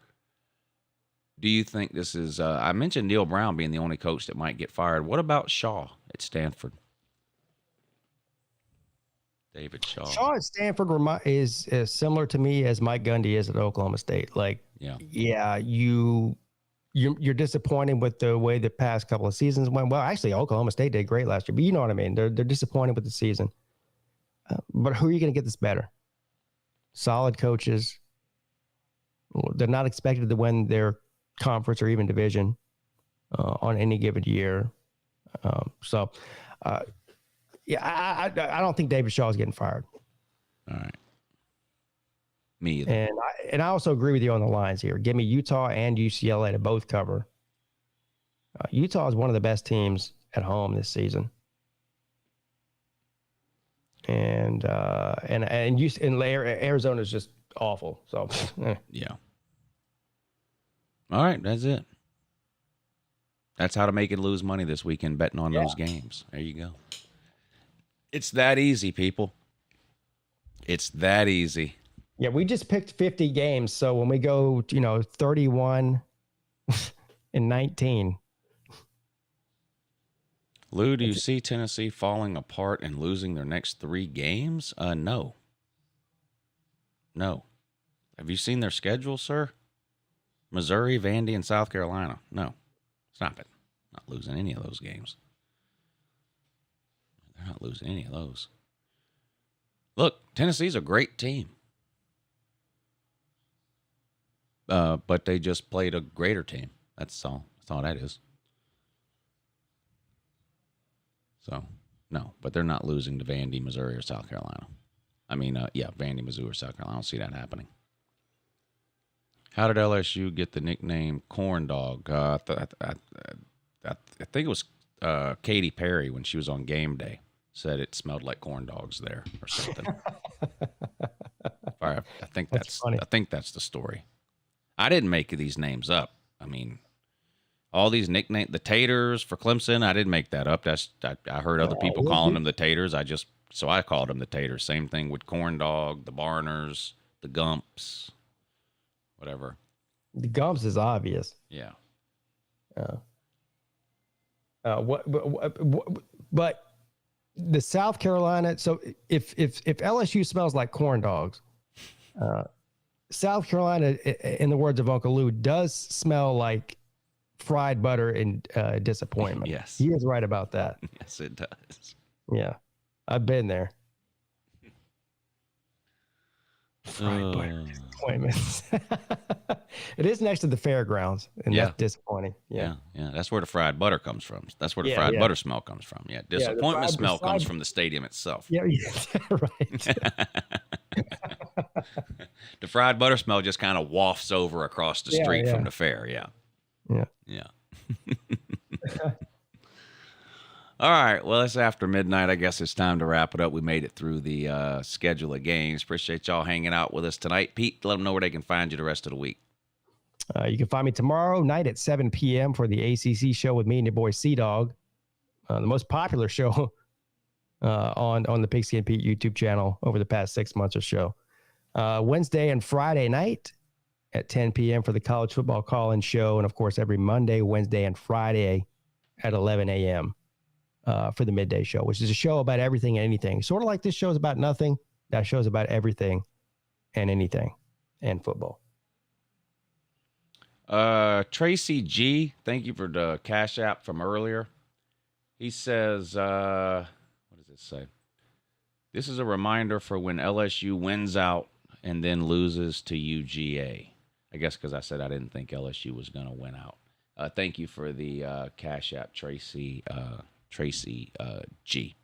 Do you think this is I mentioned Neil Brown being the only coach that might get fired. What about Shaw at Stanford? David Shaw. Shaw at Stanford is as similar to me as Mike Gundy is at Oklahoma State. Like, yeah, you're disappointed with the way the past couple of seasons went. Well, actually, Oklahoma State did great last year, but you know what I mean. They're disappointed with the season. But who are you going to get this better? Solid coaches. They're not expected to win their conference or even division on any given year. I don't think David Shaw is getting fired. All right. Me either. And I also agree with you on the lines here. Give me Utah and UCLA to both cover. Utah is one of the best teams at home this season. And Arizona is just awful. So yeah. All right, that's it. That's how to make it lose money this weekend, betting on those games. There you go. It's that easy, people. It's that easy. Yeah, we just picked 50 games. So when we go, 31 and 19. Lou, do you see Tennessee falling apart and losing their next 3 games? No. No. Have you seen their schedule, sir? Missouri, Vandy, and South Carolina. No. Stop it. Not losing any of those games. They're not losing any of those. Look, Tennessee's a great team. But they just played a greater team. That's all. That's all that is. So, no. But they're not losing to Vandy, Missouri, or South Carolina. I mean, Vandy, Missouri, or South Carolina. I don't see that happening. How did LSU get the nickname Corn Dog? I think it was Katy Perry when she was on Game Day said it smelled like corn dogs there or something. I think that's the story. I didn't make these names up. I mean, all these nicknames, the Taters for Clemson, I didn't make that up. I heard other people calling them the Taters. So I called them the Taters. Same thing with Corn Dog, the Barners, the Gumps. Whatever. The Gumps is obvious. Yeah. But the South Carolina. So if LSU smells like corn dogs, South Carolina, in the words of Uncle Lou, does smell like fried butter and disappointment. Yes, he is right about that. Yes, it does. Yeah, I've been there. Fried butter disappointments. It is next to the fairgrounds, and that's disappointing. Yeah, that's where the fried butter comes from. That's where the fried butter smell comes from. Yeah, disappointment smell comes from the stadium itself. Yeah, right. The fried butter smell just kind of wafts over across the street from the fair. Yeah. All right. Well, it's after midnight. I guess it's time to wrap it up. We made it through the schedule of games. Appreciate y'all hanging out with us tonight. Pete, let them know where they can find you the rest of the week. You can find me tomorrow night at 7 p.m. for the ACC show with me and your boy C-Dog, the most popular show on the Pigskin Pete YouTube channel over the past 6 months or so. Wednesday and Friday night at 10 p.m. for the college football call-in show. And, of course, every Monday, Wednesday, and Friday at 11 a.m. For the midday show, which is a show about everything and anything. Sort of like this show is about nothing. That show is about everything and anything and football. Tracy G, thank you for the Cash App from earlier. He says, what does it say? This is a reminder for when LSU wins out and then loses to UGA. I guess because I said I didn't think LSU was going to win out. Thank you for the Cash App, Tracy G.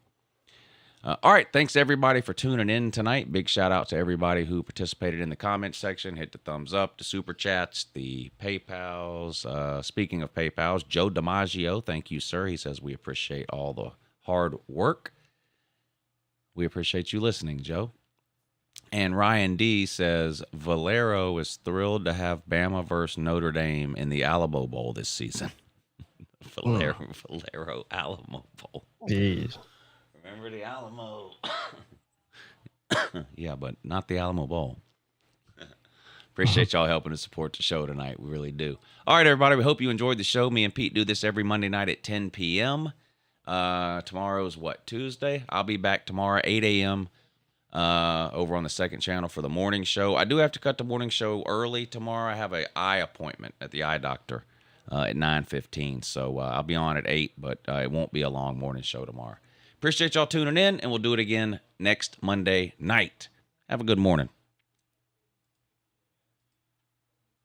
All right. Thanks, everybody, for tuning in tonight. Big shout out to everybody who participated in the comment section. Hit the thumbs up, the super chats, the PayPals. Speaking of PayPals, Joe DiMaggio, thank you, sir. He says we appreciate all the hard work. We appreciate you listening, Joe. And Ryan D says Valero is thrilled to have Bama versus Notre Dame in the Alamo Bowl this season. Valero Alamo Bowl. Jeez. Remember the Alamo? Yeah, but not the Alamo Bowl. Appreciate y'all helping to support the show tonight. We really do. All right, everybody. We hope you enjoyed the show. Me and Pete do this every Monday night at 10 p.m. Tomorrow's what? Tuesday? I'll be back tomorrow, 8 a.m. Over on the second channel for the morning show. I do have to cut the morning show early tomorrow. I have an eye appointment at the eye doctor at 9:15. So I'll be on at 8, but it won't be a long morning show tomorrow. Appreciate y'all tuning in, and we'll do it again next Monday night. Have a good morning.